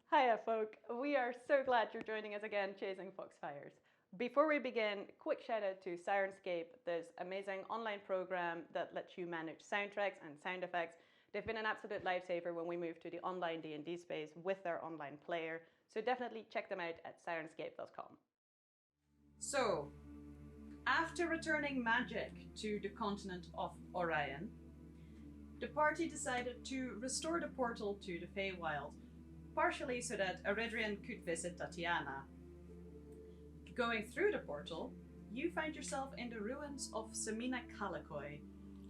Hiya, folk. We are so glad you're joining us again, Chasing Foxfires. Before we begin, quick shout out to Syrinscape, this amazing online program that lets you manage soundtracks and sound effects. They've been an absolute lifesaver when we moved to the online D&D space with their online player, so definitely check them out at syrinscape.com. So, after returning magic to the continent of Orion, the party decided to restore the portal to the Feywild, partially so that Eridrean could visit Tatiana. Going through the portal, you find yourself in the ruins of Semina Kalikoi,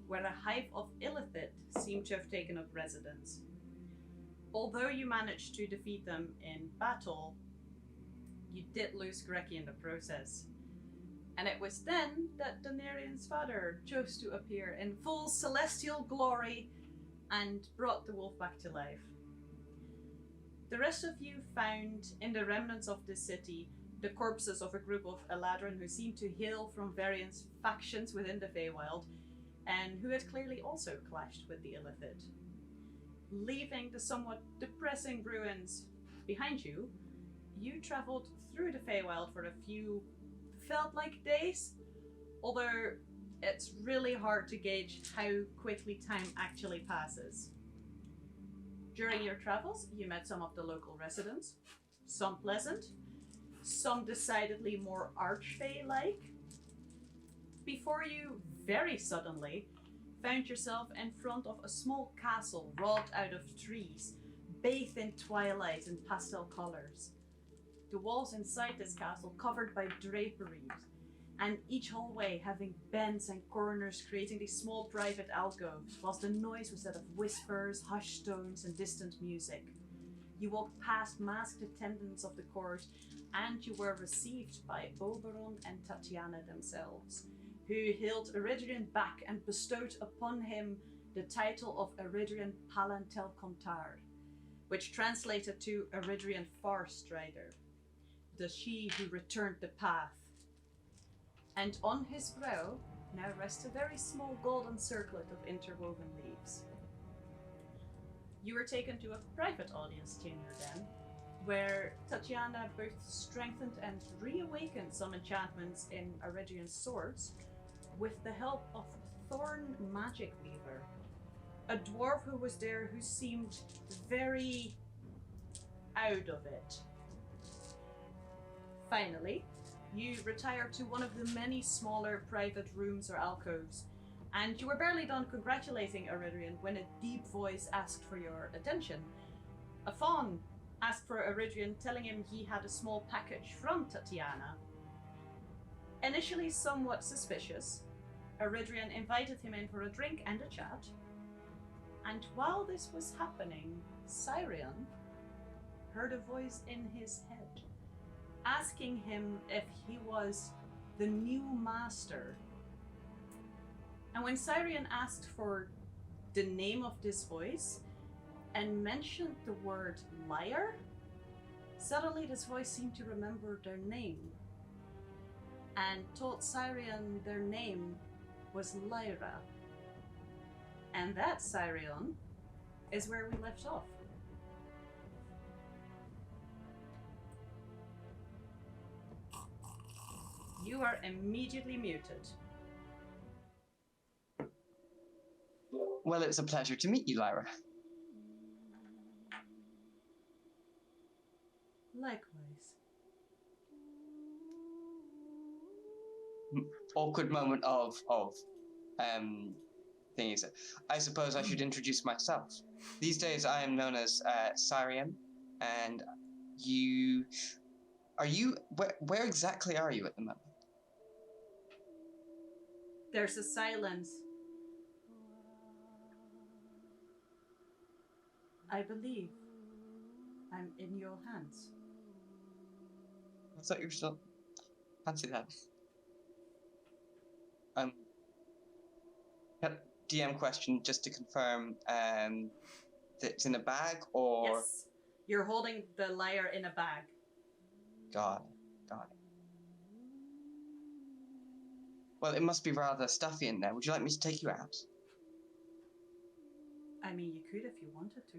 where a hive of Illithid seem to have taken up residence. Although you managed to defeat them in battle, you did lose Greki in the process. And it was then that Doniirion's father chose to appear in full celestial glory and brought the wolf back to life. The rest of you found in the remnants of this city the corpses of a group of Eladrin who seemed to hail from various factions within the Feywild and who had clearly also clashed with the Illithid. Leaving the somewhat depressing ruins behind you, you travelled through the Feywild for a few felt like days, although it's really hard to gauge how quickly time actually passes. During your travels, you met some of the local residents, some pleasant, some decidedly more archfey-like, before you, very suddenly, found yourself in front of a small castle wrought out of trees, bathed in twilight and pastel colours. The walls inside this castle covered by draperies, and each hallway having bends and corners creating these small private alcoves, whilst the noise was that of whispers, hushed tones, and distant music. You walked past masked attendants of the court, and you were received by Oberon and Tatiana themselves, who hailed Eridrean back and bestowed upon him the title of Eridrean Palantel Contar, which translated to Eridrean Farstrider, the she who returned the path. And on his brow now rests a very small golden circlet of interwoven leaves. You were taken to a private audience chamber then, where Tatiana both strengthened and reawakened some enchantments in Eridrean's swords with the help of Thorn Magic Weaver, a dwarf who was there who seemed very out of it. Finally, you retired to one of the many smaller private rooms or alcoves, and you were barely done congratulating Eridrean when a deep voice asked for your attention. A fawn asked for Eridrean, telling him he had a small package from Tatiana. Initially somewhat suspicious, Eridrean invited him in for a drink and a chat, and while this was happening, Syrian heard a voice in his head, asking him if he was the new master. And when Syrian asked for the name of this voice and mentioned the word liar, suddenly this voice seemed to remember their name and told Syrian their name was Lyra. And that, Syrian, is where we left off. You are immediately muted. Well, it's a pleasure to meet you, Lyra. Likewise. Awkward moment of thingies. I suppose I should introduce myself. These days I am known as Syrian, and where exactly are you at the moment? There's a silence. I believe I'm in your hands. I thought you were still... Fancy that. DM question, just to confirm, that it's in a bag, or... Yes, you're holding the lyre in a bag. Got it. Well, it must be rather stuffy in there. Would you like me to take you out? I mean, you could if you wanted to.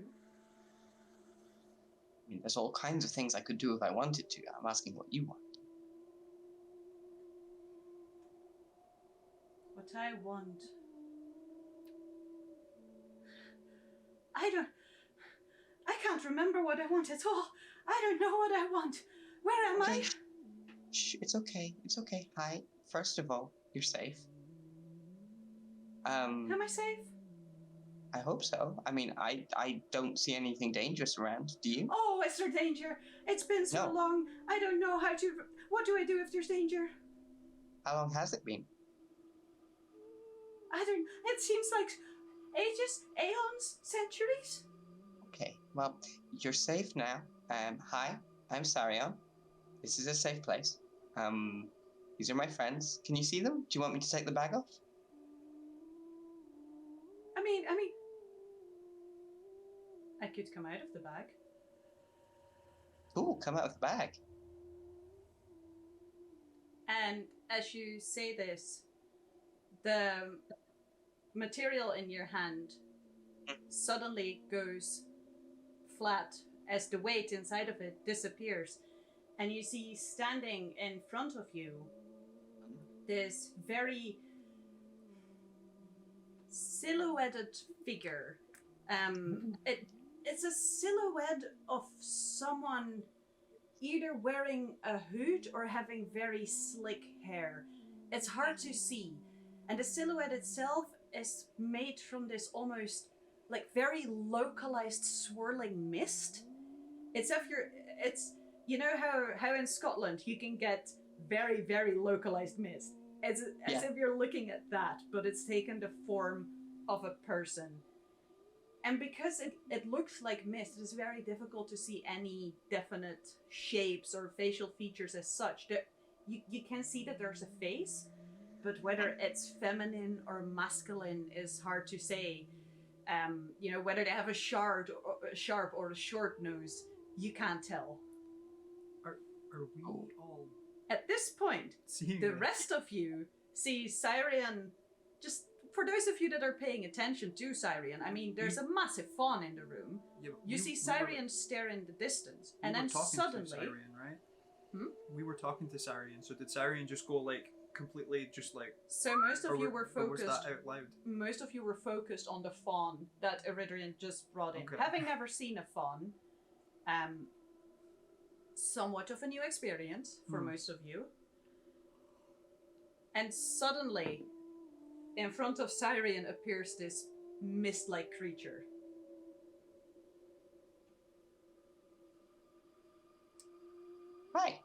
I mean, there's all kinds of things I could do if I wanted to. I'm asking what you want. What I want. I can't remember what I want at all. I don't know what I want. Where am I? Shh, it's okay. It's okay. Hi. First of all, you're safe. Am I safe? I hope so. I mean, I don't see anything dangerous around. Do you? Oh, is there danger? It's been so long. I don't know how to... What do I do if there's danger? How long has it been? I don't... It seems like ages, aeons, centuries. Okay, well, you're safe now. Hi, I'm Sarion. This is a safe place. These are my friends. Can you see them? Do you want me to take the bag off? I mean... I could come out of the bag. Cool, come out of the bag. And as you say this, the material in your hand suddenly goes flat as the weight inside of it disappears. And you see standing in front of you this very silhouetted figure. It's a silhouette of someone either wearing a hood or having very slick hair. It's hard to see. And the silhouette itself is made from this almost like very localized swirling mist. It's you know how in Scotland you can get very, very localized mist. As if you're looking at that, but it's taken the form of a person. And because it looks like mist, it is very difficult to see any definite shapes or facial features as such. You can see that there's a face, but whether it's feminine or masculine is hard to say. Whether they have a sharp or a short nose, you can't tell. Are we all... At this point, the rest of you see Syrian, just for those of you that are paying attention to Syrian, I mean, there's a massive fawn in the room. Yeah, you see Syrian stare in the distance, and then suddenly... To Syrian, right? We were talking to Syrian, so did Syrian just go, like, completely just, like... So most of you were focused... Or was that out loud? Most of you were focused on the fawn that Eridrean just brought in. Okay. Having never seen a fawn, somewhat of a new experience for most of you. And suddenly, in front of Syrian appears this mist-like creature. Hi.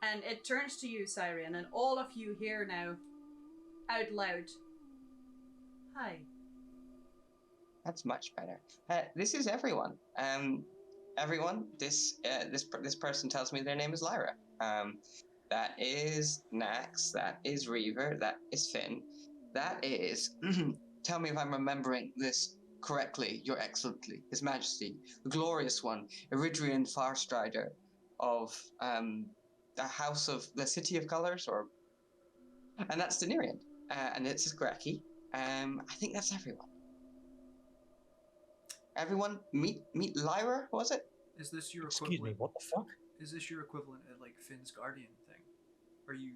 And it turns to you, Syrian, and all of you hear now, out loud, hi. That's much better. This is everyone. Everyone, this person tells me their name is Lyra. That is Nax, that is Reaver, that is Finn, that is... tell me if I'm remembering this correctly, Your Excellency, His Majesty, the Glorious One, Eridrean Farstrider of the House of the City of Colors, or... And that's Doniirion. And it's Greki. I think that's everyone. Everyone, meet Lyra, was it? Is this your Excuse equivalent? me, what the fuck? Is this your equivalent at, like, Finn's Guardian thing? Are you...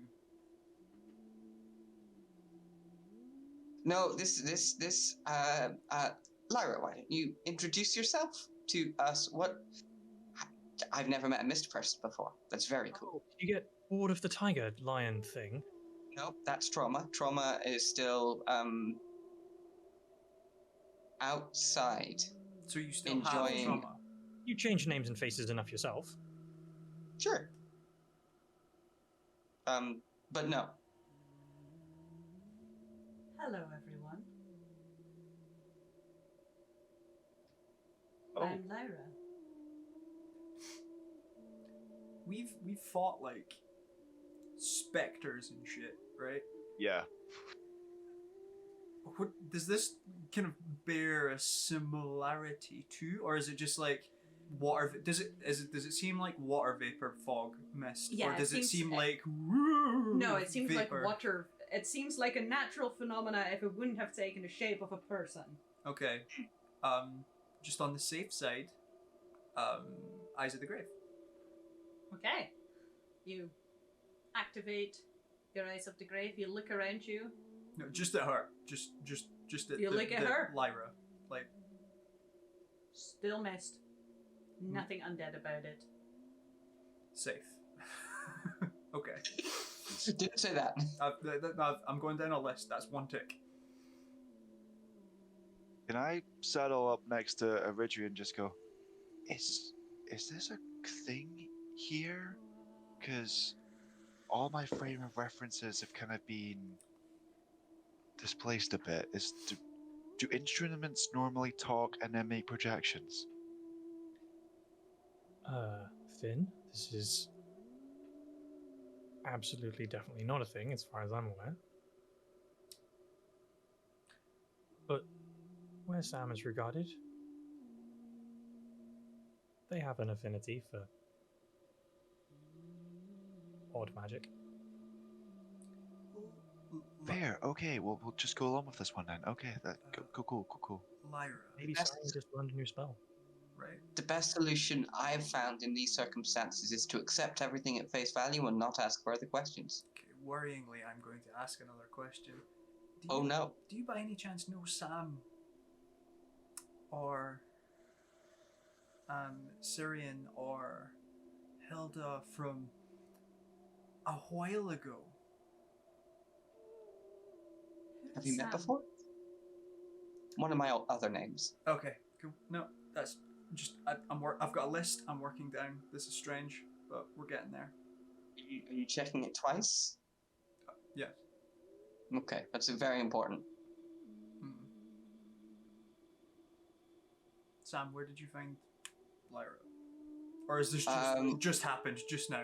No, Lyra, why don't you introduce yourself to us? I've never met a mist person before. That's very cool. Oh, you get bored of the tiger lion thing? Nope, that's Trauma. Trauma is still, outside. So you still Enjoying- have trauma? You change names and faces enough yourself. Sure. But no. Hello, everyone. Oh. I'm Lyra. We've fought, like, specters and shit, right? Yeah. What does this kind of bear a similarity to, or is it just like water? Does it seem like water vapor, fog, mist, Yeah, or does it seem like No, it seems vapor? like water. It seems like a natural phenomena if it wouldn't have taken the shape of a person. Okay, just on the safe side, Eyes of the Grave. Okay. You activate your Eyes of the Grave. You look around you. No, just at her. Just at You look at her? Lyra. Like, Still missed. Nothing undead about it. safe. Okay. Didn't say that. I'm going down a list. That's one tick. Can I settle up next to Eridrean and just go, is this a thing here? Because all my frame of references have kind of been displaced a bit. Do instruments normally talk and then make projections? Finn, this is absolutely definitely not a thing as far as I'm aware. But where Sam is regarded, they have an affinity for odd magic. Fair. Okay, well, we'll just go along with this one then. Okay, cool. Lyra. Maybe That's- Sam just learned a new spell. Right. The best solution I've found in these circumstances is to accept everything at face value and not ask further questions. Okay, worryingly, I'm going to ask another question. Oh no. Do you by any chance know Sam or Syrian or Hilda from a while ago? Have you met Sam. before? One of my other names. Okay, cool. No, that's just I've got a list. I'm working down. This is strange, but we're getting there. Are you checking it twice? Yeah. Okay, that's very important. Hmm. Sam, where did you find Lyra? Or is this just happened just now?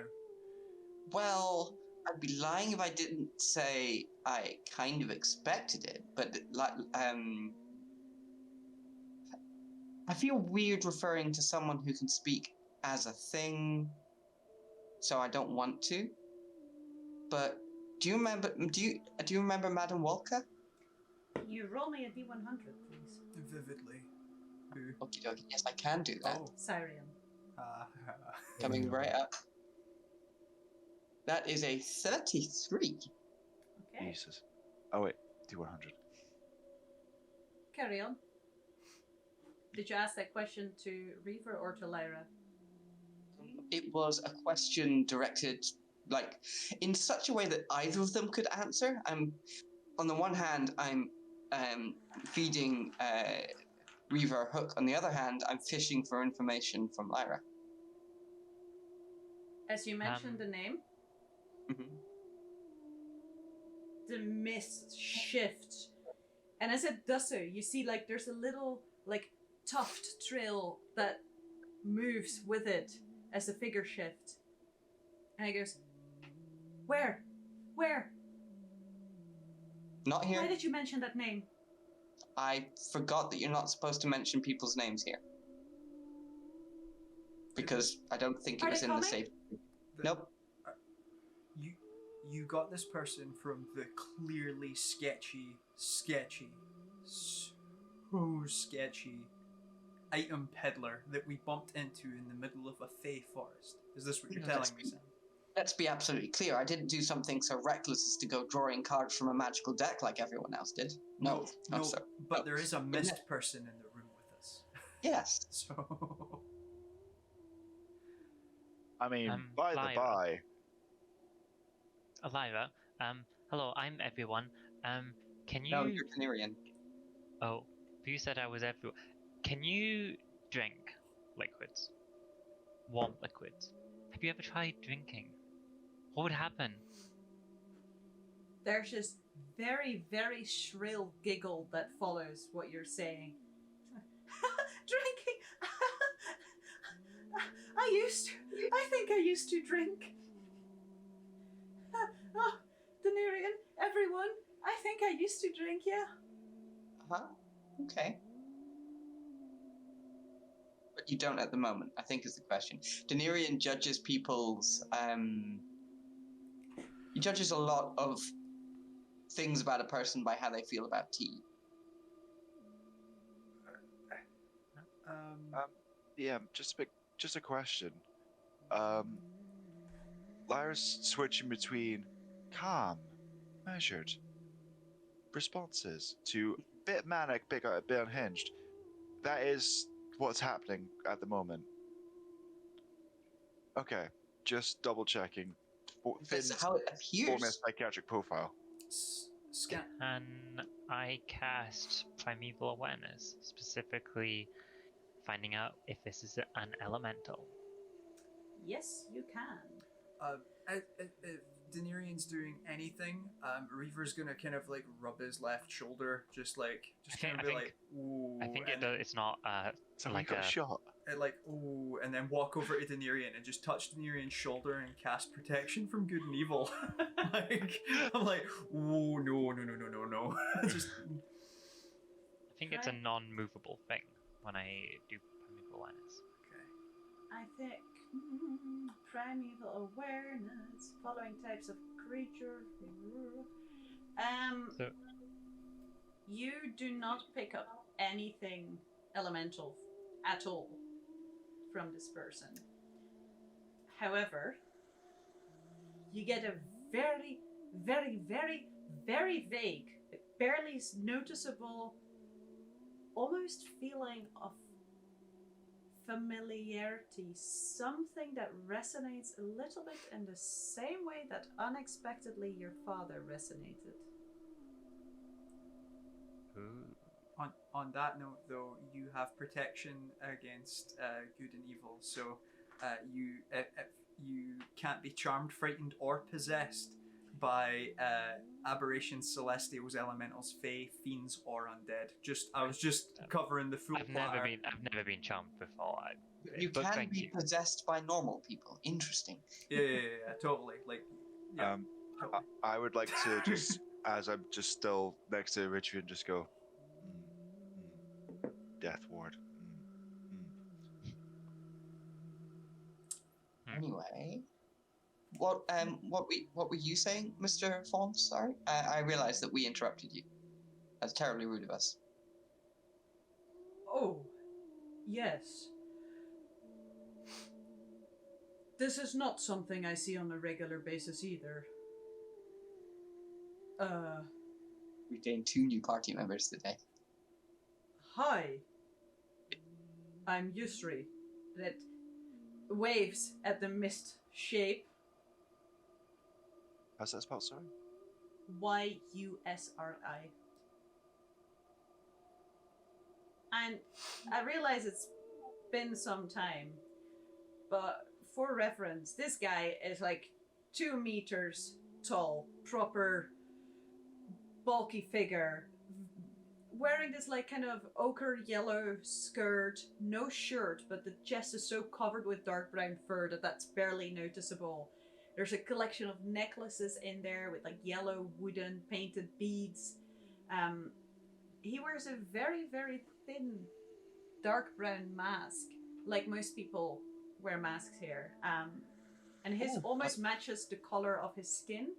Well, I'd be lying if I didn't say I kind of expected it, but I feel weird referring to someone who can speak as a thing, so I don't want to. But do you remember? Do you remember Madame Walker? You roll me a D100, please. Vividly. Who? Okie dokie. Yes, I can do that. Oh. Syrian. Coming right up. That is a 33. Okay. Jesus. Oh wait, D100. Carry on. Did you ask that question to Reaver or to Lyra? It was a question directed, like, in such a way that either of them could answer. On the one hand, I'm feeding Reaver a hook. On the other hand, I'm fishing for information from Lyra. As you mentioned the name, Mm-hmm. the mist shifts. And as it does so, you see like there's a little like tuft trail that moves with it as the figure shifts. And he goes, Where? Not here. Why did you mention that name? I forgot that you're not supposed to mention people's names here. Because I don't think it Are was they in the coming? safe. Nope. You got this person from the clearly sketchy, so sketchy item peddler that we bumped into in the middle of a fey forest. Is this what you're No, telling that's- me, Sam? Let's be absolutely clear. I didn't do something so reckless as to go drawing cards from a magical deck like everyone else did. No, sir. But No. there is a mist person in the room with us. Yes. So I mean, by the Lyra. by, Lyra, hello, I'm everyone. Can you... No, you're Doniirion. Oh, you said I was everyone. Can you drink liquids? Warm liquids. Have you ever tried drinking? What would happen? There's this very, very shrill giggle that follows what you're saying. Drinking! I think I used to drink. Oh, Doniirion, everyone, I think I used to drink, yeah. Uh-huh. Okay. But you don't at the moment, I think is the question. Doniirion judges people's he judges a lot of things about a person by how they feel about tea. Yeah, just a question. Lyra's switching between calm, measured responses to bit manic, bit unhinged. That is what's happening at the moment. Okay, just double checking. That's how it Form a appears. psychiatric profile. Scan. Can I cast Primeval Awareness, specifically finding out if this is an elemental? Yes, you can. If Doniirion's doing anything, Reaver's gonna kind of like rub his left shoulder, just kind of be like, ooh. I think and it's not Somebody like got a shot. like, ooh, and then walk over to Doniirion and just touch Doniirion's shoulder and cast protection from good and evil. Like, I'm like, ooh, no. Just. I think it's a non-movable thing when I do Primeval Awareness. Okay. I think primeval awareness, following types of creature. So You do not pick up anything elemental at all from this person. However, you get a very, very, very, very vague, barely noticeable, almost feeling of familiarity, something that resonates a little bit in the same way that unexpectedly your father resonated. ooh. On that note, though, you have protection against good and evil, so you can't be charmed, frightened, or possessed by aberrations, celestials, elementals, fae, fiends, or undead. I was just covering the full I've platter. never been charmed before. You but can thank be you. possessed by normal people. Interesting. Yeah, totally. Like, yeah, totally. I would like to just, as I'm just still next to Eridrean, just go, Death Ward. Anyway, what were you saying, Mr. Font? Sorry, I realized that we interrupted you. That's terribly rude of us. Oh, yes. This is not something I see on a regular basis either. We gained 2 new party members today. Hi. I'm Yusri. That waves at the mist shape. How's that spelled, sorry? Yusri. And I realize it's been some time, but for reference, this guy is like 2 meters tall, proper bulky figure, wearing this like kind of ochre yellow skirt, no shirt, but the chest is so covered with dark brown fur that that's barely noticeable. There's a collection of necklaces in there with like yellow wooden painted beads. He wears a very, very thin dark brown mask, like most people wear masks here. And his almost matches the color of his skin.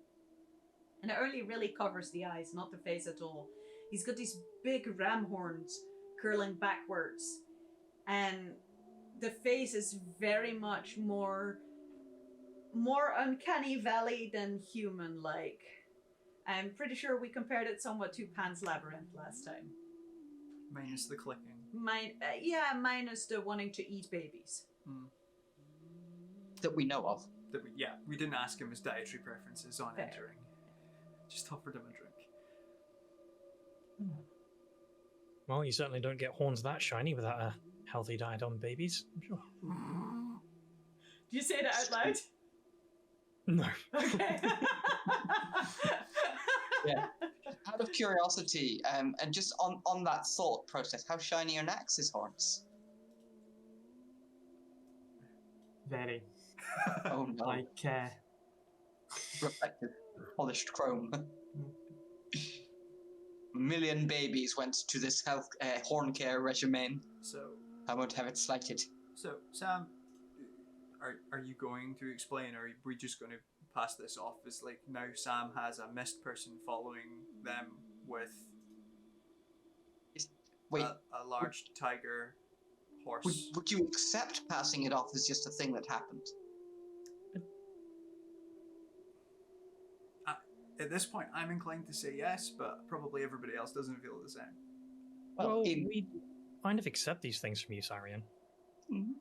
And it only really covers the eyes, not the face at all. He's got these big ram horns curling backwards. And the face is very much more uncanny valley than human-like. I'm pretty sure we compared it somewhat to Pan's Labyrinth last time. Minus the clicking. Minus the wanting to eat babies. That we know of. We didn't ask him his dietary preferences on Fair. entering. Just offered him a drink. Well, you certainly don't get horns that shiny without a healthy diet on babies, I'm sure. Do you say that out loud? No. Okay. Yeah. Out of curiosity, and just on that thought process, how shiny are Nax's horns? Very. Oh no. Like, Reflective, polished chrome. A million babies went to this health horn care regimen. So, I won't have it slighted. Sam, are you going to explain, or are we just going to pass this off as like now Sam has a mist person following them with Wait, a large tiger horse. Would you accept passing it off as just a thing that happened? At this point, I'm inclined to say yes, but probably everybody else doesn't feel the same. Well, we kind of accept these things from you, Sarian. Mhm.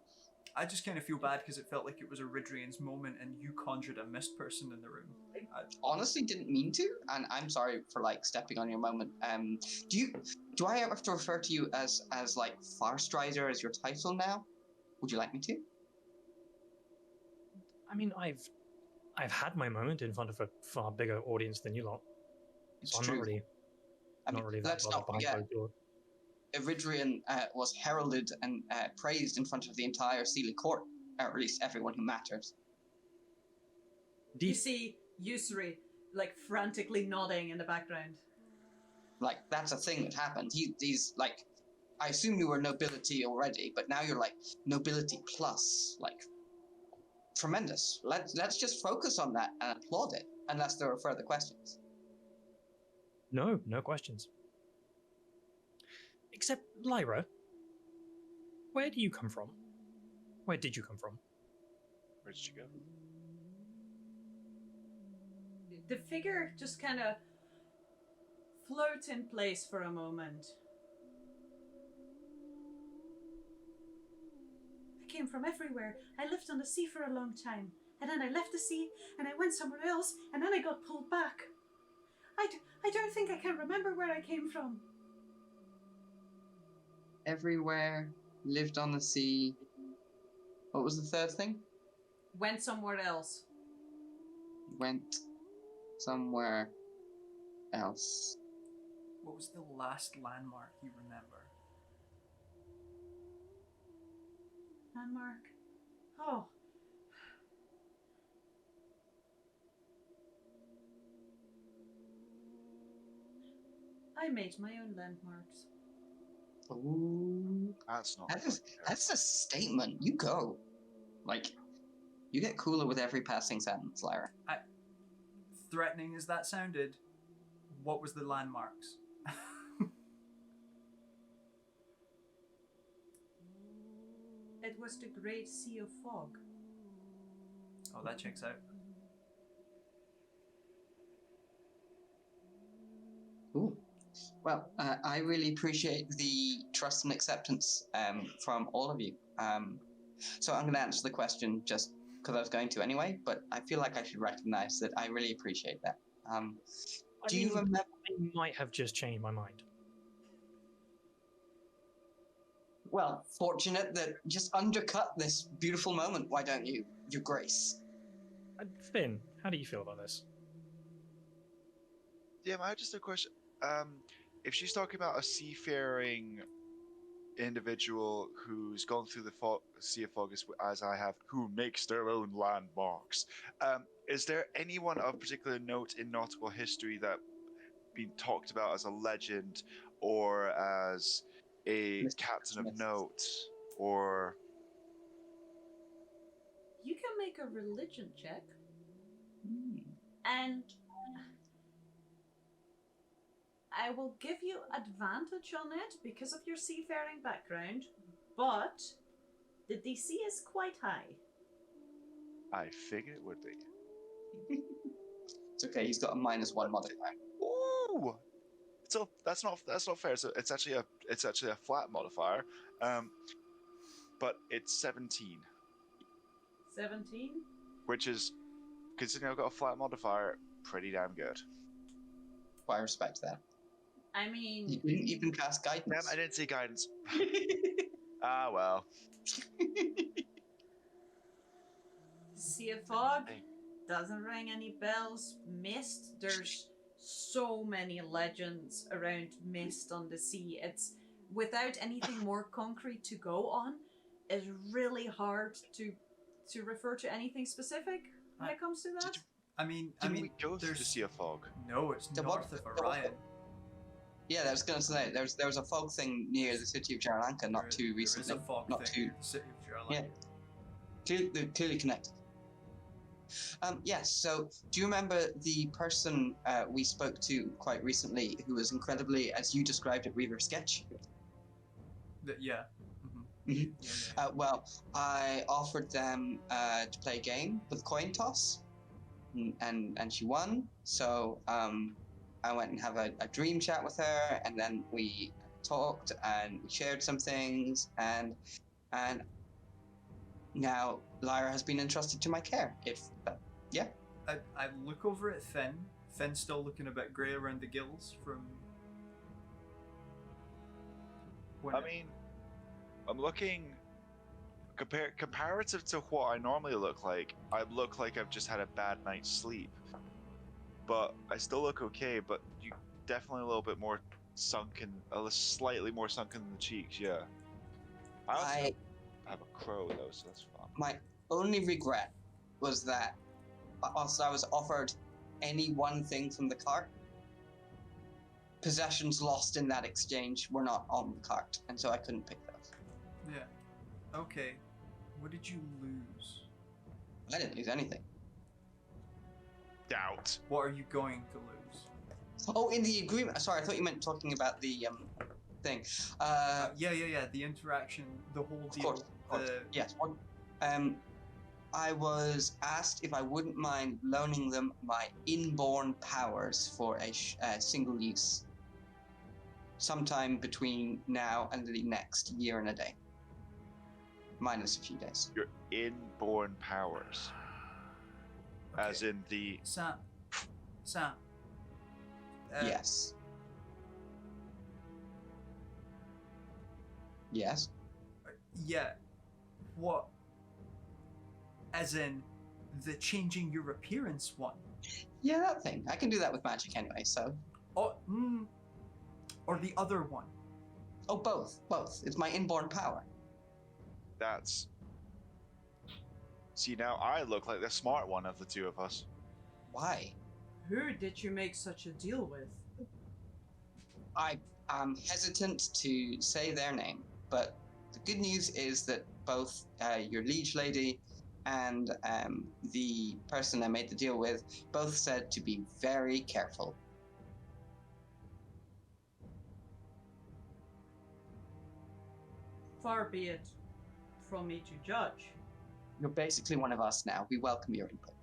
I just kind of feel bad because it felt like it was Eridrean's moment and you conjured a mist person in the room. Honestly, didn't mean to, and I'm sorry for like stepping on your moment. Do I have to refer to you as like Farstrider as your title now? Would you like me to? I mean, I've had my moment in front of a far bigger audience than you lot, It's so I'm true. not really, I mean, not really that let's bothered not behind forget, closed doors. Eridrean was heralded and praised in front of the entire Seelie Court, or at least everyone who matters. You see Yusri like frantically nodding in the background. Like, that's a thing that happened. He's like, I assume you were nobility already, but now you're like nobility plus, like, tremendous. Let's just focus on that and applaud it, unless there are further questions. No questions. Except, Lyra, where do you come from? Where did you come from? Where did you go? The figure just kind of floats in place for a moment. I came from everywhere. I lived on the sea for a long time. And then I left the sea and I went somewhere else and then I got pulled back. I don't think I can remember where I came from. Everywhere, lived on the sea. What was the third thing? Went somewhere else. Went somewhere else. What was the last landmark you remember? Landmark. Oh. I made my own landmarks. Ooh. That's not. That's a statement. You go. Like, you get cooler with every passing sentence, Lyra. Threatening as that sounded, what was the landmarks? It was the Great Sea of Fog. Oh, that checks out. Cool. Well, I really appreciate the trust and acceptance from all of you. So I'm going to answer the question just because I was going to anyway, but I feel like I should recognize that I really appreciate that. Do you remember? I might have just changed my mind. Well, fortunate that just undercut this beautiful moment, why don't you, Your Grace? Finn, how do you feel about this? Yeah, I just a question. If she's talking about a seafaring individual who's gone through the Sea of Fog as I have, who makes their own landmarks, is there anyone of particular note in nautical history that been talked about as a legend or as a captain of note, or? You can make a religion check. And I will give you advantage on it because of your seafaring background, but the DC is quite high. I figured it would be. It's okay, he's got a -1 modifier. Ooh! So that's not fair. So it's actually a flat modifier, but it's 17. 17? Which is, considering I've got a flat modifier, pretty damn good. I respect that. I mean... You didn't even cast guidance. Damn, I didn't see guidance. Ah, well. Sea of Fog doesn't ring any bells. Mist, there's so many legends around mist on the sea. It's, without anything more concrete to go on, it's really hard to refer to anything specific when it comes to that. Didn't we go through the Sea of Fog? No, it's north of Orion. Yeah, I was going to say, there was a fog thing near the city of Jaralanka not too recently. There is a fog thing near the city of Jaralanka. Yeah, they're clearly connected. Yes, so do you remember the person we spoke to quite recently who was incredibly, as you described it, Reaver sketch? Yeah. Mm-hmm. Mhm. Yeah. Well, I offered them to play a game with coin toss, and she won. So I went and have a dream chat with her, and then we talked and we shared some things, and now Lyra has been entrusted to my care. Yeah. I look over at Finn. Finn's still looking a bit grey around the gills from. I mean, I'm looking comparative to what I normally look like. I look like I've just had a bad night's sleep, but I still look okay. But you definitely a little bit more sunken, slightly more sunken in the cheeks. Yeah. I also have a crow though, so that's fun. My only regret was that whilst I was offered any one thing from the cart, possessions lost in that exchange were not on the cart, and so I couldn't pick those. Yeah. Okay. What did you lose? I didn't lose anything. Doubt. What are you going to lose? Oh, in the agreement. Sorry, I thought you meant talking about the thing. Yeah. The interaction, the whole deal. Of course. Yes. I was asked if I wouldn't mind loaning them my inborn powers for a single use. Sometime between now and the next year and a day. Minus a few days. Your inborn powers. Okay. As in the... Sam. Yes. Yes? Yeah. What? As in the changing your appearance one? Yeah, that thing. I can do that with magic anyway, so... Or the other one? Oh, both. Both. It's my inborn power. That's... See, now I look like the smart one of the two of us. Why? Who did you make such a deal with? I am hesitant to say their name, but the good news is that both your liege lady and the person I made the deal with both said to be very careful. Far be it from me to judge. You're basically one of us now. We welcome your input.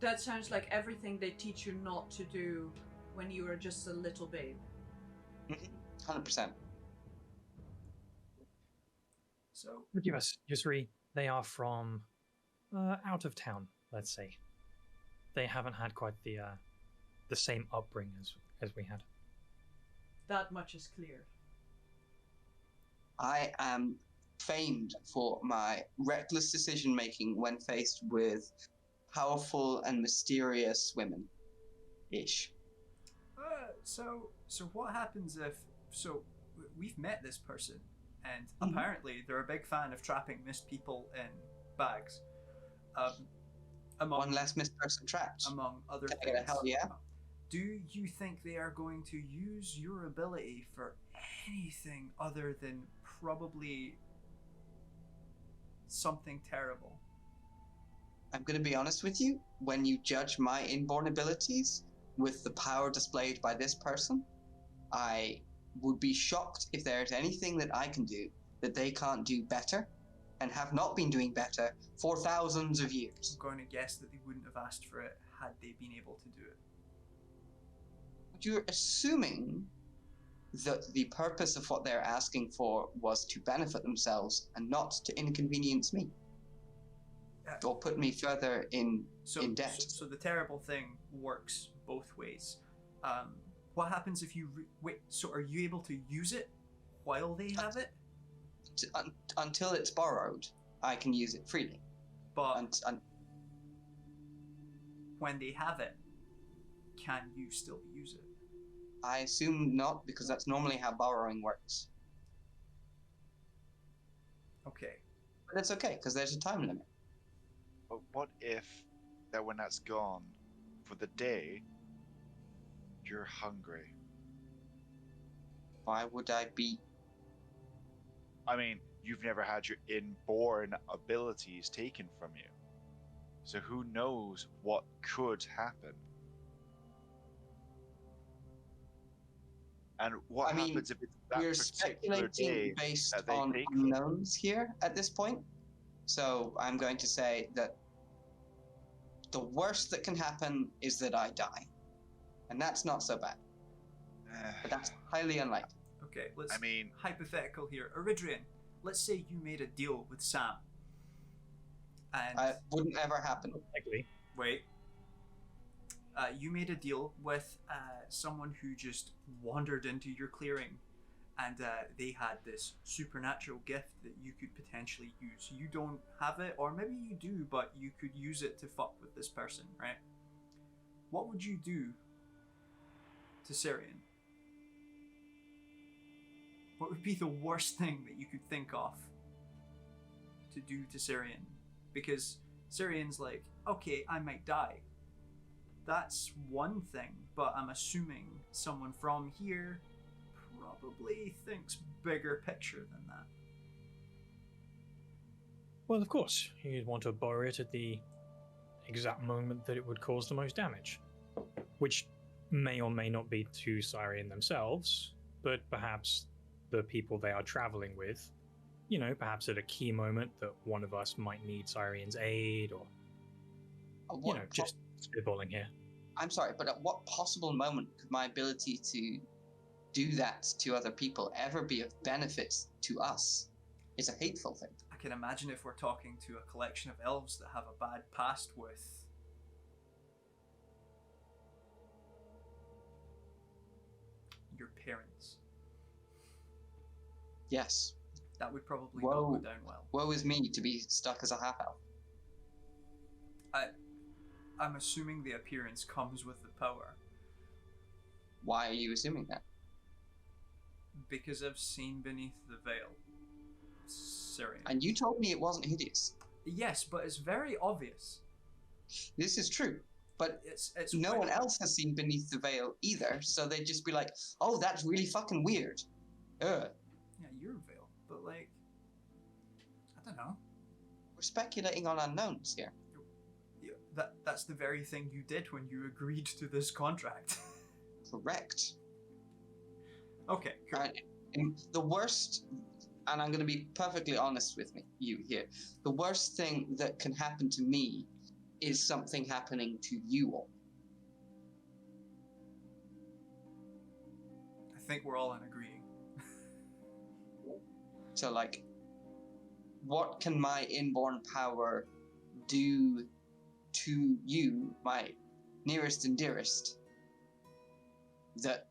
That sounds like everything they teach you not to do when you were just a little babe. 100%. So, Forgive us, Yusri. They are from out of town, let's say. They haven't had quite the same upbringing as we had. That much is clear. I am famed for my reckless decision making when faced with powerful and mysterious women. Ish. So what happens if... So, we've met this person, and Mhm. apparently they're a big fan of trapping missed people in bags. One less missed person trapped. Among other Can I things. get a hell yeah? Do you think they are going to use your ability for anything other than probably something terrible? I'm going to be honest with you. When you judge my inborn abilities with the power displayed by this person, I would be shocked if there's anything that I can do that they can't do better and have not been doing better for thousands of years. I'm going to guess that they wouldn't have asked for it had they been able to do it. You're assuming that the purpose of what they're asking for was to benefit themselves and not to inconvenience me. Or put me further in debt. So the terrible thing works both ways. What happens if you... wait, so are you able to use it while they have it? Until it's borrowed, I can use it freely. But when they have it, can you still use it? I assume not, because that's normally how borrowing works. Okay. But that's okay, because there's a time limit. But what if that when that's gone for the day, you're hungry? Why would I be? I mean, you've never had your inborn abilities taken from you. So who knows what could happen? And what I mean, happens if it's that we're particular day speculating based that they on take them? unknowns here at this point. So I'm going to say that the worst that can happen is that I die. And that's not so bad. But that's highly unlikely. Okay, let's. I mean, hypothetical here. Eridrean, let's say you made a deal with Sam. And Wouldn't ever happen. Likely. wait. You made a deal with someone who just wandered into your clearing, and they had this supernatural gift that you could potentially use. You don't have it, or maybe you do, but you could use it to fuck with this person, right? What would you do to Syrian? What would be the worst thing that you could think of to do to Syrian? Because Syrian's like, okay, I might die. That's one thing, but I'm assuming someone from here probably thinks bigger picture than that. Well, of course, you'd want to borrow it at the exact moment that it would cause the most damage, which may or may not be to Syrian themselves, but perhaps the people they are traveling with. You know, perhaps at a key moment that one of us might need Syrian's aid, or just spitballing here. I'm sorry, but at what possible moment could my ability to do that to other people ever be of benefit to us? It's a hateful thing. I can imagine if we're talking to a collection of elves that have a bad past with your parents. Yes. That would probably not go down well. Woe is me to be stuck as a half-elf. I'm assuming the appearance comes with the power. Why are you assuming that? Because I've seen beneath the veil. Syrian. And you told me it wasn't hideous. Yes, but it's very obvious. This is true, but It's no one else has seen beneath the veil either, so they'd just be like, oh, that's really fucking weird. Ugh. Yeah, your veil, but like, I don't know. We're speculating on unknowns here. Yeah, that's the very thing you did when you agreed to this contract. Correct. Okay, cool. And the worst, and I'm going to be perfectly honest with you here, the worst thing that can happen to me is something happening to you all. I think we're all in agreeing. So, like, what can my inborn power do to you, my nearest and dearest, that,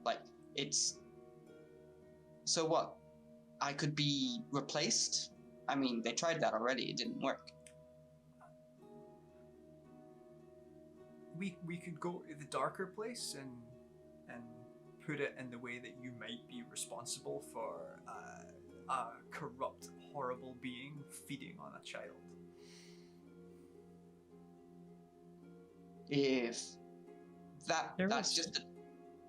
like, it's... So what? I could be replaced? I mean, they tried that already, it didn't work. We could go to the darker place and put it in the way that you might be responsible for a corrupt, horrible being feeding on a child. If that's just...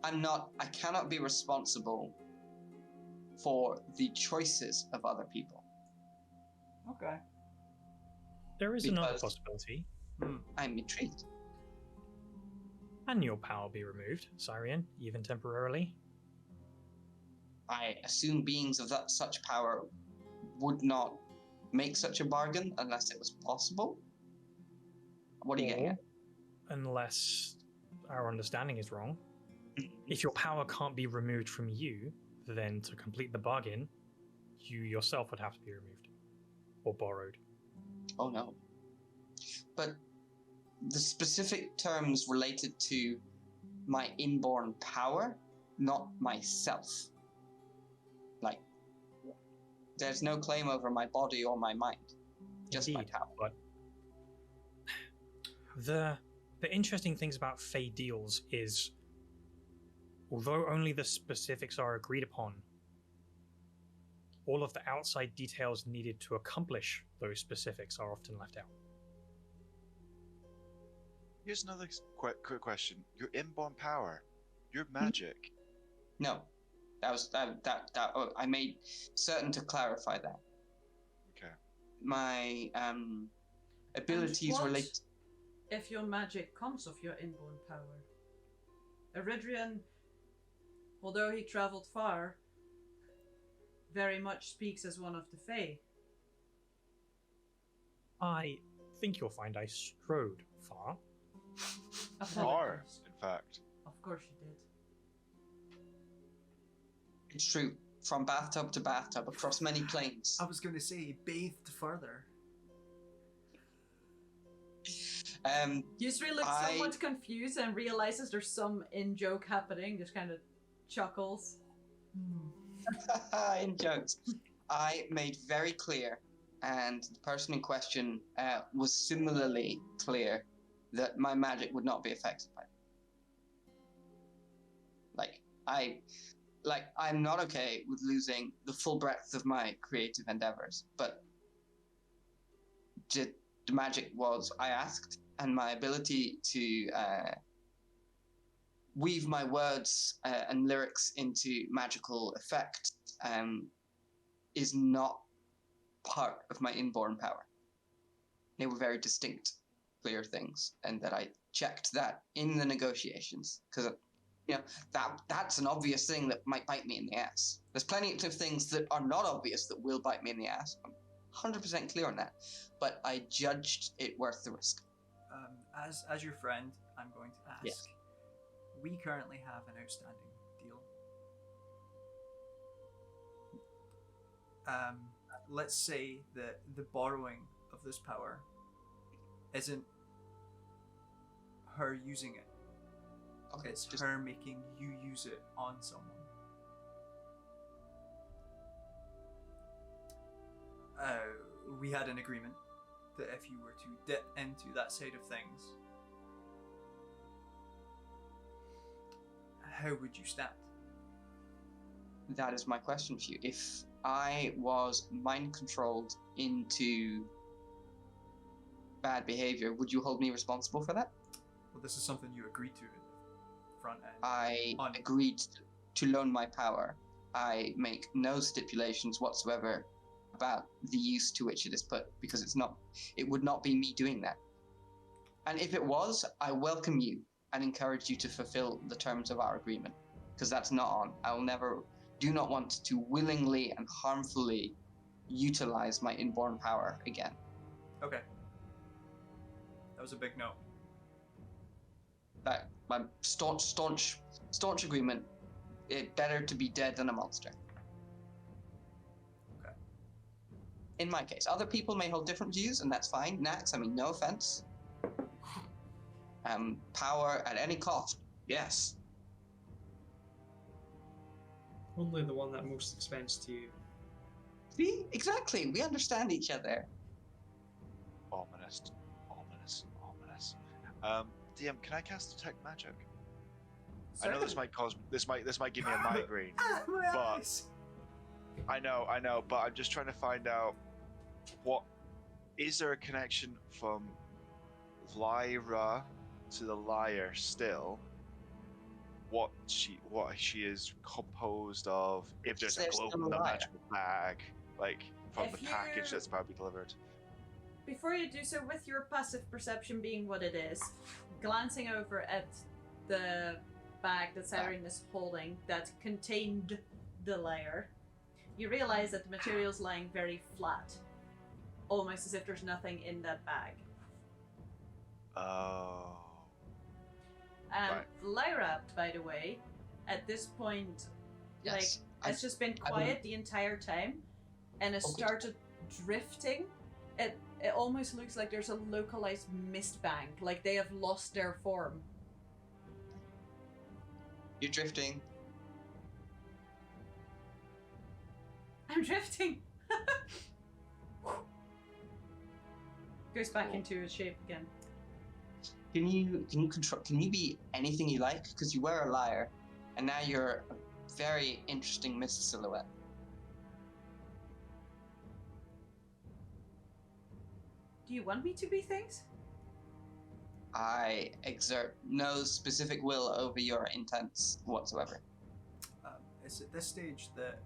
I cannot be responsible for the choices of other people. Okay. There is another Because- possibility. I'm intrigued. And your power be removed, Syrian, even temporarily. I assume beings of such power would not make such a bargain unless it was possible. What are you getting at? Unless our understanding is wrong. If your power can't be removed from you, then to complete the bargain, you yourself would have to be removed. Or borrowed. Oh no. But the specific terms related to my inborn power, not myself. Like, there's no claim over my body or my mind. Just my Indeed, power. but the interesting things about Fey deals is, although only the specifics are agreed upon, all of the outside details needed to accomplish those specifics are often left out. Here's another quick question. Your inborn power, your magic. No. I made certain to clarify that. Okay. My abilities what relate... if your magic comes of your inborn power? Eridrean although he travelled far, very much speaks as one of the Fae. I think you'll find I strode far. Far, in fact. Of course you did. It's true. From bathtub to bathtub, across many planes. I was going to say, bathed further. Yusri looks somewhat confused and realizes there's some in-joke happening, just kind of chuckles. In jokes. I made very clear, and the person in question was similarly clear, that my magic would not be affected by it. I'm not okay with losing the full breadth of my creative endeavors, but the magic was I asked, and my ability to weave my words and lyrics into magical effect is not part of my inborn power. They were very distinct, clear things, and that I checked that in the negotiations, because that's an obvious thing that might bite me in the ass. There's plenty of things that are not obvious that will bite me in the ass. I'm 100% clear on that, but I judged it worth the risk. As your friend, I'm going to ask. Yes. We currently have an outstanding deal. Let's say that the borrowing of this power isn't her using it. Okay, It's her making you use it on someone. We had an agreement that if you were to dip into that side of things, how would you stand? That is my question for you. If I was mind controlled into bad behavior, would you hold me responsible for that? Well, this is something you agreed to in the front end. I agreed to loan my power. I make no stipulations whatsoever about the use to which it is put, because it would not be me doing that. And if it was, I welcome you and encourage you to fulfill the terms of our agreement, because that's not on. I do not want to willingly and harmfully utilize my inborn power again. Okay. That was a big no. That my staunch agreement. It better to be dead than a monster. Okay. In my case, other people may hold different views, and that's fine. Nax, I mean, no offense. Power at any cost. Yes. Only the one that most expense to you. See, exactly. We understand each other. Ominous. DM, can I cast detect magic? I know this might give me a migraine, but I know, but I'm just trying to find out is there a connection from Lyra to the liar still? What she is composed of? If there's a globe in the magical bag, like from the package that's about to be delivered. Before you do so, with your passive perception being what it is, glancing over at the bag that Siren is holding that contained the layer, you realize that the material's lying very flat, almost as if there's nothing in that bag. Oh. Right. Lyra, by the way, at this point, has just been quiet the entire time, and has started drifting. It almost looks like there's a localized mist bank, like they have lost their form. You're drifting. I'm drifting. Goes back into his shape again. Can you be anything you like? Because you were a liar, and now you're a very interesting mist silhouette. Do you want me to be things? I exert no specific will over your intents whatsoever. It's at this stage that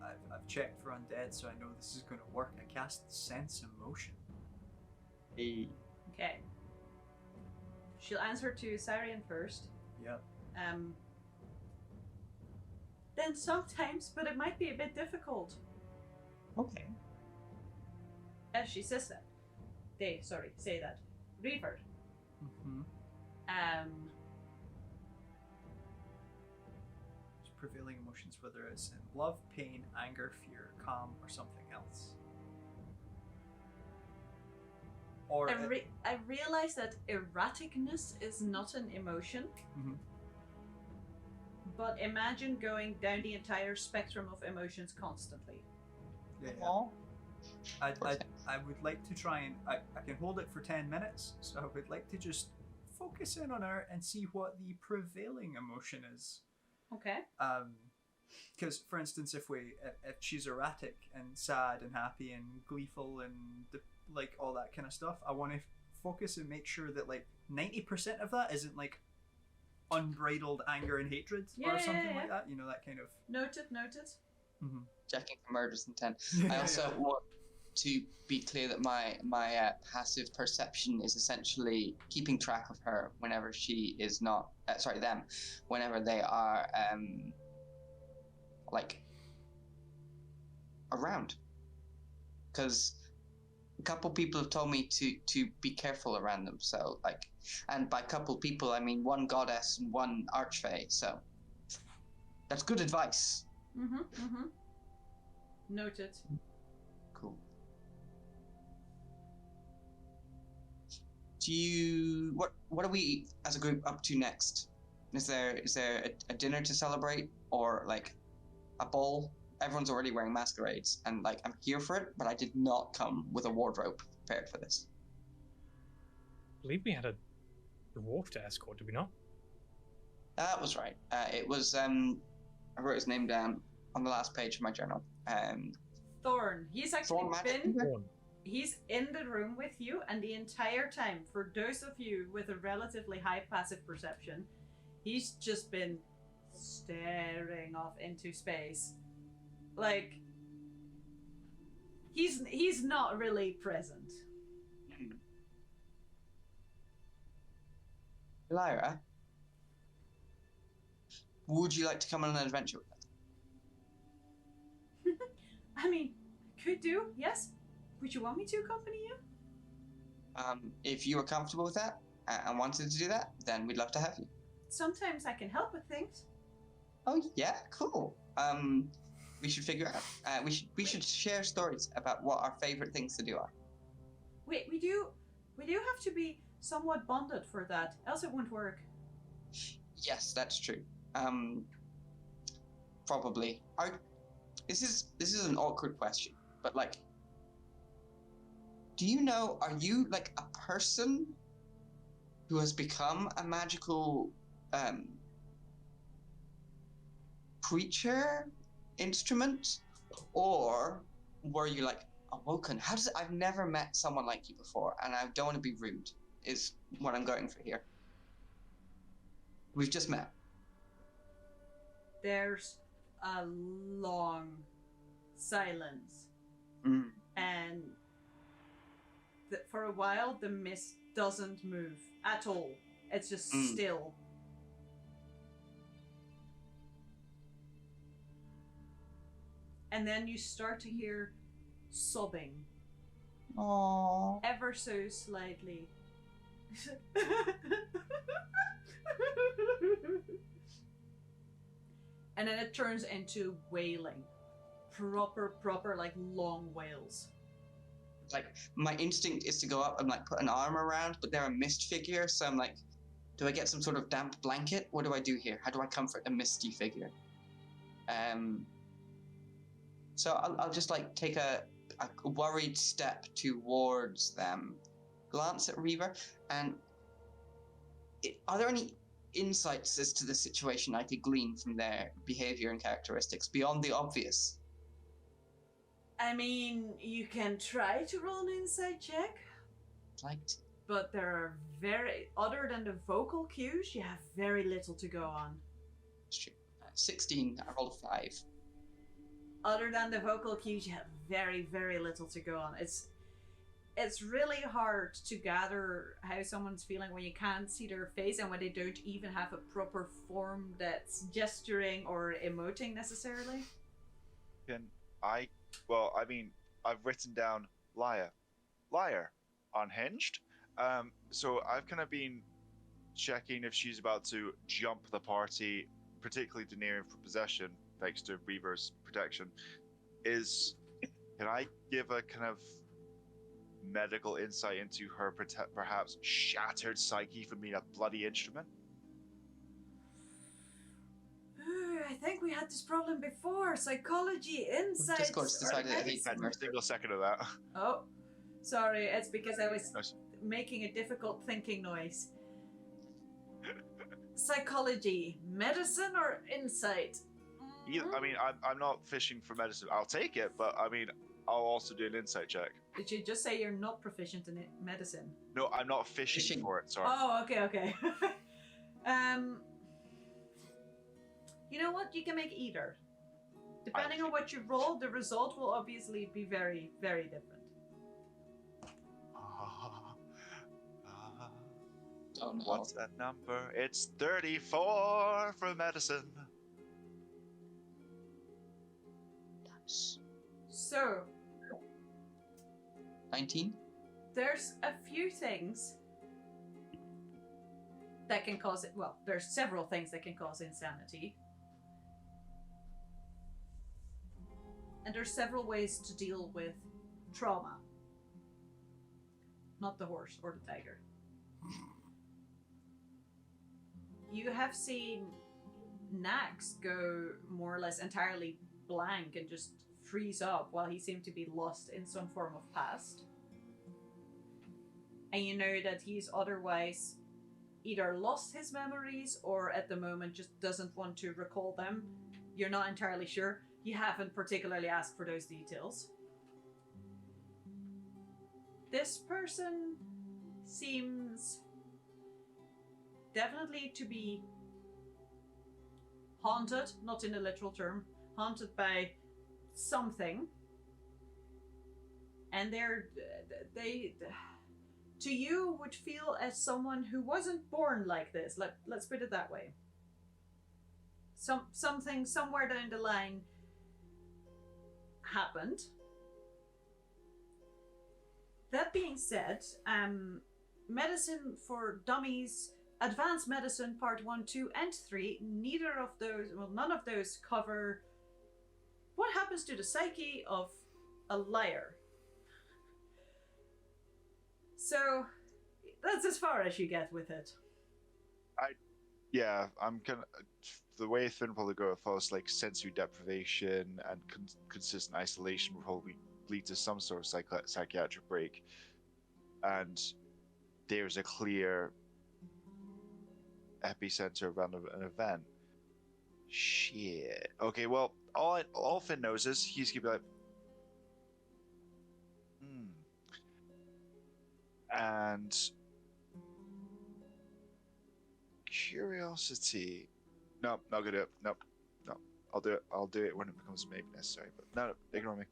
I've checked for undead, so I know this is going to work. I cast Sense Emotion. Okay. She'll answer to Syrian first. Yep. then sometimes, but it might be a bit difficult. Okay. As she says that. They say that. Reaver. Mm-hmm. Prevailing emotions, whether it's in love, pain, anger, fear, calm, or something else. Or I realize that erraticness is not an emotion. Mhm. But imagine going down the entire spectrum of emotions constantly. Yeah. Aw. I would like to try and I can hold it for 10 minutes, so I would like to just focus in on her and see what the prevailing emotion is. Okay. Because for instance, if she's erratic and sad and happy and gleeful and like all that kind of stuff, I want to focus and make sure that like 90% of that isn't like unbridled anger and hatred or something like that. You know, that kind of. Noted. Mm-hmm. Checking for murderous intent. I also want to be clear that my passive perception is essentially keeping track of her whenever she is not. Them, whenever they are like around. Because a couple people have told me to be careful around them. So like, and by couple people I mean one goddess and one archfey. So that's good advice. Mm-hmm. Noted. Cool. Do you what are we as a group up to next? Is there a dinner to celebrate or like a ball? Everyone's already wearing masquerades and like I'm here for it, but I did not come with a wardrobe prepared for this. I believe we had a dwarf to escort, did we not? That was right. It was I wrote his name down on the last page of my journal. Thorn. He's actually been. Thorn. He's in the room with you, and the entire time, for those of you with a relatively high passive perception, he's just been staring off into space. Like, he's not really present. Lyra, would you like to come on an adventure with us? I mean, could do, yes. Would you want me to accompany you? If you are comfortable with that and wanted to do that, then we'd love to have you. Sometimes I can help with things. Oh yeah, cool. We should figure out. We should share stories about what our favorite things to do are. Wait, we do have to be somewhat bonded for that, else it won't work. Yes, that's true. Probably. This is an awkward question, but like, do you know? Are you like a person who has become a magical creature, instrument, or were you like awoken? I've never met someone like you before, and I don't want to be rude. Is what I'm going for here. We've just met. There's a long silence, and for a while the mist doesn't move at all. It's just still. And then you start to hear sobbing. Aww. Ever so slightly. And then it turns into wailing. Proper like long wails. Like my instinct is to go up and like put an arm around, but they're a mist figure, so I'm like, do I get some sort of damp blanket? What do I do here? How do I comfort a misty figure? So I'll just like take a worried step towards them, glance at Reaver, and are there any insights as to the situation I could glean from their behavior and characteristics beyond the obvious? I mean, you can try to roll an insight check. Like to. But there are other than the vocal cues, you have very little to go on. 16, I rolled a 5. Other than the vocal cues, you have very, very little to go on. it's really hard to gather how someone's feeling when you can't see their face and when they don't even have a proper form that's gesturing or emoting necessarily. Well, I mean, I've written down liar, unhinged. So I've kind of been checking if she's about to jump the party, particularly Doniirion for possession, thanks to Reaver's protection. Can I give a kind of medical insight into her perhaps shattered psyche from being a bloody instrument? I think we had this problem before. Psychology, insights. Discord's decided that he's A single second of that. Oh, sorry. It's because I was making a difficult thinking noise. Psychology, medicine, or insight? I mean, I'm not fishing for medicine. I'll take it, but I mean, I'll also do an insight check. Did you just say you're not proficient in medicine? No, I'm not fishing for it. Sorry. Oh, okay. You know what? You can make either. Depending on what you roll, the result will obviously be very, very different. Oh no. What's that number? It's 34 for medicine. Nice. So, 19? there's a few things that can cause it. Well, there's several things that can cause insanity. And there's several ways to deal with trauma. Not the horse or the tiger. You have seen Nax go more or less entirely blank and just freeze up while he seemed to be lost in some form of past. And you know that he's otherwise either lost his memories or at the moment just doesn't want to recall them. You're not entirely sure. You haven't particularly asked for those details. This person seems definitely to be haunted, not in a literal term, haunted by something. And they to you would feel as someone who wasn't born like this. Let's put it that way. Something somewhere down the line happened. That being said, Medicine for Dummies, Advanced Medicine Part 1, 2, and 3, none of those cover what happens to the psyche of a liar. So, that's as far as you get with it. I'm gonna. The way Finn probably go if I was like sensory deprivation and consistent isolation would probably lead to some sort of psychiatric break, and there's a clear epicenter around an event. Shit. Okay, well, all Finn knows is he's gonna be like, and curiosity. No, not gonna do it. No. I'll do it when it becomes maybe necessary. But no, ignore me.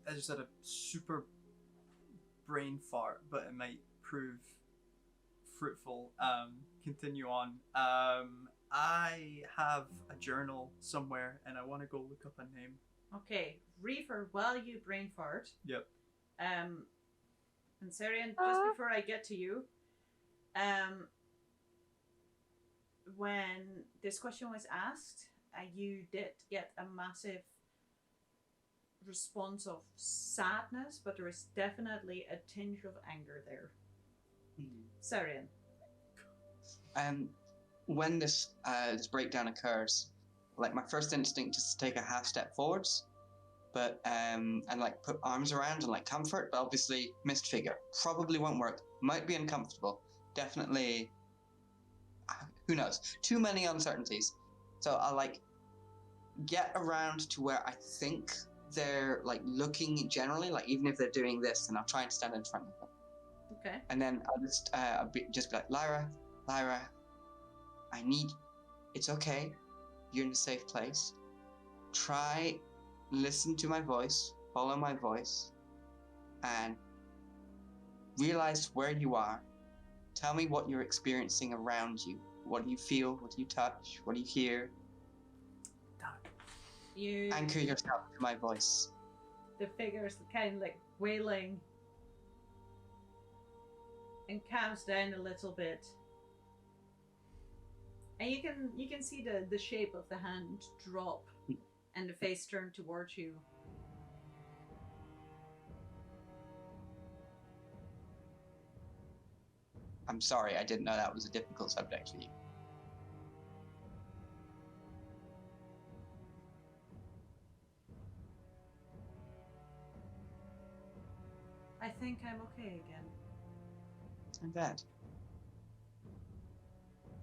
I just had a super brain fart, but it might prove fruitful. Continue on. I have a journal somewhere, and I want to go look up a name. Okay, Reaver, while you brain fart. Yep. And Syrian, just before I get to you, when this question was asked, you did get a massive response of sadness, but there is definitely a tinge of anger there. Syrian. When this breakdown occurs, like my first instinct is to take a half step forwards, but and like put arms around and like comfort, but obviously mist figure probably won't work. Might be uncomfortable. Definitely. Who knows? Too many uncertainties. So I'll like get around to where I think they're like looking generally, like even if they're doing this, and I'll try and stand in front of them. Okay. And then I'll just be like, Lyra, it's okay. You're in a safe place. Listen to my voice, follow my voice, and realize where you are. Tell me what you're experiencing around you. What do you feel? What do you touch? What do you hear? You Anchor yourself to my voice. the figure's kind of like wailing and calms down a little bit. And you can see the shape of the hand drop and the face turn towards you. I'm sorry, I didn't know that was a difficult subject for you. I think I'm okay again. I'm glad.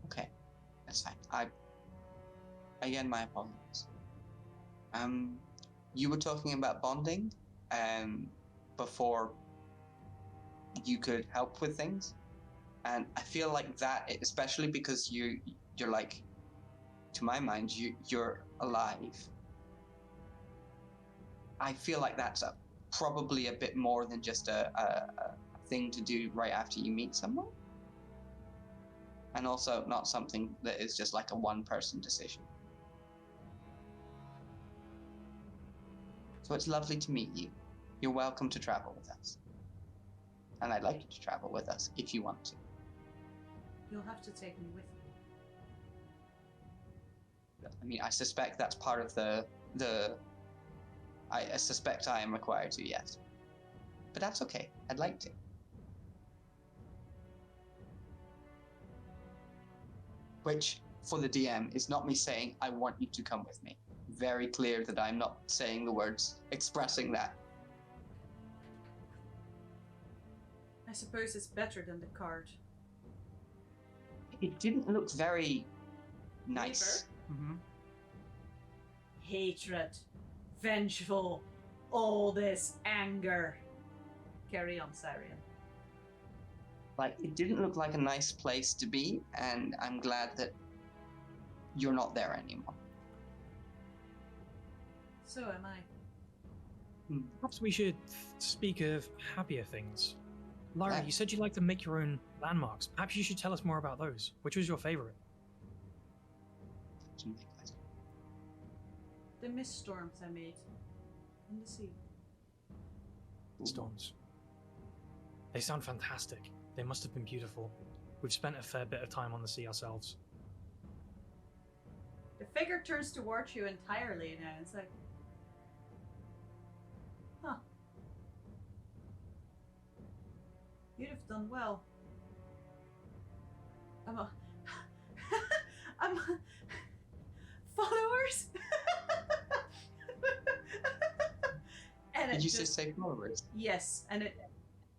Okay, that's fine. Again, my apologies. You were talking about bonding, before you could help with things, and I feel like that, especially because you're like, to my mind, you're alive. I feel like that's probably a bit more than just a thing to do right after you meet someone, and also not something that is just like a one-person decision. So it's lovely to meet you. You're welcome to travel with us. And I'd like you to travel with us if you want to. You'll have to take me with you. I mean, I suspect that's part of I suspect I am required to, yes. But that's okay. I'd like to. Which, for the DM, is not me saying, I want you to come with me. Very clear that I'm not saying the words expressing that. I suppose it's better than the card. It didn't look very nice. Mm-hmm. Hatred, vengeful, all this anger. Carry on, Syrian. Like, it didn't look like a nice place to be, and I'm glad that you're not there anymore. So am I. Perhaps we should speak of happier things. Lyra, Yeah. you said you'd like to make your own landmarks. Perhaps you should tell us more about those. Which was your favorite? The mist storms I made in the sea. Storms. They sound fantastic. They must have been beautiful. We've spent a fair bit of time on the sea ourselves. The figure turns towards you entirely now. It's like, huh. You'd have done well. Followers? And Did it you just, say followers? yes, and it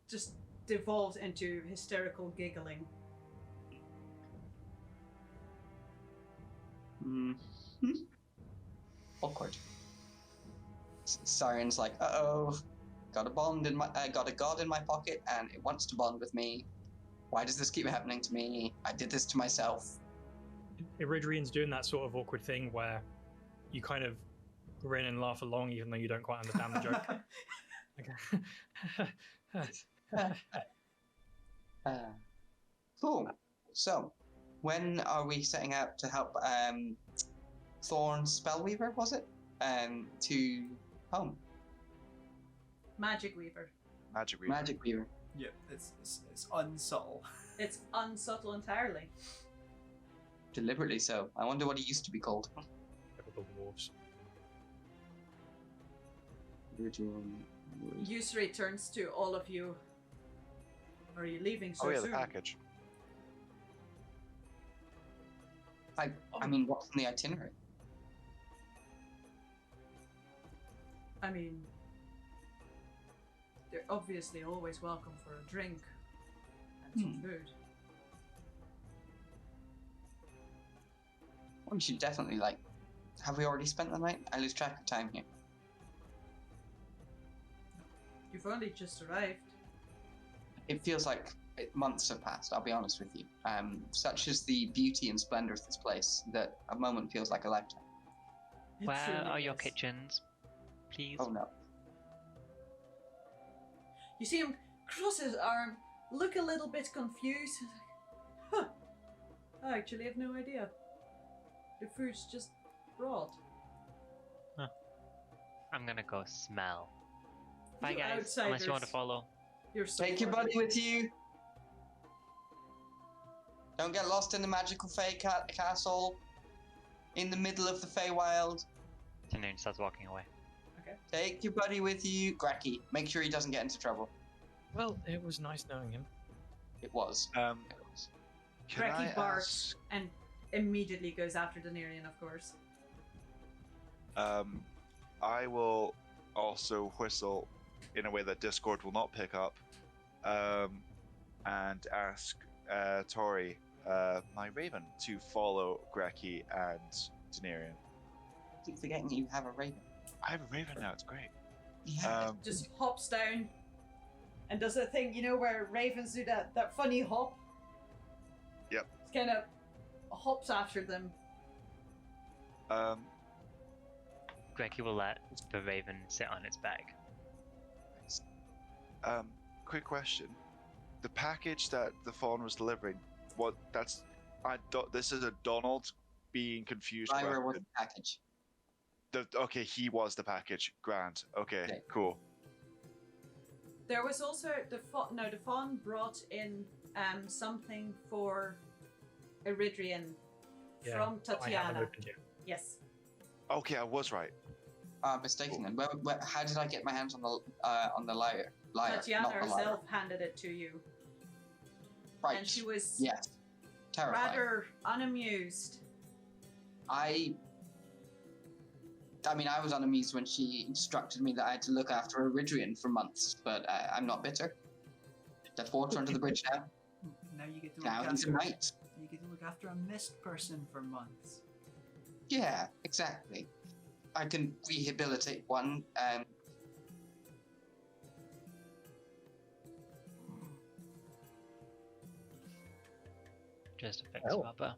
just devolves into hysterical giggling. Awkward. Siren's like, uh-oh, got a god in my pocket, and it wants to bond with me. Why does this keep happening to me? I did this to myself. Eridrean's doing that sort of awkward thing where you kind of grin and laugh along even though you don't quite understand the joke. Cool. So, when are we setting out to help Thorn's Spellweaver, was it? To home? Magic Weaver. Magic Weaver. Magic Weaver. Yep, it's unsubtle. It's unsubtle entirely. Deliberately so. I wonder what he used to be called. Typical dwarves. Yusri turns to all of you. Are you leaving so Oh yeah, soon? the package. I mean, what's in the itinerary? I mean, they're obviously always welcome for a drink and some food. Well, we should definitely, like... Have we already spent the night? I lose track of time here. You've only just arrived. It feels like months have passed, I'll be honest with you. Such is the beauty and splendor of this place that a moment feels like a lifetime. It Where truly are your is. kitchens? Please. Oh no. You see him cross his arm, look a little bit confused. Huh. I actually have no idea. The food's just brought. I'm gonna go smell. Bye, You guys. Unless you want to outsiders. follow. You're so Take your funny. buddy with you. Don't get lost in the magical Fey castle. In the middle of the Feywild. Doniirion starts walking away. Take your buddy with you. Gracky, make sure he doesn't get into trouble. Well, it was nice knowing him. It was. Can Brecky I barks ask, and immediately goes after Doniirion, of course. I will also whistle in a way that Discord will not pick up, and ask Tori, my raven, to follow Greki and Doniirion. I keep forgetting you have a raven. I have a raven now, it's great. Yeah. Just hops down and does a thing, you know, where ravens do that funny hop. Yep. It's kind of hops after them. Greggy will let the raven sit on its back. Quick question. The package that the fawn was delivering, this is a Donald being confused. Lyra was weapon. the package. Okay, he was the package. Grand. Okay, Okay. cool. There was also the fawn brought in something for Eridrean from I haven't Tatiana. opened yet. Yes. Okay, I was right. Mistaken then. How did I get my hands on the lyre? Tatiana not the lyre. herself handed it to you. Right. And she was Yes. Terrified. rather unamused. I mean, I was unamused when she instructed me that I had to look after Eridrean for months, but I'm not bitter. That's water under the bridge now. Now you get to Now look he's a after. knight. You get to look after a mist person for months. Yeah, exactly. I can rehabilitate one. Just a fix Oh. rubber.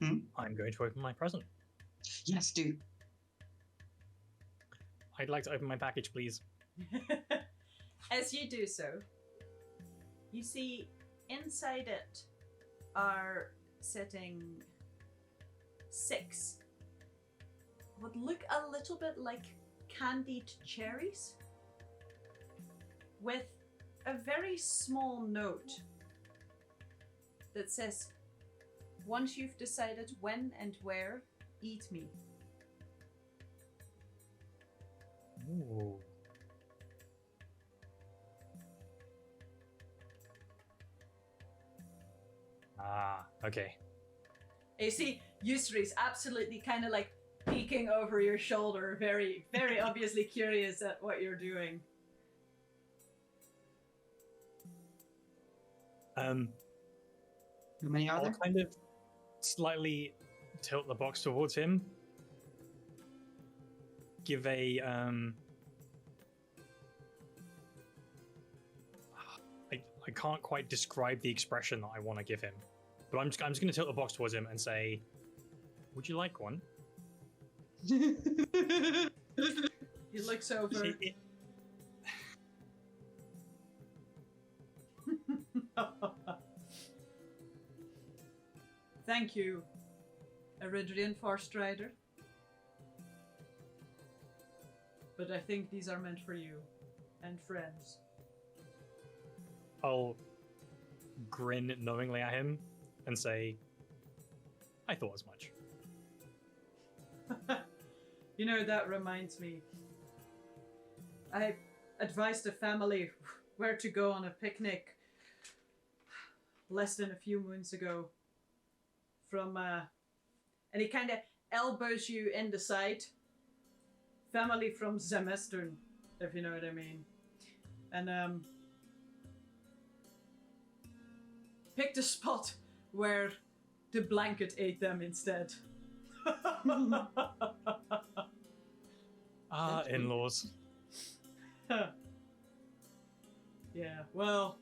I'm going to open my present. Yes, do. I'd like to open my package, please. As you do so, you see inside it are sitting 6 what look a little bit like candied cherries with a very small note that says, "Once you've decided when and where, eat me." Ooh. Ah, okay. And you see Yusri's absolutely kind of like peeking over your shoulder, very, very obviously curious at what you're doing. How many are I'll there? kind of slightly tilt the box towards him. Give a I can't quite describe the expression that I want to give him, but I'm just going to tilt the box towards him and say, "Would you like one?" He looks over. See, it- Thank you, Eridrean Forest Rider. But I think these are meant for you and friends. I'll grin knowingly at him and say, "I thought as much." You know, that reminds me. I advised a family where to go on a picnic less than a few moons ago. And he kind of elbows you in the side. Family from Zemestern, if you know what I mean. And picked a spot where the blanket ate them instead. Ah, in-laws. Yeah, well,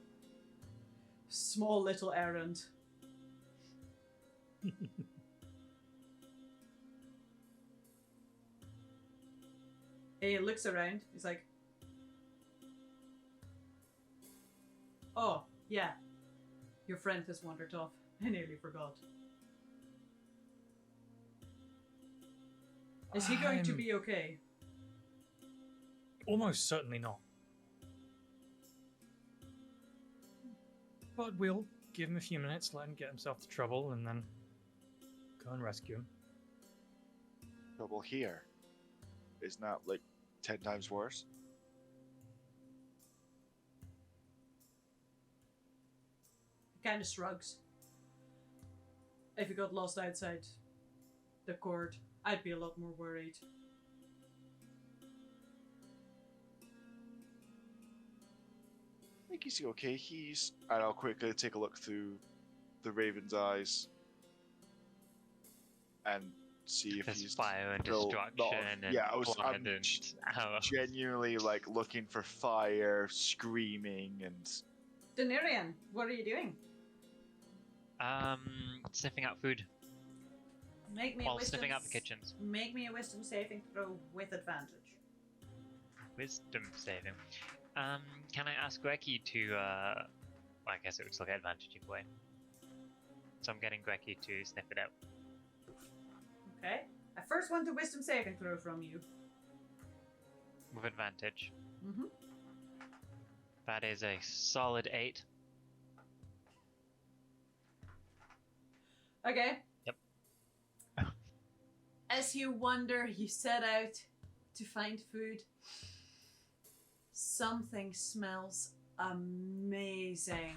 small little errand. He looks around. He's like, Yeah. Your friend has wandered off. I nearly forgot. Is he going to be okay? Almost certainly not. But we'll give him a few minutes, let him get himself to trouble, and then go and rescue him. Trouble here is not like 10 times worse. He kind of shrugs. If he got lost outside the court, I'd be a lot more worried. I think he's okay. And I'll quickly take a look through the Raven's eyes and see if There's he's fire and still destruction and yeah, I'm blood and genuinely like looking for fire, screaming, and Doniirion, what are you doing? Sniffing out food Make me a while wisdom sniffing out the kitchens. Make me a wisdom saving throw with advantage. Wisdom saving. Can I ask Greggy to, well, I guess it would still get advantage either way. So I'm getting Greggy to sniff it out. Okay. I first want a wisdom saving throw from you. With advantage. Mm-hmm. That is a solid 8. Okay. Yep. As you wander, you set out to find food. Something smells amazing.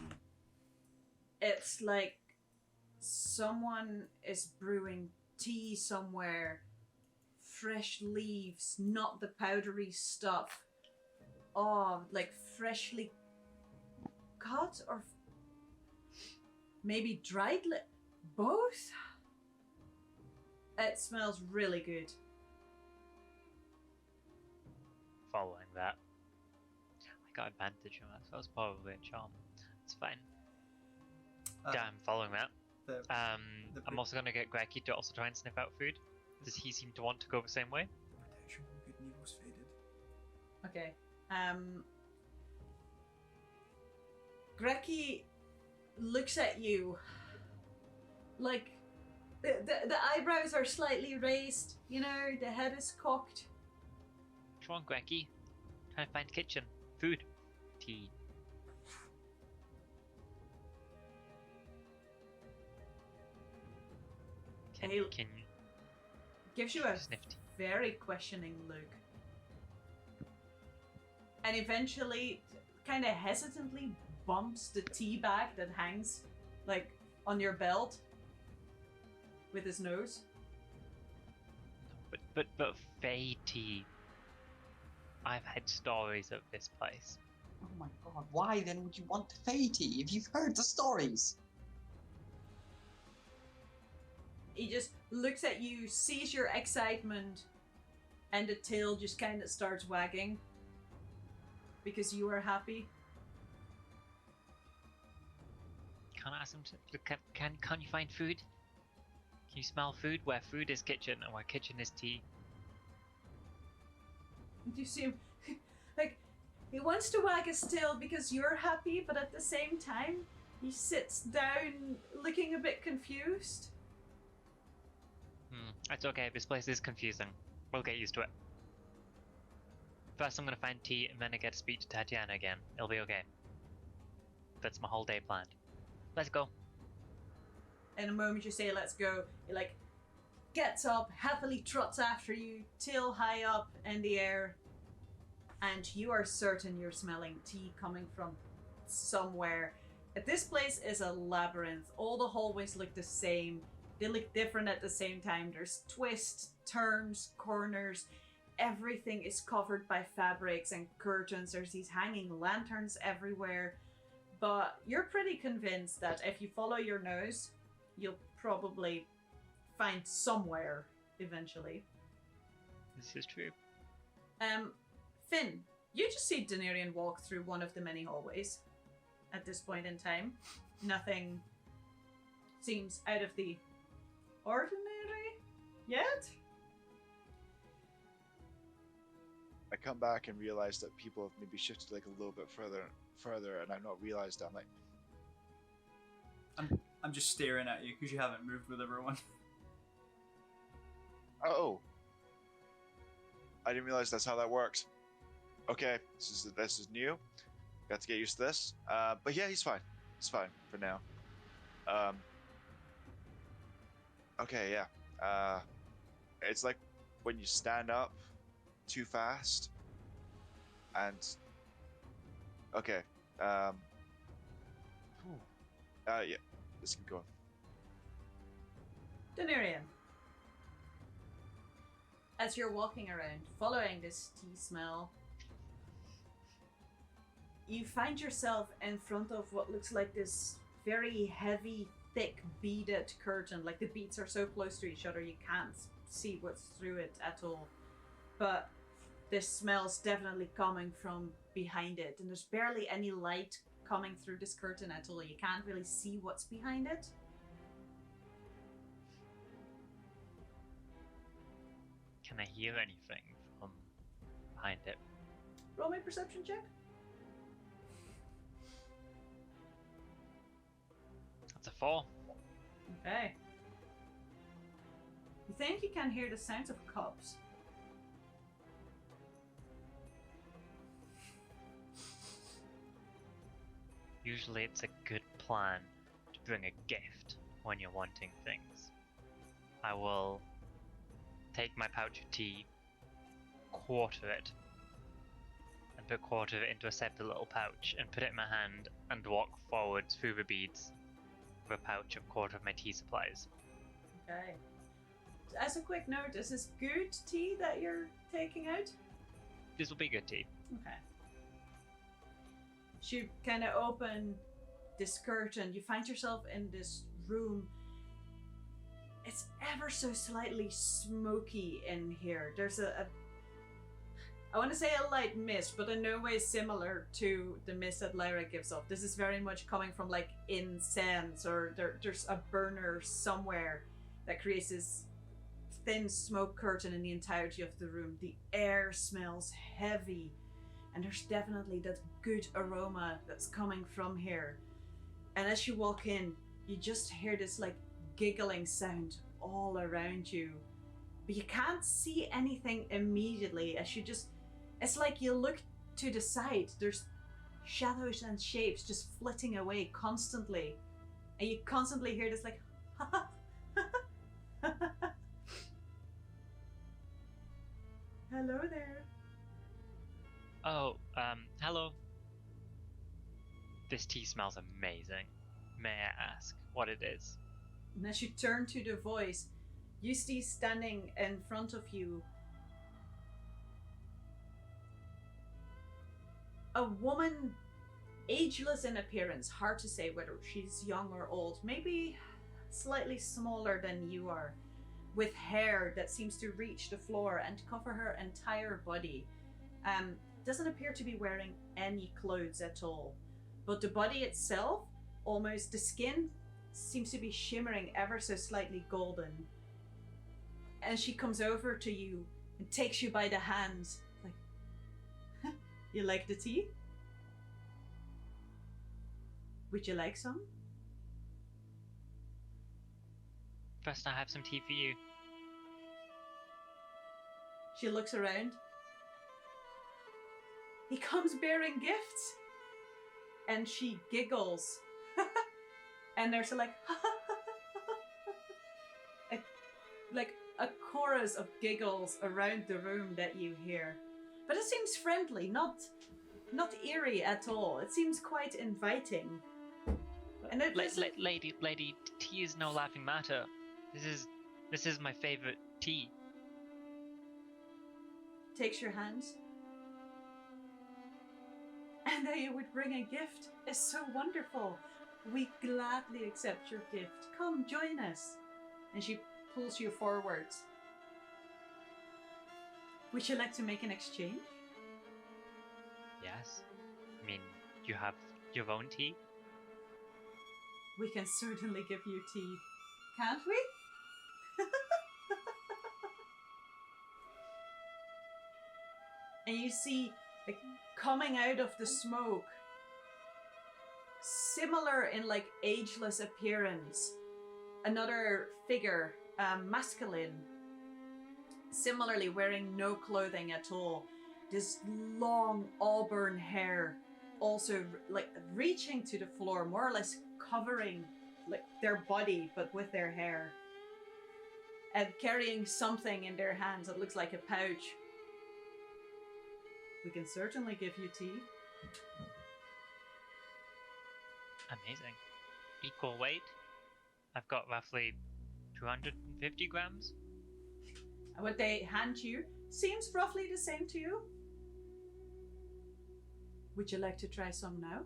It's like someone is brewing tea somewhere. Fresh leaves, not the powdery stuff. Oh, like freshly cut or maybe dried both? It smells really good. Following that. I got advantage on that, so that was probably a charm. It's fine. Yeah, I'm following that. I'm also going to get Greggy to also try and sniff out food. Does he seem to want to go the same way? Protection from good and evil's faded. Okay. Greggy looks at you like the eyebrows are slightly raised, you know, the head is cocked. Come on, Greggy. Try and find kitchen. Food. Tea. Can you Gives you a sniff tea? very questioning look. And eventually, kind of hesitantly bumps the tea bag that hangs, like, on your belt with his nose. But Fey tea. I've had stories of this place. Oh my god, why then would you want Fey tea if you've heard the stories? He just looks at you, sees your excitement, and the tail just kind of starts wagging. Because you are happy. Can I ask him to... Can you find food? Can you smell food? Where food is kitchen and where kitchen is tea. Do you see him? Like, he wants to wag his tail because you're happy, but at the same time, he sits down looking a bit confused. It's okay, this place is confusing. We'll get used to it. First I'm gonna find tea and then I get to speak to Tatiana again. It'll be okay. That's my whole day planned. Let's go. In a moment you say let's go, he like gets up, happily trots after you, tail high up in the air, and you are certain you're smelling tea coming from somewhere. This place is a labyrinth. All the hallways look the same. They look different at the same time. There's twists, turns, corners. Everything is covered by fabrics and curtains. There's these hanging lanterns everywhere. But you're pretty convinced that if you follow your nose, you'll probably find somewhere eventually. This is true. Finn, you just see Doniirion walk through one of the many hallways at this point in time. Nothing seems out of the ordinary yet. I come back and realize that people have maybe shifted like a little bit further, and I've not realized that. I'm like, I'm just staring at you because you haven't moved with everyone. Oh. I didn't realize that's how that works. Okay, this is new. Got to get used to this. But yeah, he's fine. He's fine for now. Okay, yeah. It's like when you stand up too fast. And okay. Yeah. This can go. Doniirion. As you're walking around, following this tea smell, you find yourself in front of what looks like this very heavy, thick, beaded curtain. Like the beads are so close to each other you can't see what's through it at all. But this smell's definitely coming from behind it, and there's barely any light coming through this curtain at all. You can't really see what's behind it. Can I hear anything from behind it? Roll me a perception check. That's a 4. Okay. You think you can hear the sounds of cups? Usually it's a good plan to bring a gift when you're wanting things. I will take my pouch of tea, quarter it, and put quarter of it into a separate little pouch and put it in my hand and walk forward through the beads with a pouch of quarter of my tea supplies. Okay. As a quick note, is this good tea that you're taking out? This will be good tea. Okay. You kind of open this curtain. You find yourself in this room. It's ever so slightly smoky in here. There's I want to say a light mist, but in no way similar to the mist that Lyra gives off. This is very much coming from like incense, or there's a burner somewhere that creates this thin smoke curtain in the entirety of the room. The air smells heavy, and there's definitely that good aroma that's coming from here. And as you walk in, you just hear this like giggling sound all around you, but you can't see anything immediately. As you just, it's like you look to the side, there's shadows and shapes just flitting away constantly, and you constantly hear this like hello there. Oh, hello. This tea smells amazing. May I ask what it is? And as you turn to the voice, you see standing in front of you a woman, ageless in appearance, hard to say whether she's young or old, maybe slightly smaller than you are, with hair that seems to reach the floor and cover her entire body. Doesn't appear to be wearing any clothes at all, but the body itself, almost the skin, seems to be shimmering ever so slightly golden. And she comes over to you and takes you by the hand, like, you like the tea? Would you like some? First, I have some tea for you. She looks around. He comes bearing gifts. And she giggles. And there's like a chorus of giggles around the room that you hear. But it seems friendly, not eerie at all. It seems quite inviting. And it lady, tea is no laughing matter. This is my favorite tea. Takes your hands. And that you would bring a gift is so wonderful. We gladly accept your gift. Come, join us. And she pulls you forwards. Would you like to make an exchange? Yes. I mean, you have your own tea? We can certainly give you tea. Can't we? And you see, like, coming out of the smoke, similar in like ageless appearance. Another figure, masculine, similarly wearing no clothing at all. This long auburn hair, also like reaching to the floor, more or less covering like their body, but with their hair. And carrying something in their hands that looks like a pouch. We can certainly give you tea. Amazing. Equal weight. I've got roughly 250 grams. And what they hand you seems roughly the same to you. Would you like to try some now?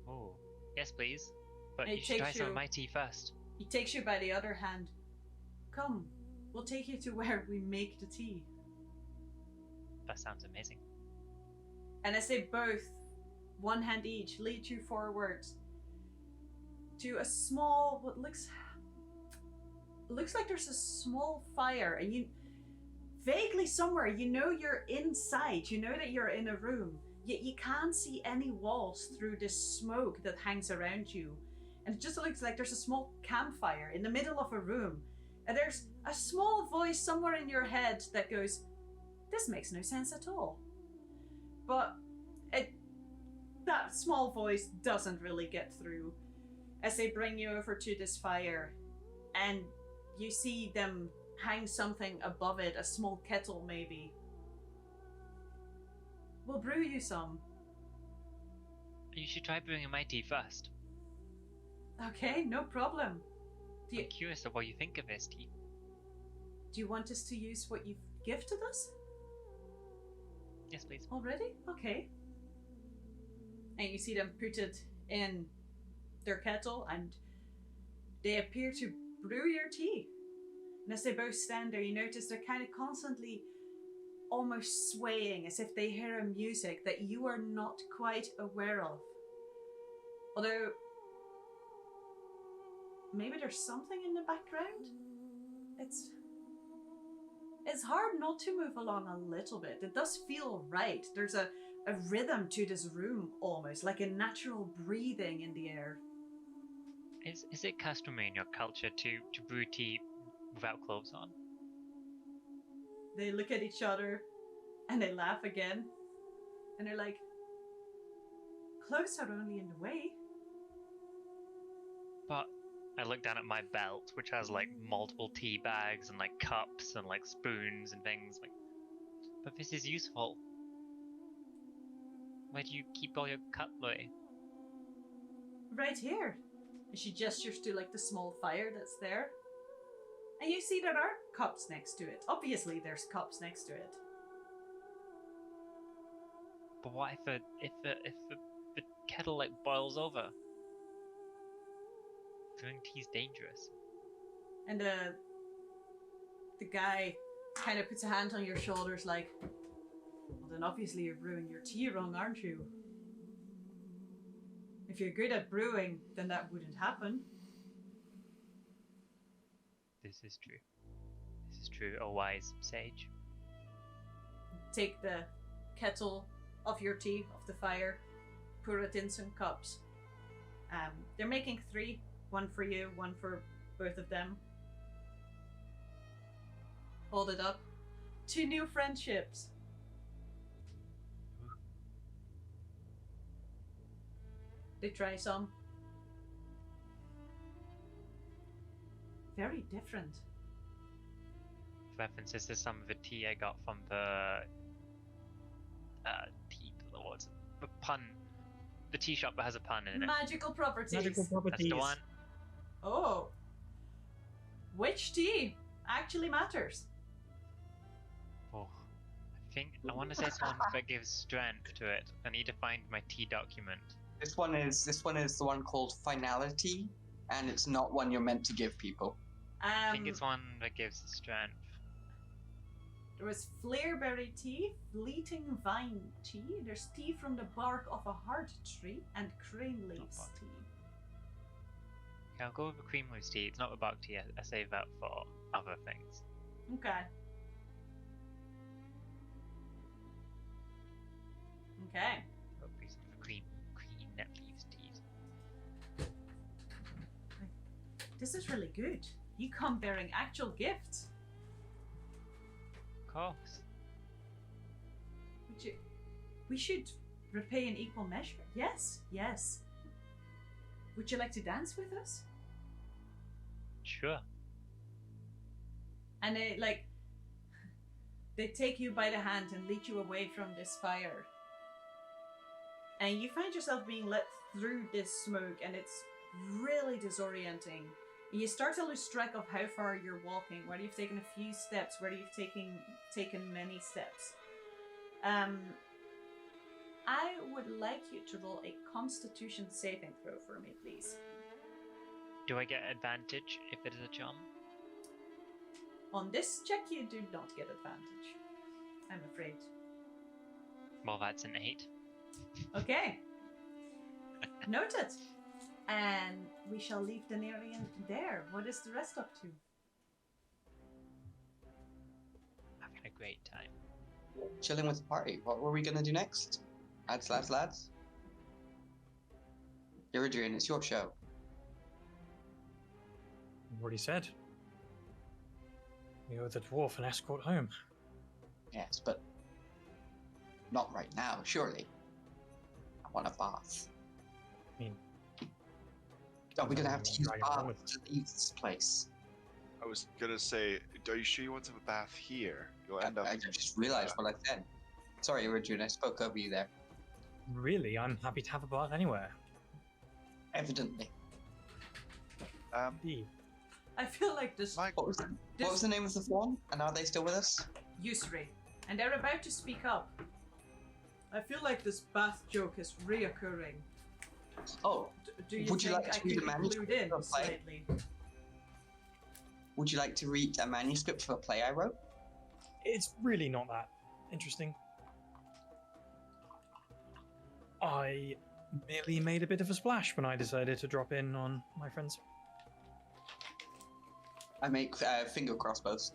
Oh, yes, please. But It you should try takes some you- of my tea first. He takes you by the other hand. Come, we'll take you to where we make the tea. That sounds amazing. And as they both, one hand each, lead you forwards to a small, what looks like there's a small fire, and you vaguely somewhere, you know you're inside, you know that you're in a room, yet you can't see any walls through this smoke that hangs around you. And it just looks like there's a small campfire in the middle of a room, and there's a small voice somewhere in your head that goes, this makes no sense at all. But that small voice doesn't really get through as they bring you over to this fire, and you see them hang something above it, a small kettle maybe. We'll brew you some. You should try brewing my tea first. Okay, no problem. I'm curious of what you think of this tea. Do you want us to use what you've gifted us Yes, please. already? Okay. And you see them put it in their kettle, and they appear to brew your tea. And as they both stand there, you notice they're kind of constantly almost swaying as if they hear a music that you are not quite aware of. Although, maybe there's something in the background? It's hard not to move along a little bit. It does feel right. There's a rhythm to this room, almost like a natural breathing in the air. Is it customary in your culture to brew tea without clothes on? They look at each other and they laugh again. And they're like, clothes are only in the way. But I look down at my belt, which has like multiple tea bags and like cups and like spoons and things. Like, but this is useful. Where do you keep all your cutlery? Right here. And she gestures to like the small fire that's there. And you see there are cups next to it. Obviously there's cups next to it. But what if the kettle like boils over? Brewing tea's dangerous. And the guy kind of puts a hand on your shoulders like, well then obviously you're brewing your tea wrong, aren't you? If you're good at brewing, then that wouldn't happen. This is true. This is true, a wise sage. Take the kettle of your tea off the fire, pour it in some cups. They're making 3, one for you, one for both of them. Hold it up. 2 new friendships. They try some. Very different. References to some of the tea I got from the the pun. The tea shop that has a pun in it. Magical properties. Magical properties. That's the one. Oh. Which tea actually matters? Oh, I want to say it's one that gives strength to it. I need to find my tea document. This one is the one called Finality, and it's not one you're meant to give people. I think it's one that gives strength. There was Flareberry tea, Fleeting Vine tea, there's tea from the bark of a heart tree, and Crane Leaves tea. Okay, I'll go with the cream leaves tea. It's not the bark tea. I save that for other things. Okay. Okay. I'll be some of the green leaves tea. this is really good. You come bearing actual gifts. Of course. We should repay in equal measure. Yes, yes. Would you like to dance with us? Sure. And they take you by the hand and lead you away from this fire. And you find yourself being led through this smoke, and it's really disorienting. And you start to lose track of how far you're walking, whether you've taken a few steps, whether you've taken many steps. I would like you to roll a Constitution saving throw for me, please. Do I get advantage if it is a charm? On this check, you do not get advantage, I'm afraid. Well, that's an 8. Okay. Noted. And we shall leave Doniirion there. What is the rest up to? Having a great time. Chilling with the party. What were we gonna do next? Lads. Eridrean, it's your show. I've already said. We owe the dwarf an escort home. Yes, but not right now, surely. I want a bath. I mean, are we gonna have to use Dragon bath with to leave this place? I was gonna say, are you sure you want to have a bath here? You'll end up. I just realized what I said. Sorry, Eridrean, I spoke over you there. Really, I'm happy to have a bath anywhere. Evidently. Indeed. I feel like this Mike, What was the name of the fawn? And are they still with us? Yusri, and they're about to speak up. I feel like this bath joke is reoccurring. Oh, Do you Would you think like to I read could a manuscript include in of a play? slightly? would you like to read a manuscript for a play I wrote? It's really not that interesting. I merely made a bit of a splash when I decided to drop in on my friends. I make finger crossbows.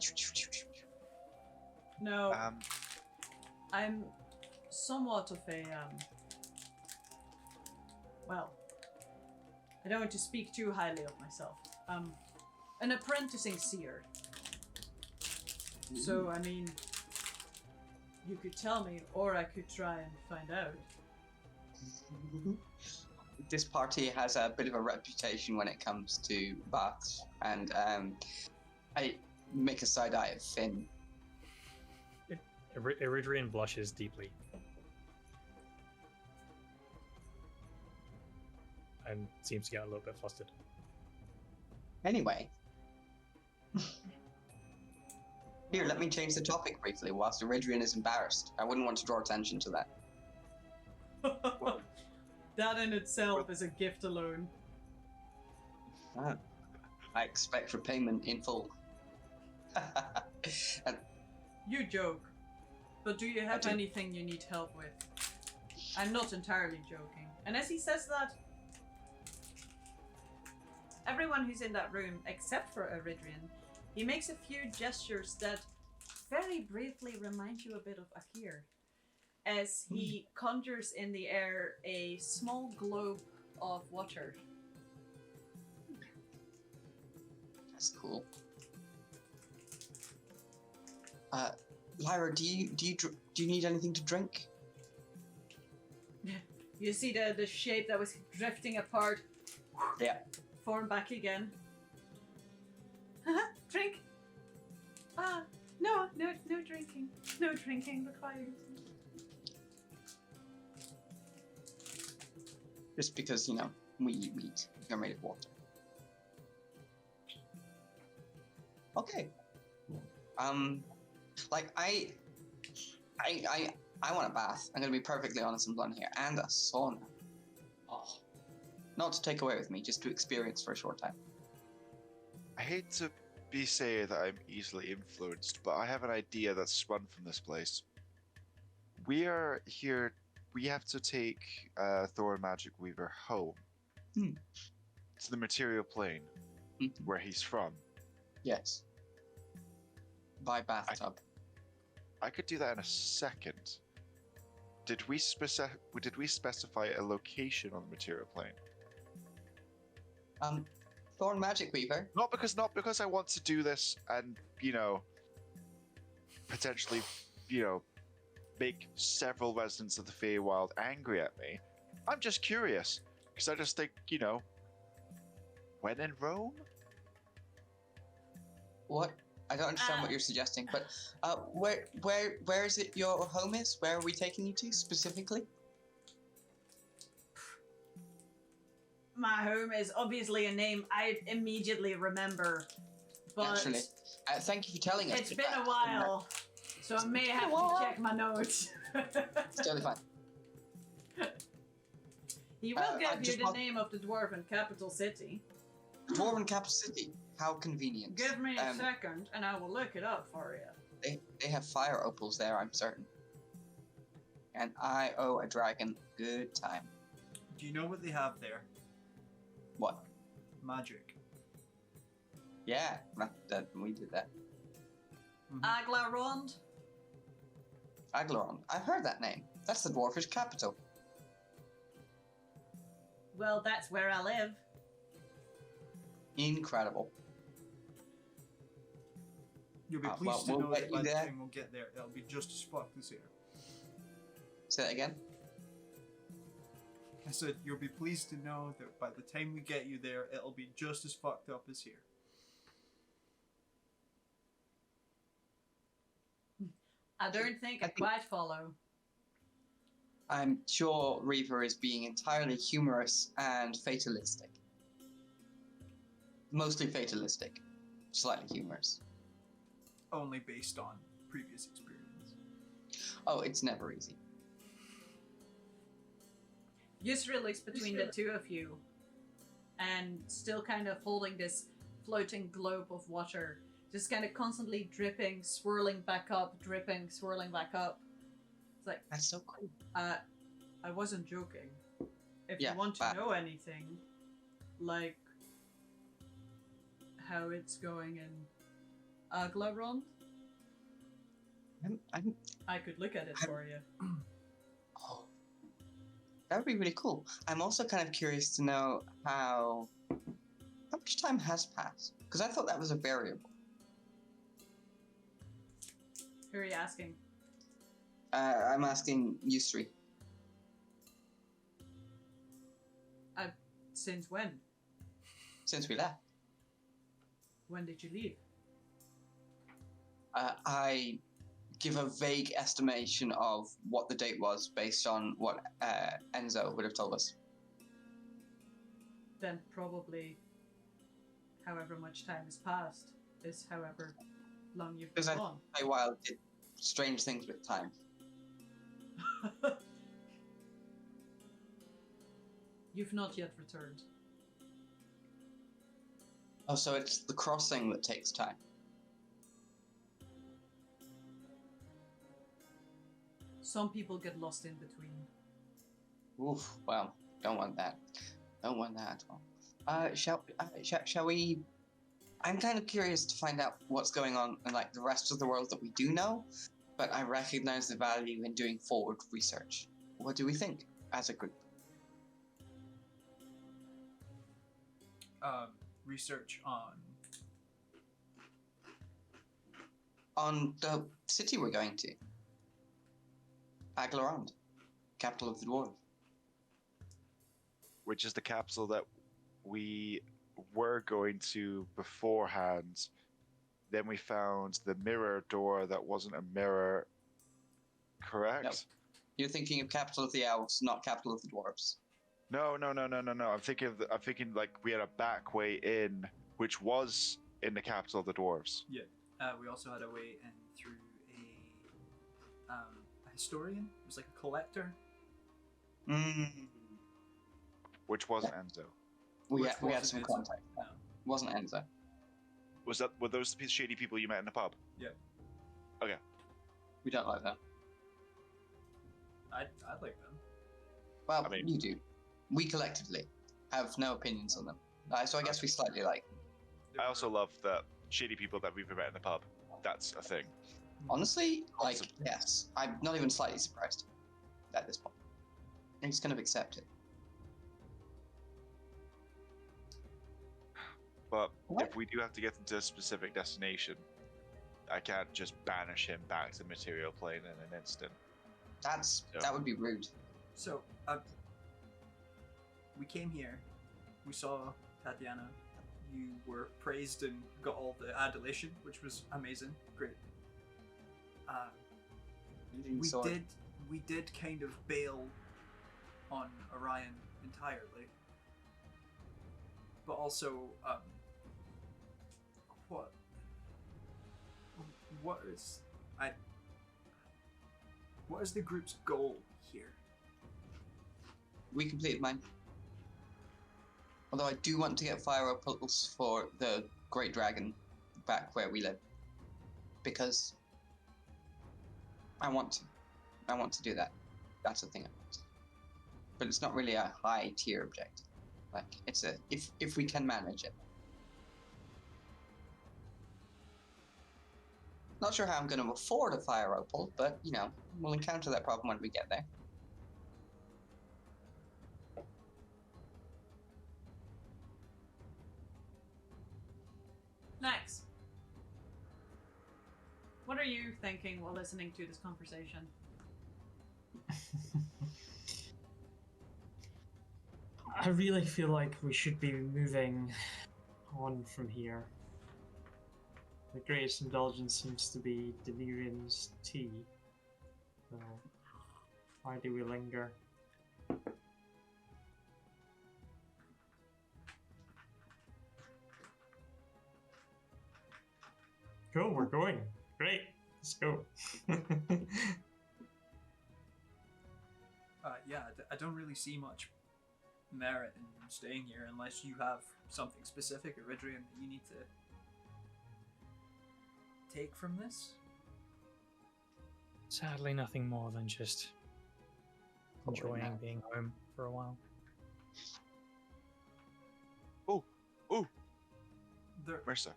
No, I'm somewhat of a well, I don't want to speak too highly of myself. An apprenticing seer. So I mean, you could tell me, or I could try and find out. This party has a bit of a reputation when it comes to baths, and I make a side eye at Finn. Eridrean blushes deeply. And seems to get a little bit flustered. Anyway. Here, let me change the topic briefly whilst Eridrean is embarrassed. I wouldn't want to draw attention to that. That in itself is a gift alone. Ah, I expect repayment in full. And You joke. But do you have do. anything you need help with? I'm not entirely joking. And as he says that, everyone who's in that room, except for Eridrean, he makes a few gestures that very briefly remind you a bit of Akir. As he conjures in the air a small globe of water. That's cool. Lyra, do you need anything to drink? You see the shape that was drifting apart. Yeah. Form back again. Drink. No drinking. No drinking required. Just because, we eat meat. You're made of water. Okay. I want a bath. I'm gonna be perfectly honest and blunt here. And a sauna. Oh. Not to take away with me, just to experience for a short time. I hate to say that I'm easily influenced, but I have an idea that's spun from this place. We are here. We have to take Thor Magic Weaver home to the material plane where he's from. Yes. By bathtub. I could do that in a second. Did we specify a location on the material plane? Thorn Magic Weaver. Not because I want to do this and, potentially, make several residents of the Feywild angry at me. I'm just curious. Because I just think, when in Rome? What? I don't understand what you're suggesting, but where is it your home is? Where are we taking you to specifically? My home is obviously a name I immediately remember, but Naturally. Thank you for telling us. it's been a while, so I may have to check my notes. It's totally fine. He will give you the want- name of the dwarven capital city. Dwarven capital city. How convenient. Give me a second, and I will look it up for you. They have fire opals there, I'm certain. And I owe a dragon a good time. Do you know what they have there? What? Magic. Yeah, we did that. Aglarond? Aglaron. I've heard that name. That's the dwarfish capital. Well, that's where I live. Incredible. You'll be pleased to know that by the time we'll get there, it'll be just as fucked as here. Say that again? I said, you'll be pleased to know that by the time we get you there, it'll be just as fucked up as here. I don't think I quite follow. I'm sure Reaver is being entirely humorous and fatalistic. Mostly fatalistic. Slightly humorous. Only based on previous experience. Oh, it's never easy. Yusri looks between the two of you and still kind of holding this floating globe of water. Just kind of constantly dripping, swirling back up, dripping, swirling back up. It's like, that's so cool. I wasn't joking. If Yeah, you want to know anything, like how it's going in Aglarond, I could look at it for you. Oh, that would be really cool. I'm also kind of curious to know how much time has passed, because I thought that was a variable. Who are you asking? I'm asking Yusri. Since when? Since we left. When did you leave? I give a vague estimation of what the date was based on what Enzo would have told us. Then probably however much time has passed is however long you've been Because gone. Feywild did strange things with time. You've not yet returned. Oh, so it's the crossing that takes time. Some people get lost in between. Oof, well, don't want that. Don't want that at all. Shall we... I'm kind of curious to find out what's going on in like the rest of the world that we do know, but I recognize the value in doing forward research. What do we think as a group? Research on the city we're going to. Aglarond, capital of the dwarves. Which is the capital that we were going to beforehand. Then we found the mirror door that wasn't a mirror. Correct? No. You're thinking of capital of the elves, not capital of the dwarves. No. I'm thinking like we had a back way in, which was in the capital of the dwarves. Yeah. We also had a way in through a historian. It was like a collector. Which wasn't Enzo. We had some contact. No. Wasn't Enzo. Were those the shady people you met in the pub? Yeah. Okay. We don't like them. I'd like them. Well, I mean- you do. We collectively have no opinions on them. So I guess we slightly like them. I also love the shady people that we've met in the pub. That's a thing. Honestly, like, Awesome. yes. I'm not even slightly surprised at this point. I'm just kind of accept it. But What? if we do have to get them to a specific destination, I can't just banish him back to the material plane in an instant. That would be rude. So, we came here, we saw Tatiana, you were praised and got all the adulation, which was amazing, great. We did kind of bail on Orion entirely, but also, what is the group's goal here? We completed mine. Although I do want to get fire opals for the Great Dragon back where we live. Because I want to do that. That's the thing I want. But it's not really a high tier objective. Like, it's a if we can manage it. Not sure how I'm going to afford a fire opal, but you know, we'll encounter that problem when we get there. Next. What are you thinking while listening to this conversation? I really feel like we should be moving on from here. The greatest indulgence seems to be Doniirion's tea. So, why do we linger? Cool, we're going. Great, let's go. Yeah, I don't really see much merit in staying here unless you have something specific, Eridrean, that you need to take from this. Sadly, nothing more than just enjoying being home for a while. Ooh, There... Mercer.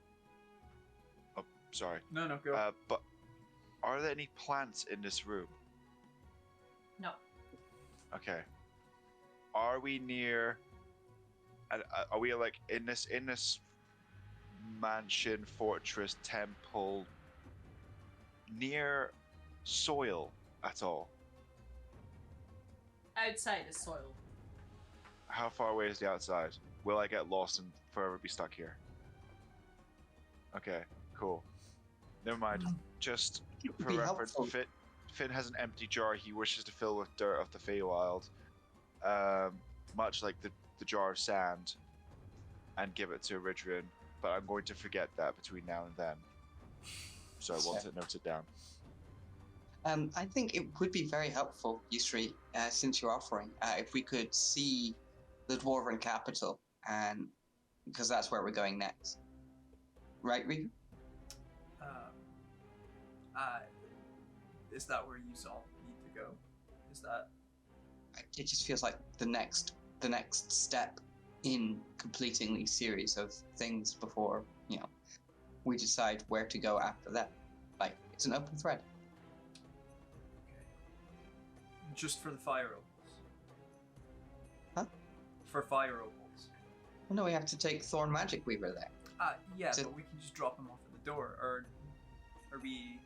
Oh, sorry. No, go. But are there any plants in this room? No. Okay. Are we near? Are we like in this mansion, fortress, temple, near soil at all? Outside is soil. How far away is the outside? Will I get lost and forever be stuck here? Okay, cool. Never mind. Just for reference, Finn has an empty jar he wishes to fill with dirt of the Feywild, much like the jar of sand, and give it to Eridrean. But I'm going to forget that between now and then, so I want it noted down. I think it would be very helpful, Yusri, since you're offering, if we could see the Dwarven capital, and because that's where we're going next. Right, Regan? Is that where you all need to go? Is that? It just feels like the next step in completing these series of things before, you know, we decide where to go after that. Like, it's an open thread. Okay. Just for the fire opals? Huh? For fire opals. Well, no, we have to take Thorn Magic Weaver there. Yeah, but we can just drop him off at the door, or we...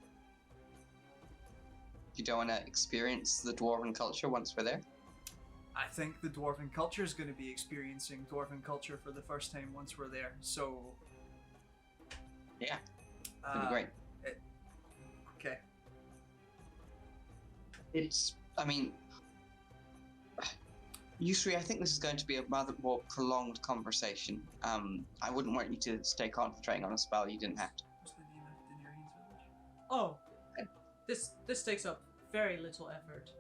You don't want to experience the Dwarven culture once we're there? I think the Dwarven culture is going to be experiencing Dwarven culture for the first time once we're there, so... Yeah, that'd be great. Okay. I mean... Yusri, I think this is going to be a rather more prolonged conversation. I wouldn't want you to stay concentrating on a spell you didn't have to. What's the name of Doniirion's village? Oh, this takes up very little effort.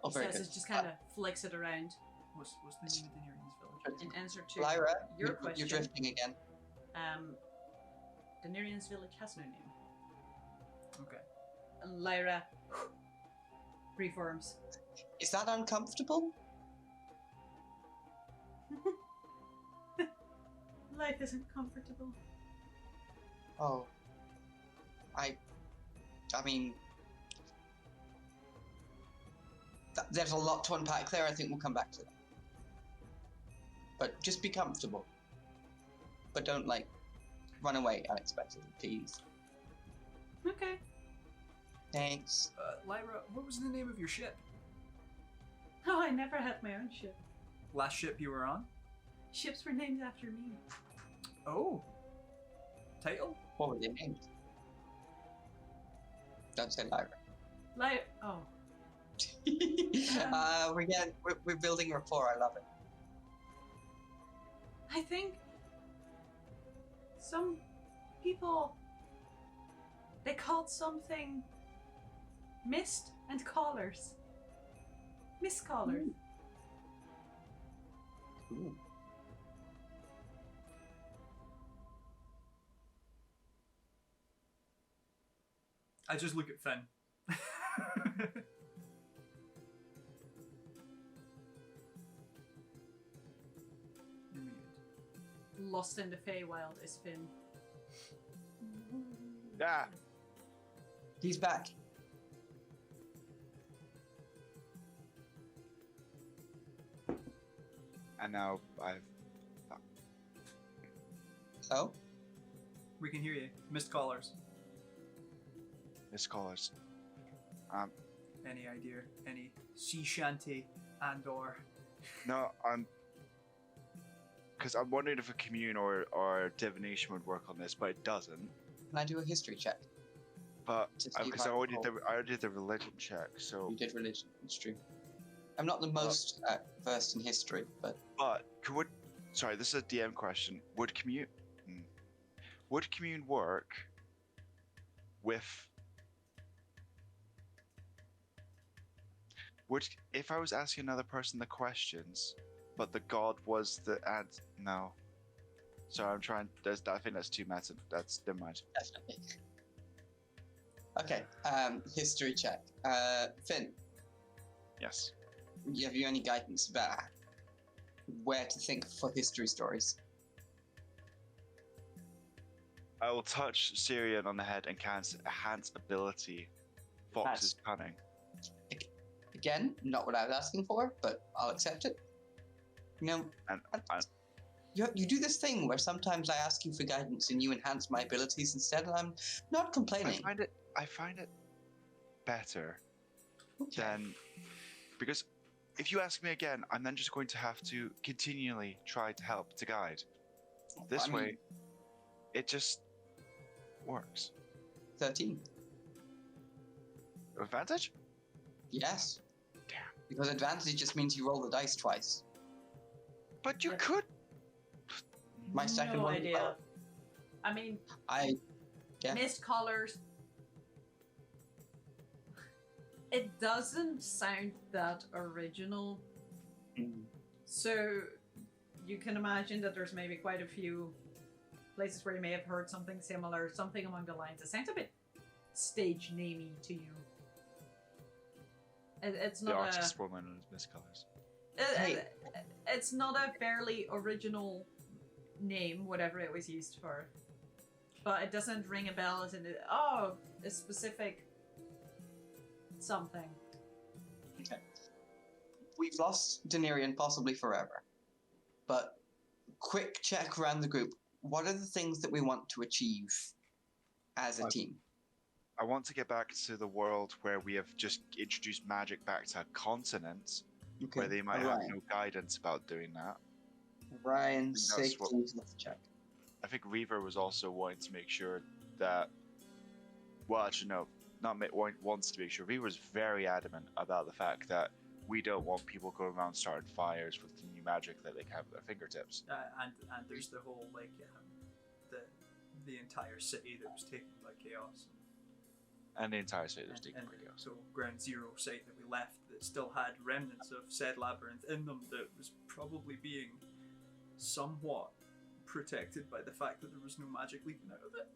Oh, very Says good. it just kind of flicks it around What's the name of Doniirion's village? in answer to Lyra, your you're question. drifting again. Doniirion's village has no name. Okay. And Lyra reforms. Is that uncomfortable? Life isn't comfortable. Oh. I mean... there's a lot to unpack there. I think we'll come back to that. But just be comfortable. but don't like run away unexpectedly, please. Okay. Thanks. Lyra, what was the name of your ship? Oh, I never had my own ship. Last ship you were on? Ships were named after me. Oh. Title? What were they named? Don't say Lyra. Oh. We're building rapport. I love it. I think some people, they called something mist and callers. Mist callers. Ooh. I just look at Finn. Lost in the Feywild is Finn. Yeah. He's back. And now I've So? We can hear you. Missed callers. missed callers. Any idea? Any sea shanty and or... No, because I'm wondering if a commune or divination would work on this, but it doesn't. Can I do a history check? But To see because if I I already recall. did the religion check, so. You did religion. It's true. I'm not the most versed in history, but Sorry, this is a DM question. Would commune work with? If I was asking another person the questions, but the god was the no. So I'm trying. I think that's too meta. That's never mind. definitely. Okay. History check. Finn, Yes. have you any guidance about where to think for history stories? I will touch Syrian on the head and cast enhance ability. Fox's cunning. Again, not what I was asking for, but I'll accept it. You know, And you do this thing where sometimes I ask you for guidance and you enhance my abilities instead, and I'm not complaining. I find it better Okay. than because if you ask me again, I'm then just going to have to continually try to help to guide. This I way, mean, it just works. 13. Advantage? Yes. Damn. Because advantage just means you roll the dice twice. But you could. My second no one. idea. I mean, Yeah. mist callers. It doesn't sound that original. So you can imagine that there's maybe quite a few places where you may have heard something similar, something along the lines. It sounds a bit stage namey to you. It's The not artist formerly known as miscolors. Hey. It's not a fairly original name, whatever it was used for. But it doesn't ring a bell as in a specific something. Okay. We've lost Doniirion possibly forever. But quick check around the group. What are the things that we want to achieve as a team? I want to get back to the world where we have just introduced magic back to a continent, Okay. where they might have Orion. no guidance about doing that. Orion, That's safety, what- let's check. I think Reaver was also wanting to make sure that. Well, actually, no, wants to make sure. Reaver was very adamant about the fact that we don't want people going around starting fires with new magic that they can have at their fingertips. And there's the whole the entire city that was taken by chaos. And the entire city was taken And by chaos. so Ground Zero site that we left that still had remnants of said labyrinth in them that was probably being somewhat protected by the fact that there was no magic leaking out of it.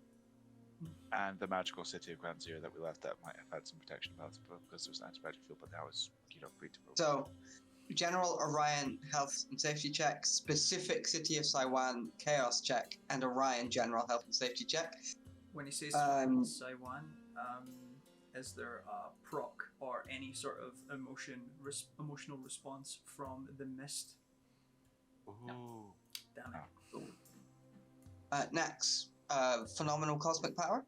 And the magical city of Grand Zero that we left that might have had some protection about it because there was an anti-magic field, but now it's free to roll. So, general Orion health and safety check, specific city of Saiwan chaos check, and Orion general health and safety check. When you say Um, Saiwan, is there a proc or any sort of emotional response from the mist? Ooh. Damn it. Nax, phenomenal cosmic power?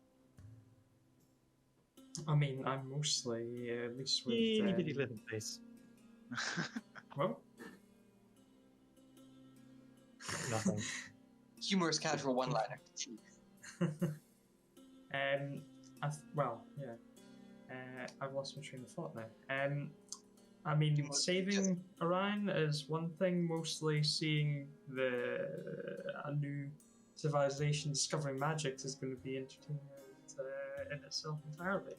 I mean, I'm mostly, at least with... Teeny bitty little face. Well? Nothing. Humorous casual one-liner. Well, yeah. I've lost my train of thought now. I mean, saving Orion is one thing, mostly seeing a new civilization discovering magic is going to be entertaining in itself entirely.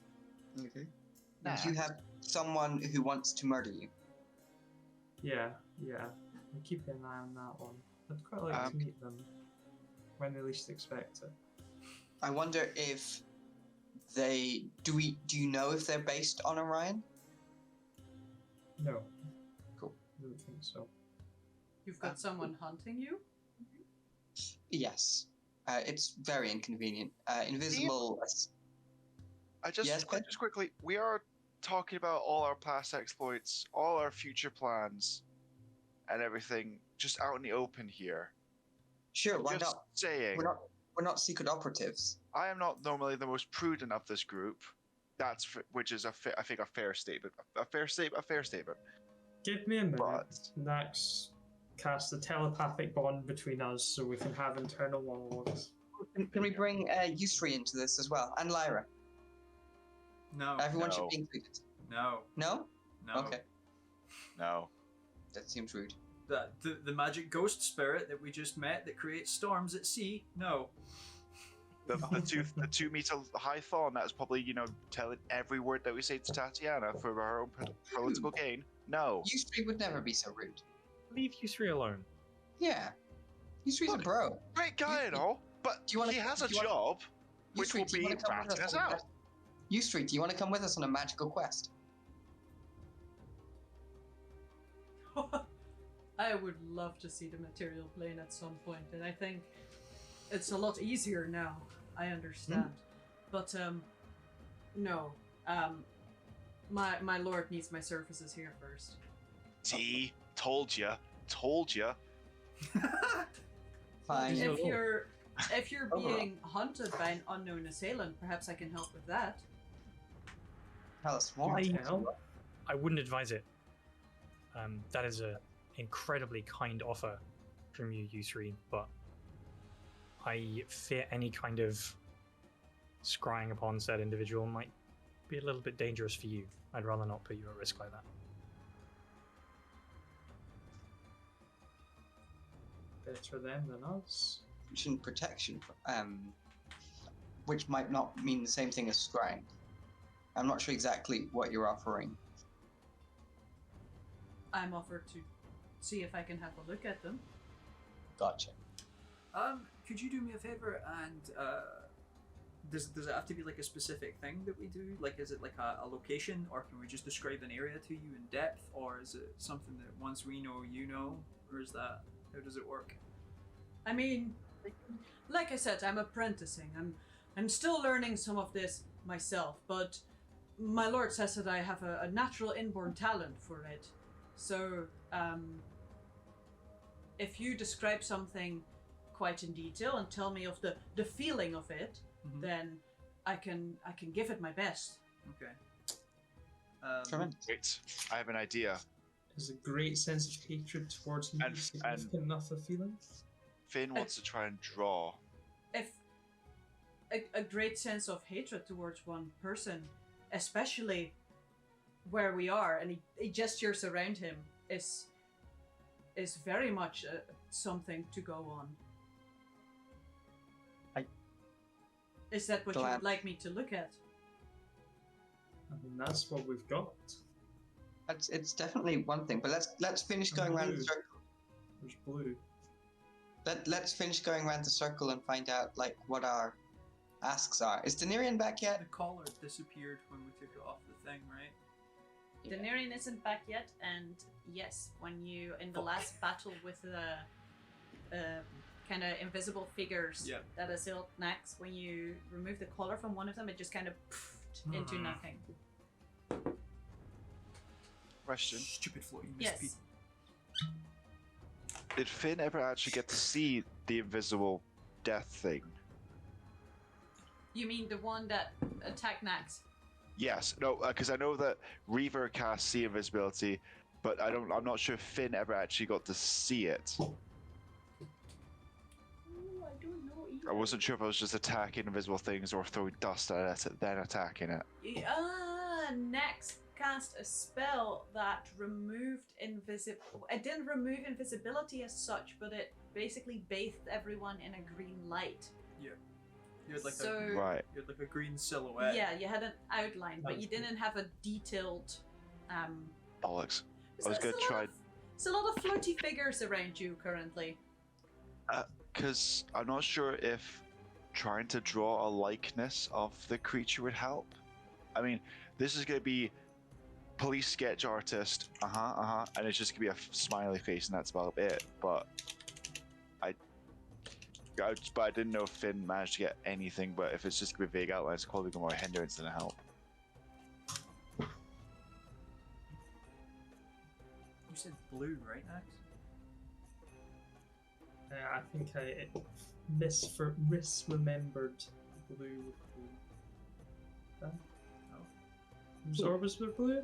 Okay. You have someone who wants to murder you. Yeah. I'm keeping an eye on that one. I'd quite like to meet them when they least expect it. I wonder if they... Do you know if they're based on Orion? No. Cool. I don't think so. You've got someone hunting you? Yes. It's very inconvenient. Invisible... Just quickly, we are talking about all our past exploits, all our future plans, and everything just out in the open here. Sure, why just not? Saying. We're not secret operatives. I am not normally the most prudent of this group. Which is I think a fair statement. A fair statement. Give me a minute. Nax cast a telepathic bond between us so we can have internal monologues. Can we bring Yusri into this as well? And Lyra? No. Everyone should be included. No. No? No. Okay. No. That seems rude. The magic ghost spirit that we just met that creates storms at sea? No. The 2 meter high fawn that's probably, telling every word that we say to Tatiana for her own political gain? No. Yusri would never be so rude. Leave Yusri alone. Yeah. Yusri's a bro. Great guy and all, but he has a job which will be ratting us out. Yusri, do you want to come with us on a magical quest? I would love to see the material plane at some point, and I think it's a lot easier now. I understand. But, no. My lord needs my services here first. See? Told ya. Fine. If you're being hunted by an unknown assailant, perhaps I can help with that. Tell us more. I wouldn't advise it. That is an incredibly kind offer from you, Yusri, but I fear any kind of scrying upon said individual might be a little bit dangerous for you. I'd rather not put you at risk like that. Better them than us. Protection, which might not mean the same thing as scrying. I'm not sure exactly what you're offering. I'm offered to see if I can have a look at them. Gotcha. Could you do me a favor and does it have to be like a specific thing that we do? Like, is it like a location, or can we just describe an area to you in depth, or is it something that once we know, you know, or is that, how does it work? I mean, like I said, I'm apprenticing. I'm still learning some of this myself, but my lord says that I have a natural inborn talent for it. So, if you describe something quite in detail and tell me of the feeling of it, then I can give it my best. Okay. Wait, I have an idea. Is a great sense of hatred towards me significant enough a feeling? Finn wants to try and draw. If a great sense of hatred towards one person, especially where we are, and he gestures around him, is very much something to go on. Is that what you would like me to look at? I mean, that's what we've got. It's definitely one thing, but let's finish going around the circle. There's blue. Let's finish going around the circle and find out like what our asks are. Is Doniirion back yet? The collar disappeared when we took it off the thing, right? Yeah. Doniirion isn't back yet, and yes, when you in the last battle with the kind of invisible figures that assailed Nax, when you remove the collar from one of them, it just kind of into nothing. Question. Stupid floating Yes. Did Finn ever actually get to see the invisible death thing? You mean the one that attacked Nax? Yes. No, because I know that Reaver casts see invisibility, but I'm not sure if Finn ever actually got to see it. Oh, I don't know either. I wasn't sure if I was just attacking invisible things or throwing dust at it, then attacking it. Nax cast a spell that removed invisible. It didn't remove invisibility as such, but it basically bathed everyone in a green light. Yeah. You had like Right. You had like a green silhouette. Yeah, you had an outline, but you didn't have a detailed. Bollocks. I was gonna try. There's a lot of floaty figures around you currently. Because I'm not sure if trying to draw a likeness of the creature would help. I mean, this is gonna be police sketch artist, and it's just gonna be a smiley face, and that's about it. But I didn't know if Finn managed to get anything. But if it's just gonna be vague outlines, it's probably gonna be more hindrance than a help. You said blue, right, Max? I think I misremembered blue. Absorbers were blue?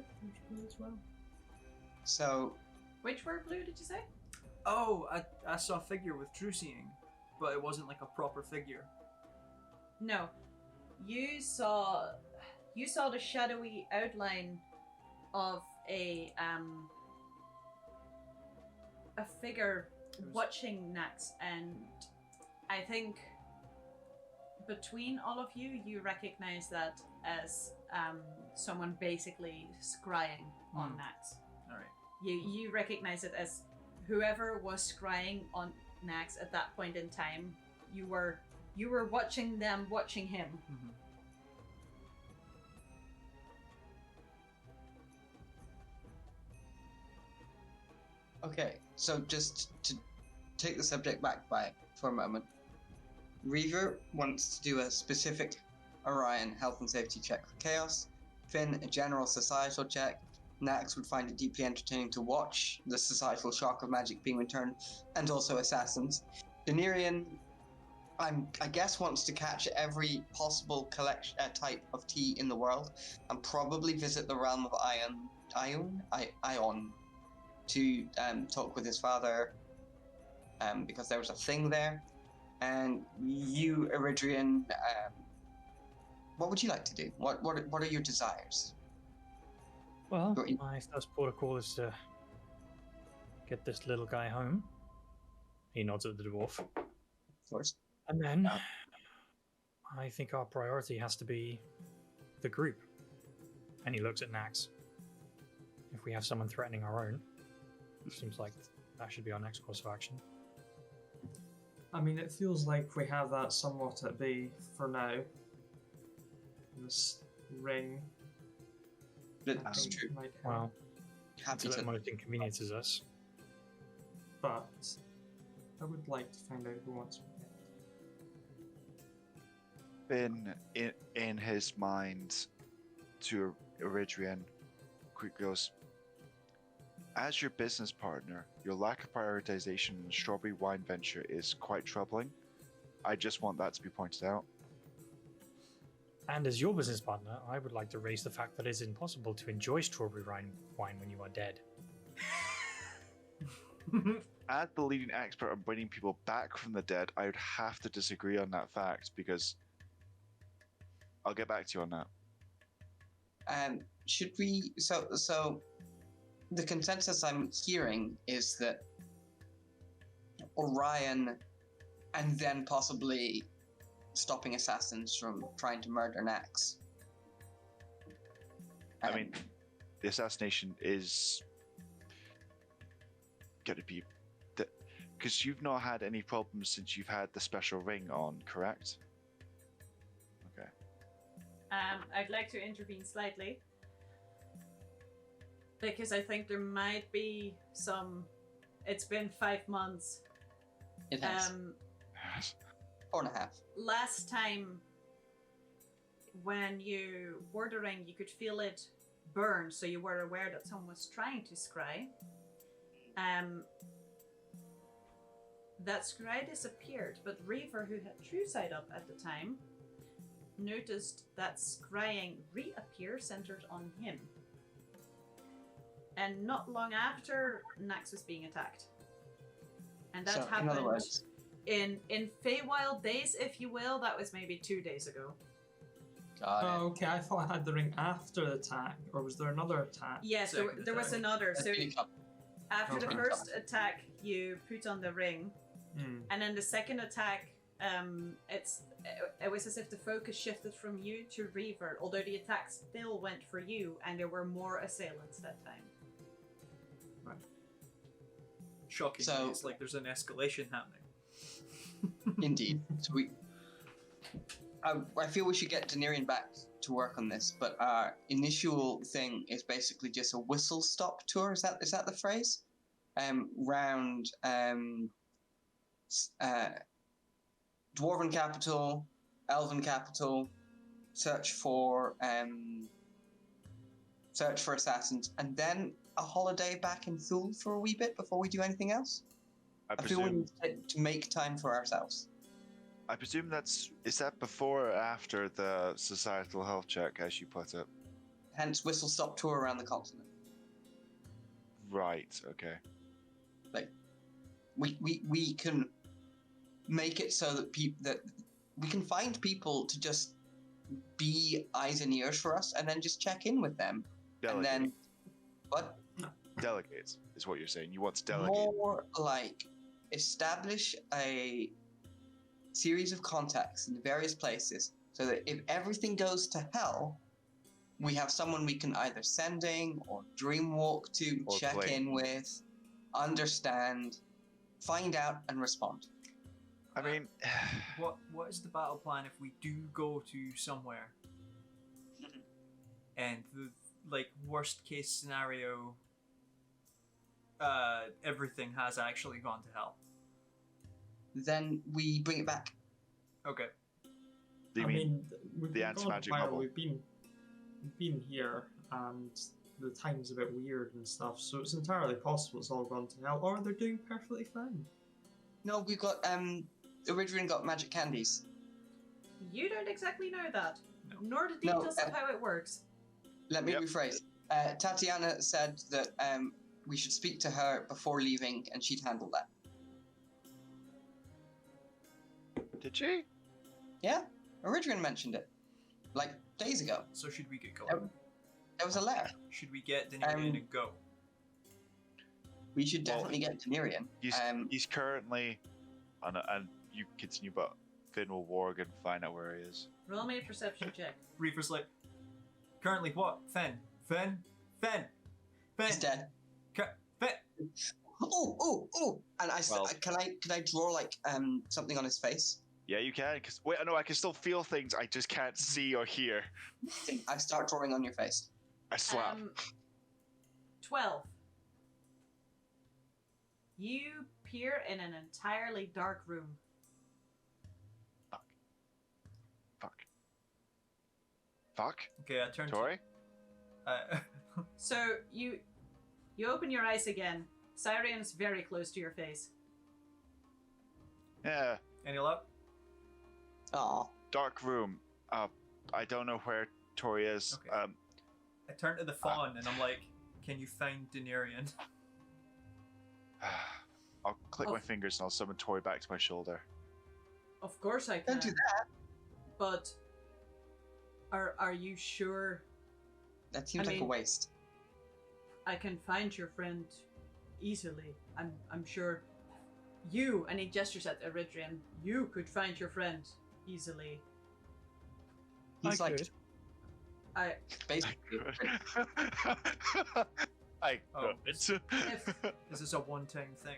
Blue as well. So, Which were blue, did you say? Oh, I saw a figure with true seeing, but it wasn't like a proper figure. No. You saw the shadowy outline of a figure watching Nax, and I think between all of you, you recognize that as someone basically scrying on Nax. Alright. You recognize it as whoever was scrying on Nax at that point in time. You were watching them watching him. Mm-hmm. okay, so just to take the subject back for a moment. Reaver wants to do a specific Orion health and safety check for Chaos. Finn, a general societal check. Nax would find it deeply entertaining to watch the societal shock of magic being returned, and also assassins. Doniirion, I guess, wants to catch every possible type of tea in the world, and probably visit the realm of Ion to talk with his father, because there was a thing there. And you, Eridrean, what would you like to do? What are your desires? Well, my first protocol is to get this little guy home. He nods at the dwarf. Of course. And then I think our priority has to be the group. And he looks at Nax. If we have someone threatening our own, it seems like that should be our next course of action. I mean, it feels like we have that somewhat at bay for now. This ring. That's true. Well, Happy until to. it most inconveniences us. But I would like to find out who wants me. Finn, in his mind, to Eridrean, quick goes, as your business partner, your lack of prioritization in the strawberry wine venture is quite troubling. I just want that to be pointed out. And as your business partner, I would like to raise the fact that it is impossible to enjoy strawberry wine when you are dead. As the leading expert on bringing people back from the dead, I would have to disagree on that fact, because I'll get back to you on that. Should we? So the consensus I'm hearing is that Orion, and then possibly stopping assassins from trying to murder Nax. I mean, the assassination is going to be... Because you've not had any problems since you've had the special ring on, correct? Okay. I'd like to intervene slightly. Because I think there might be some... It's been 5 months. It has. 4.5. Last time, when you wore the ring, you could feel it burn, so you were aware that someone was trying to scry. that scry disappeared, but Reaver, who had true sight up at the time, noticed that scrying reappear centered on him. And not long after, Nax was being attacked. And that So, happened in other words, in Feywild days, if you will. That was maybe 2 days ago. got it. Oh, okay. I thought I had the ring after the attack, or was there another attack? Yes, Second there was attack. another. That's So been a couple. after the Okay. first attack, you put on the ring, Hmm. and then the second attack, it was as if the focus shifted from you to Reaver, although the attack still went for you, and there were more assailants that time. Shocking. So- It's like there's an escalation happening. Indeed. So I feel we should get Doniirion back to work on this, but our initial thing is basically just a whistle stop tour. Is that the phrase? Round Dwarven capital, Elven capital, search for assassins, and then a holiday back in Thule for a wee bit before we do anything else. I I feel we presume. need to make time for ourselves. I presume is that before or after the societal health check, as you put it? Hence, whistle stop tour around the continent. Right. Okay. Like, we can make it so that we can find people to just be eyes and ears for us, and then just check in with them. And Delegate. then, what? Delegate is what you're saying. You want to delegate. More like establish a series of contacts in the various places, so that if everything goes to hell, we have someone we can either sending or dreamwalk to, Or check claim. in with, understand, find out, and respond. I mean, What is the battle plan if we do go to somewhere and the worst case scenario, everything has actually gone to hell? Then we bring it back. Okay. do you I mean mean, we've the been anti-magic gone a while, bubble? We've been here, and the time's a bit weird and stuff. So it's entirely possible it's all gone to hell, or they're doing perfectly fine. No, we've got Eridrean got magic candies. You don't exactly know that, No. nor the No, details of how it works. Let me Yep. rephrase. Tatiana said that we should speak to her before leaving, and she'd handle that. Did she? Yeah, Eridrean mentioned it, like days ago. So should we get going? There was a letter. Should we get Doniirion and go? We should Well, definitely get Doniirion. He's currently, and you continue, but Finn will warg and find out where he is. Roll me a perception check. Reaper's like, currently what? Finn. He's dead. Finn. Oh! And Well- can I draw like something on his face? Yeah, you can. Cause wait, no, I can still feel things. I just can't see or hear. I start drawing on your face. I slap. 12. You peer in an entirely dark room. Fuck. Okay, I turn Tori? to... So you open your eyes again. Syrian's very close to your face. Yeah. any luck? Aw. Dark room. I don't know where Tori is. Okay. I turn to the fawn and I'm like, can you find Doniirion? I'll click Oh. my fingers and I'll summon Tori back to my shoulder. Of course I can. Don't do that. But are you sure That seems I like a mean- waste. I can find your friend easily? I'm sure you, and he gestures at Eridrean, you could find your friend easily. He's I like could. I basically. I Oh. could. Is this a one-time thing?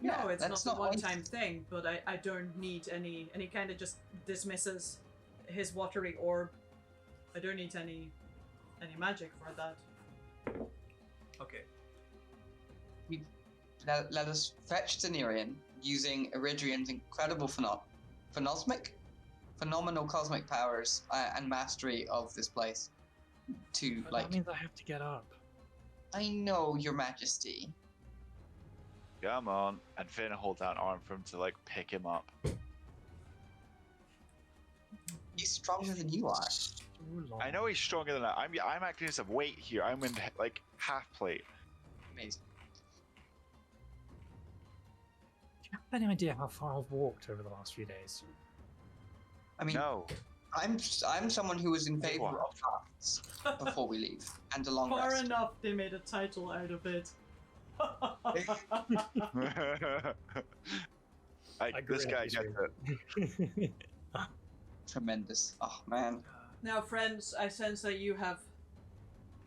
Yeah, no, it's that's not a not one-time thing, but I don't need any, and he kind of just dismisses his watery orb. I don't need any magic for that. Okay. Let us fetch Doniirion using Eridrean's incredible phenomenal cosmic powers and mastery of this place. To But like, that means I have to get up. I know, Your Majesty. Come on. And Finn holds out an arm for him to, like, pick him up. He's stronger than you are. I know he's stronger than that. I'm acting as a weight here. I'm in, like, half plate. Amazing. Do you have any idea how far I've walked over the last few days? I mean, No. I'm someone who was in favor What? of fasts before we leave and a long Far rest. enough, they made a title out of it. This guy gets it. Tremendous. Oh man. Now, friends, I sense that you have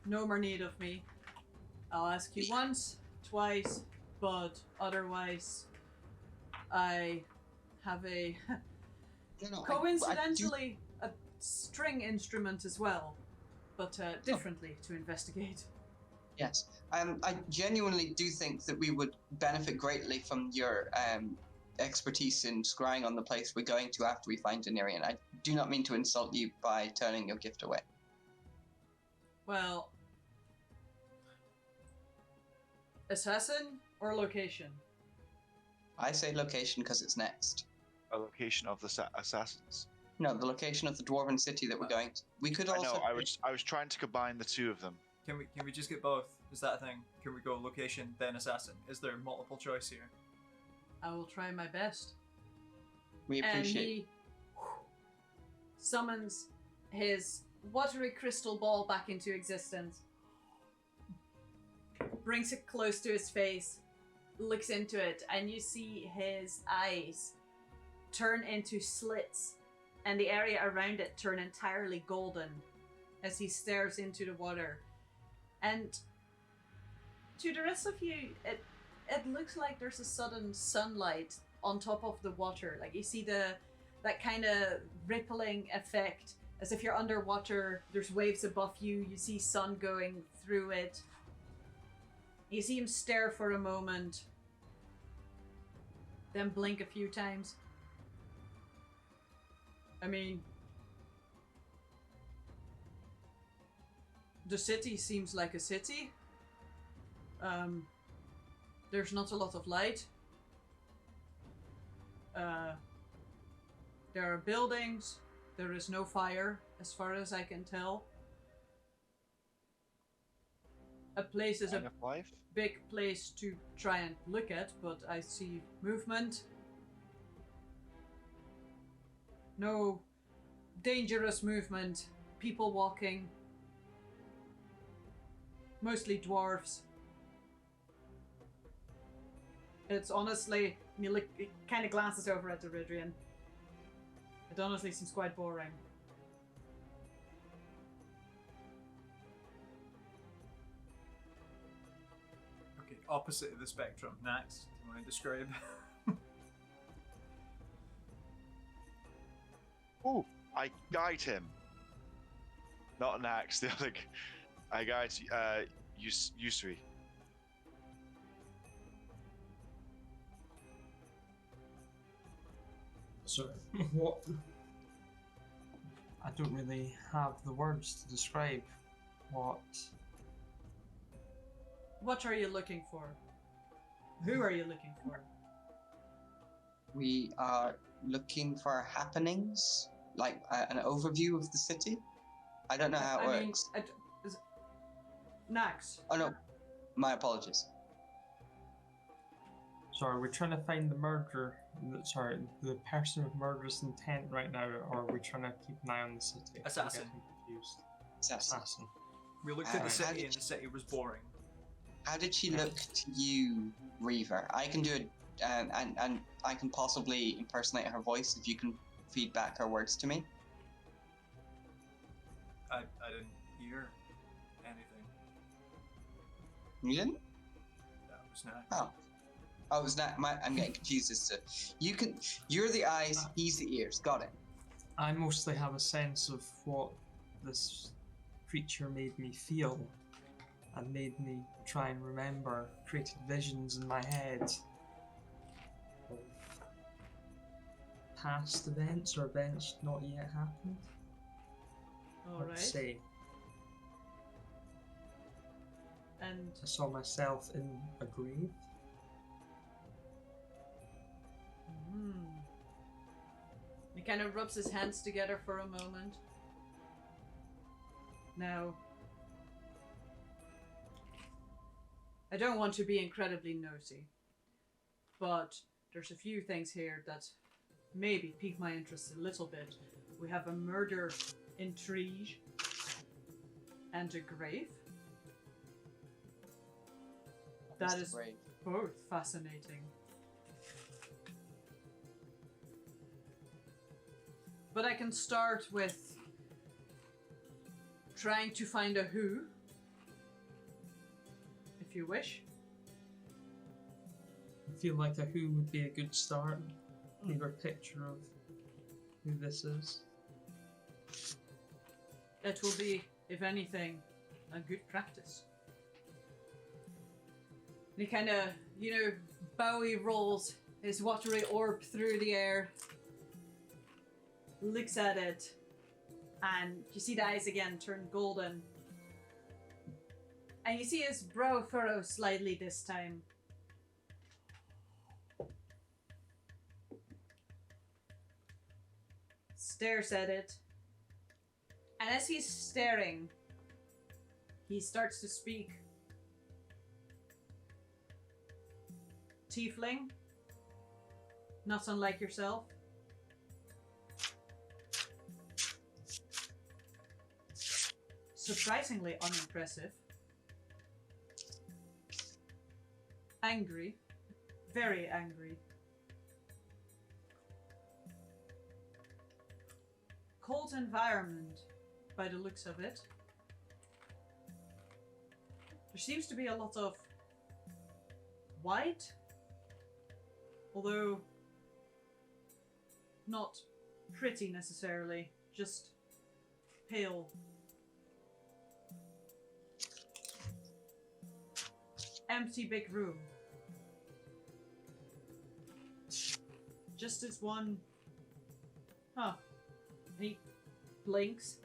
no more need of me. I'll ask you once, twice, but otherwise, I have a No, coincidentally a string instrument as well, but differently to investigate. Yes. I genuinely do think that we would benefit greatly from your expertise in scrying on the place we're going to after we find Doniirion. I do not mean to insult you by turning your gift away. Well, assassin or location? I say location because it's next. A location of the assassins. No, the location of the dwarven city that we're going to. We could also. I know. I was trying to combine the two of them. Can we just get both? Is that a thing? Can we go location then assassin? Is there multiple choice here? I will try my best. We And appreciate. he summons his watery crystal ball back into existence, brings it close to his face, looks into it, and you see his eyes turn into slits, and the area around it turn entirely golden as he stares into the water. And to the rest of you, it looks like there's a sudden sunlight on top of the water. Like you see that kind of rippling effect, as if you're underwater. There's waves above you. You see sun going through it. You see him stare for a moment, then blink a few times. I mean, the city seems like a city. There's not a lot of light. There are buildings. There is no fire, as far as I can tell. A place is Sign a of life. big place to try and look at, but I see movement. No dangerous movement. People walking. Mostly dwarves. It's honestly, you look, it kind of glances over at Eridrean. It honestly seems quite boring. Okay, opposite of the spectrum. Next, do you want to describe? Oh, I guide him. Not an axe. The other. I guide Yusri. So, what? I don't really have the words to describe what. What are you looking for? Who are you looking for? We are looking for happenings, like an overview of the city. I don't know how it works. Nax. Oh no, my apologies. Sorry, we're trying to find the murderer. Sorry, the person with murderous intent right now, or are we trying to keep an eye on the city? Assassin. I'm getting confused. Assassin. We looked at the How city did and the city was boring. How did she look to you, Reaver? I can do it, and I can possibly impersonate her voice if you can feed back her words to me. I didn't hear anything. You didn't? That was not. Oh, it was not. I'm getting confused as to you can. You're the eyes. He's the ears. Got it. I mostly have a sense of what this creature made me feel, and made me try and remember, created visions in my head of past events or events not yet happened. Alright. Let's say And I saw myself in a grave. He kind of rubs his hands together for a moment. Now, I don't want to be incredibly nosy, but there's a few things here that maybe pique my interest a little bit. We have a murder intrigue and a grave. That is both fascinating. But I can start with trying to find a who, if you wish. I feel like a who would be a good start. Leave a picture of who this is. It will be, if anything, a good practice. And he kind of, Bowie rolls his watery orb through the air, looks at it, and you see the eyes again turn golden. And you see his brow furrow slightly this time. Stares at it. And as he's staring, he starts to speak. Tiefling, not unlike yourself. Surprisingly unimpressive. Angry. Very angry. Cold environment, by the looks of it. There seems to be a lot of white, although not pretty necessarily, just pale. Empty big room. Just as one. Huh. He blinks.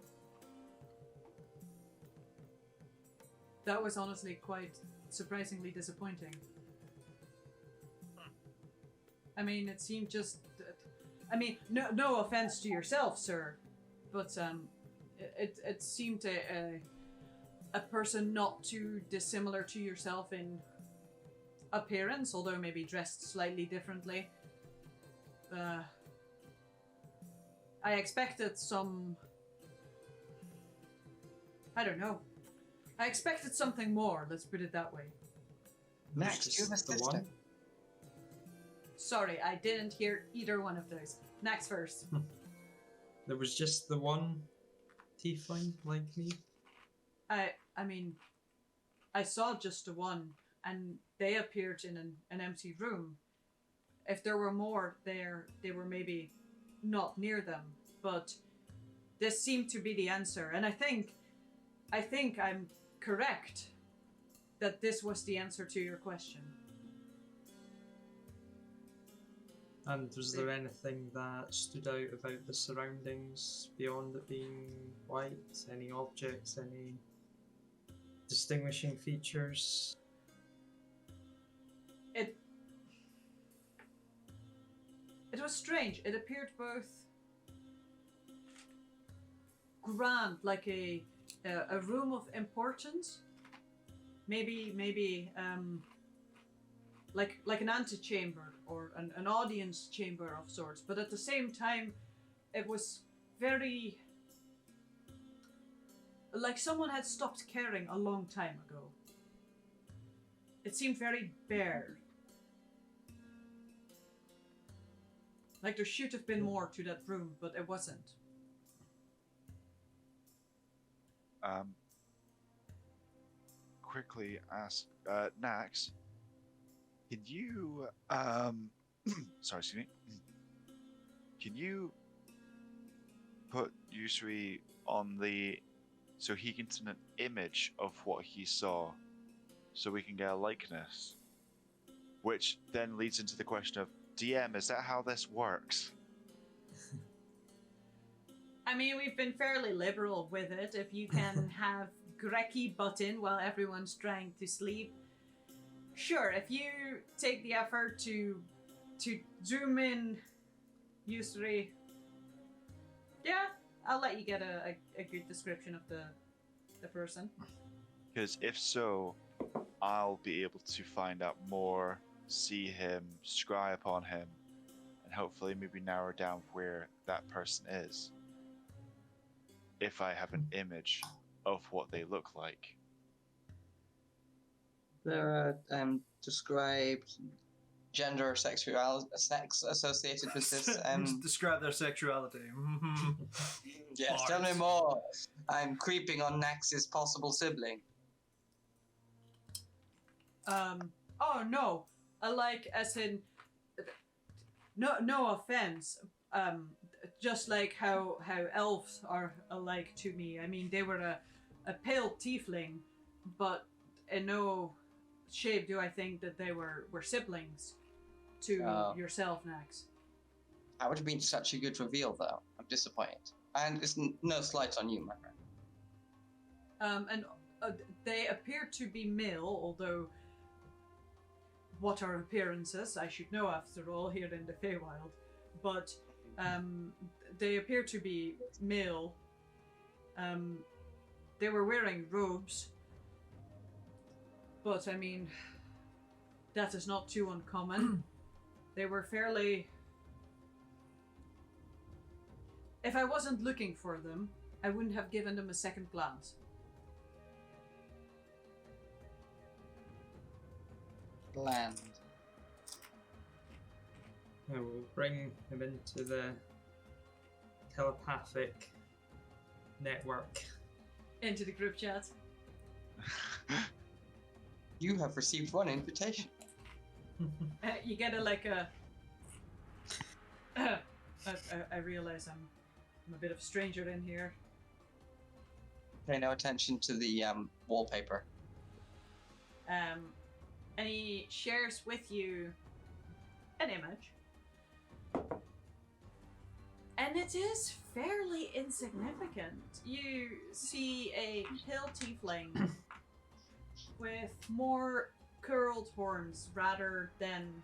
That was honestly quite surprisingly disappointing. I mean, it seemed just. I mean, no offense to yourself, sir, but it seemed a person not too dissimilar to yourself in appearance, although maybe dressed slightly differently. I expected some. I don't know. I expected something more, let's put it that way. Next, you have a sister. Sorry, I didn't hear either one of those. Next first. There was just the one tiefling like me? I mean, I saw just the one, and they appeared in an empty room. If there were more there, they were maybe not near them, but this seemed to be the answer, and I think I'm correct that this was the answer to your question. And was there anything that stood out about the surroundings beyond it being white? Any objects, any distinguishing features? It was strange. It appeared both grand, like a room of importance, maybe like an antechamber or an audience chamber of sorts, but at the same time it was very like someone had stopped caring a long time ago. It seemed very bare. Like there should have been more to that room, but it wasn't. Quickly ask Nax, can you sorry, excuse me. Can you put Yusri on so he can send an image of what he saw, so we can get a likeness? Which then leads into the question of DM, is that how this works? I mean, we've been fairly liberal with it. If you can have Grekky butt in while everyone's trying to sleep. Sure, if you take the effort to to zoom in, Yusri. Yeah, I'll let you get a good description of the person. Because if so, I'll be able to find out more, see him, scry upon him, and hopefully maybe narrow down where that person is. If I have an image of what they look like. There are described gender or sex associated with this. Describe their sexuality. Yes, tell me more. I'm creeping on Nax's possible sibling. Oh no, like as in, no offense. Just like how elves are alike to me. I mean, they were a pale tiefling, but in no shape do I think that they were siblings to yourself, Nax. That would have been such a good reveal, though. I'm disappointed. And it's no slight on you, my friend. And they appear to be male, although what are appearances? I should know after all here in the Feywild. But they appear to be male. They were wearing robes. But I mean, that is not too uncommon. They were fairly... If I wasn't looking for them, I wouldn't have given them a second glance. Bland. I will bring him into the telepathic network. Into the group chat. You have received one invitation. You get I realize I'm a bit of a stranger in here. Pay no attention to the wallpaper. And he shares with you an image. And it is fairly insignificant. You see a pale tiefling with more curled horns rather than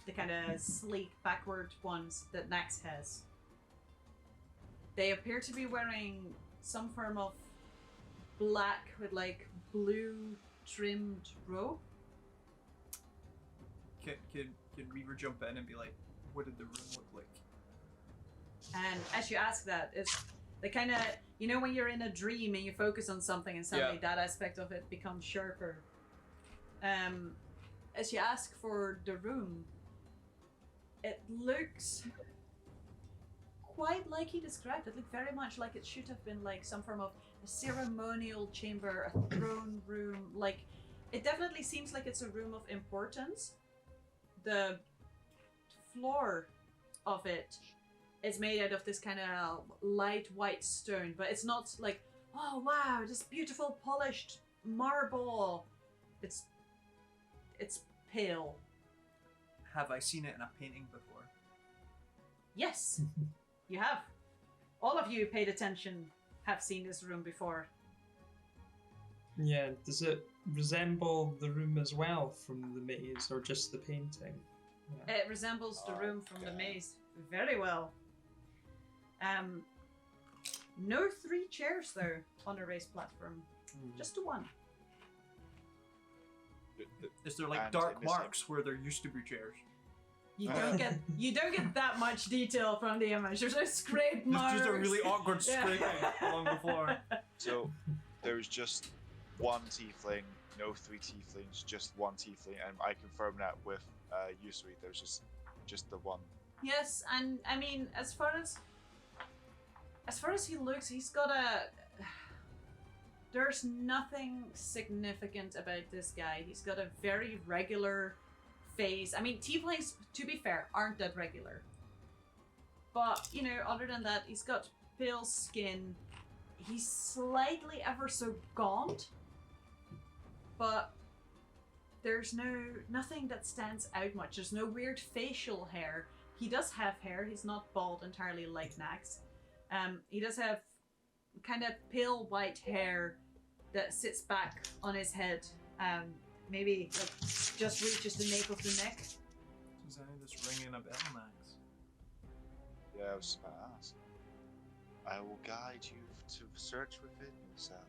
the kind of sleek backward ones that Nax has. They appear to be wearing some form of black with like blue trimmed robe. Can Reaver jump in and be like, what did the room look like? And as you ask that, it's the kind of, you know when you're in a dream and you focus on something and suddenly that aspect of it becomes sharper. As you ask for the room, it looks quite like he described. It looked very much like it should have been like some form of a ceremonial chamber, a throne room. Like, it definitely seems like it's a room of importance. The floor of it is made out of this kind of light white stone, but it's not like, oh wow, this beautiful polished marble. It's pale. Have I seen it in a painting before? Yes, you have. All of you paid attention have seen this room before. Yeah, does it resemble the room as well from the maze, or just the painting? Yeah. It resembles the room from the maze very well. No 3 chairs though on a raised platform, just the one. Is there like dark marks where there used to be chairs? You don't get that much detail from the image. There's no scrape marks. There's just a really awkward scraping along the floor. So there's just one tiefling, no 3 tieflings, just one tiefling, and I confirm that with Yusri. There's just the one. Yes, and I mean, as far as he looks, he's got there's nothing significant about this guy. He's got a very regular face. I mean, tieflings, to be fair, aren't that regular. But, you know, other than that, he's got pale skin. He's slightly ever so gaunt. But there's nothing that stands out much. There's no weird facial hair. He does have hair. He's not bald entirely like Nax. He does have kind of pale white hair that sits back on his head. Maybe like just reaches the nape of the neck. Is any of this ringing a bell, Max? Yeah, I was about to ask. I will guide you to search within yourself.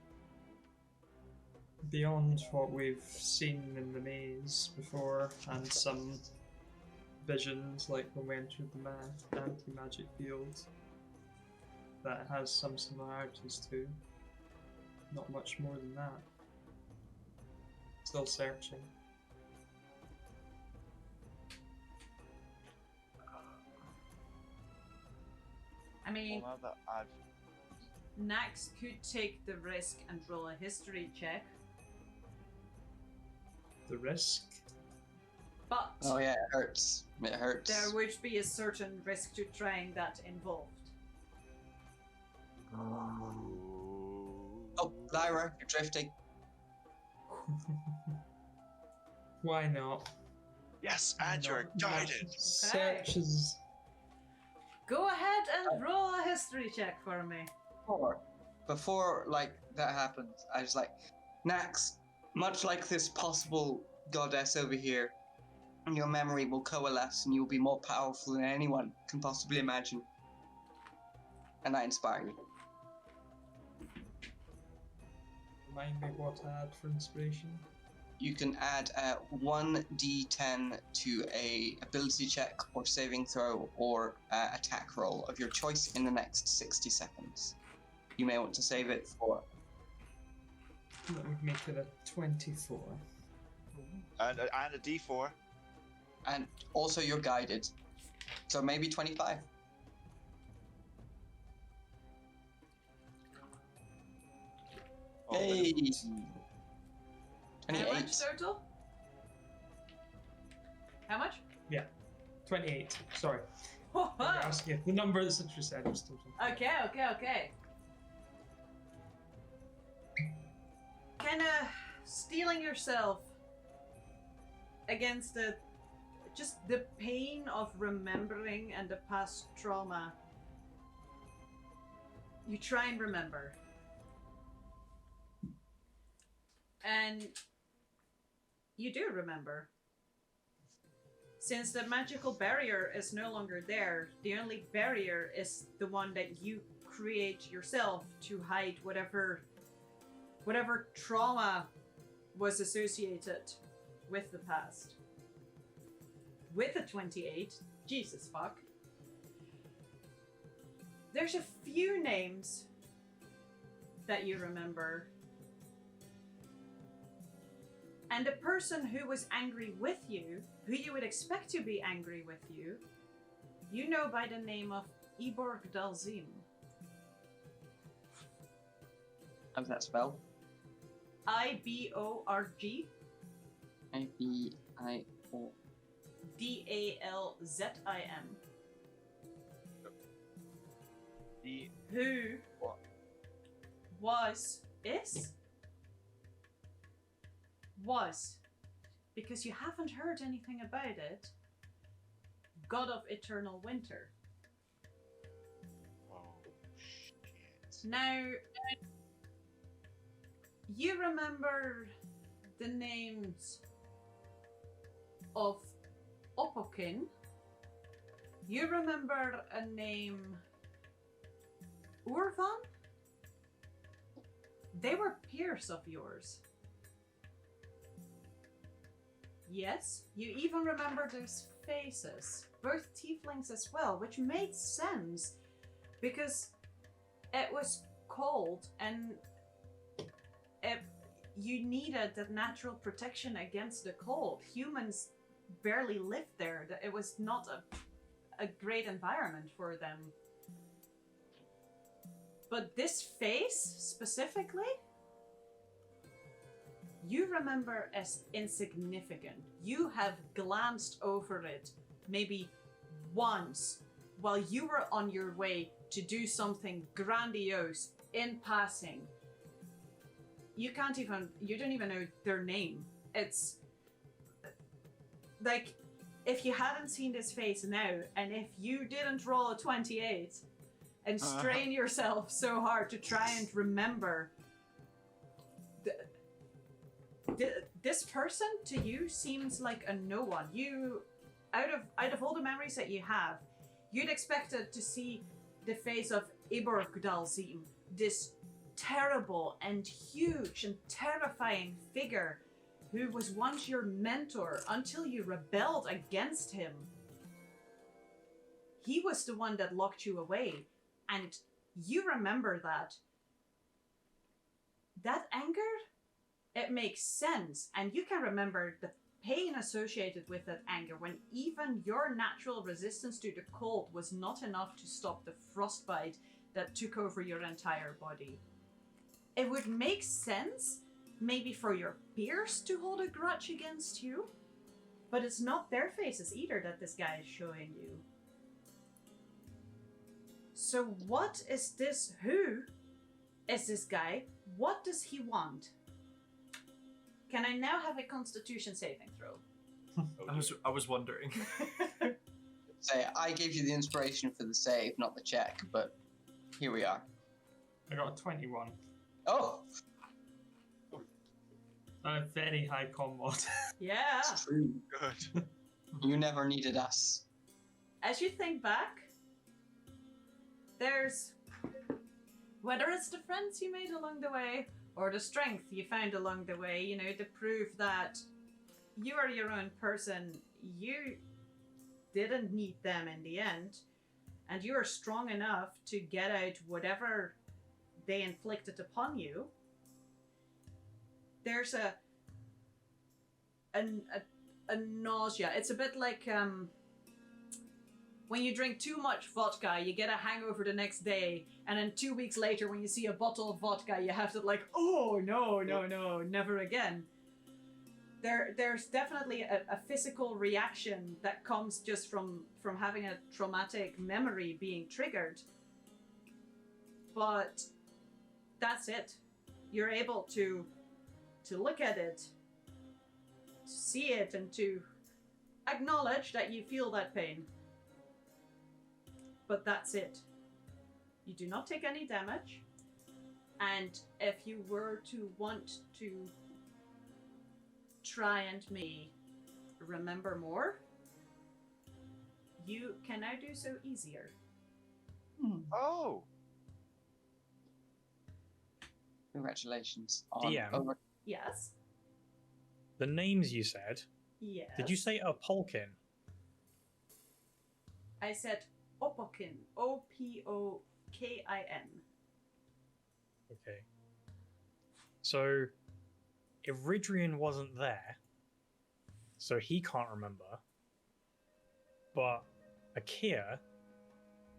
Beyond what we've seen in the maze before, and some visions like when we entered the anti-magic field, that has some similarities to. Not much more than that. Still searching. I mean, Well, now that I've Nax could take the risk and roll a history check, The risk? but Oh yeah, it hurts. It hurts. there would be a certain risk to trying that involved. Oh, Lyra, you're drifting. Why not? yes, and you're guided. Searches. Go ahead and roll a history check for me. Before like that happens, I was like, Nax, much like this possible goddess over here, your memory will coalesce and you'll be more powerful than anyone can possibly imagine. And I inspire you. Remind me what to add for inspiration. You can add 1d10 to a ability check or saving throw or attack roll of your choice in the next 60 seconds. You may want to save it for... That would make it a 24. And a D4. And also you're guided. So maybe 25. Oh, Hey! How 28. much total? How much? 28. Sorry. Whoa! I'm asking if the number that Citrus said was total. Okay. Kinda steeling yourself against just the pain of remembering and the past trauma. You try and remember. And you do remember. Since the magical barrier is no longer there, the only barrier is the one that you create yourself to hide whatever trauma was associated with the past. With the 28, Jesus fuck, there's a few names that you remember. And the person who was angry with you, who you would expect to be angry with you know by the name of Iborg Dalzim. How's that spelled? Iborg I-B-I-O. Dalzim. D. Who What? was, because you haven't heard anything about it, God of Eternal Winter. Oh, shit. Now, you remember the names of Opokin. You remember a name Urvan? They were peers of yours. Yes, you even remember those faces, both tieflings as well, which made sense because it was cold and you needed that natural protection against the cold. Humans barely lived there. It was not a great environment for them. But this face specifically, you remember as insignificant. You have glanced over it maybe once while you were on your way to do something grandiose in passing. You don't even know their name. It's like, if you hadn't seen this face now, and if you didn't roll a 28 and strain yourself so hard to try and remember, this person to you seems like a no one. out of all the memories that you have, you'd expected to see the face of Iborg Dalzim, this terrible and huge and terrifying figure who was once your mentor until you rebelled against him. He was the one that locked you away, and you remember that. That anger, it makes sense, and you can remember the pain associated with that anger when even your natural resistance to the cold was not enough to stop the frostbite that took over your entire body. It would make sense, maybe for your peers to hold a grudge against you, but it's not their faces either that this guy is showing you. So what is this? Who is this guy? What does he want? Can I now have a Constitution saving throw? I was wondering. Say, I gave you the inspiration for the save, not the check, but here we are. I got a 21. Oh, A very high con mod. Yeah. it's true. Good. You never needed us. As you think back, there's, whether it's the friends you made along the way or the strength you found along the way, you know, the proof that you are your own person, you didn't need them in the end, and you are strong enough to get out whatever they inflicted upon you. There's a nausea. It's a bit like when you drink too much vodka, you get a hangover the next day, and then 2 weeks later when you see a bottle of vodka, you have to like, oh, no, never again. There's definitely a physical reaction that comes just from having a traumatic memory being triggered. But that's it. You're able to look at it, to see it, and to acknowledge that you feel that pain. But that's it. You do not take any damage. And if you were to want to try and maybe remember more, you can now do so easier. Oh, Congratulations. DM. Yes. The names you said, Yes. did you say a Polkin? I said Opokin. Opokin. Okay. So, Eridrean wasn't there, so he can't remember. But Akia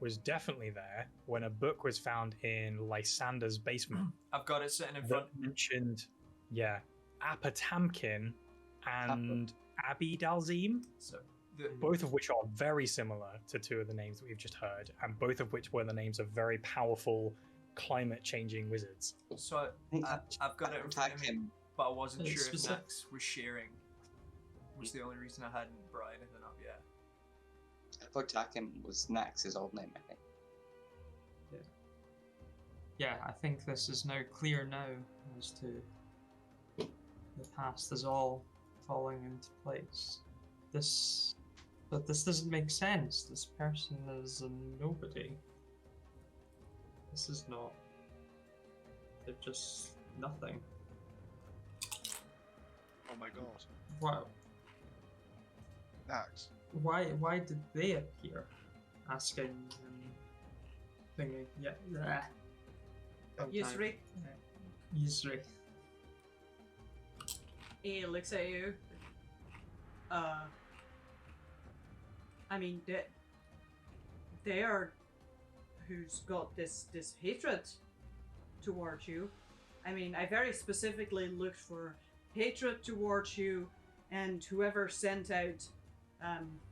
was definitely there when a book was found in Lysander's basement. I've got it sitting in front. That mentioned, yeah, Apatamkin and Abi Dalzim, So both of which are very similar to two of the names that we've just heard, and both of which were the names of very powerful climate-changing wizards. So I've got it in front of me, but I wasn't sure if Nax was sharing. Was the only reason I hadn't brought anything up yet. Potakim was Nax's old name, I think. Yeah, I think this is now clear now as to the past is all falling into place. But this doesn't make sense. This person is a nobody. This is not. They're just nothing. oh my god. Wow. Nax. Why did they appear? Asking and thinking. Yeah. Yusri. Yusri. He looks at you. I mean, they are who's got this hatred towards you. I mean, I very specifically looked for hatred towards you and whoever sent out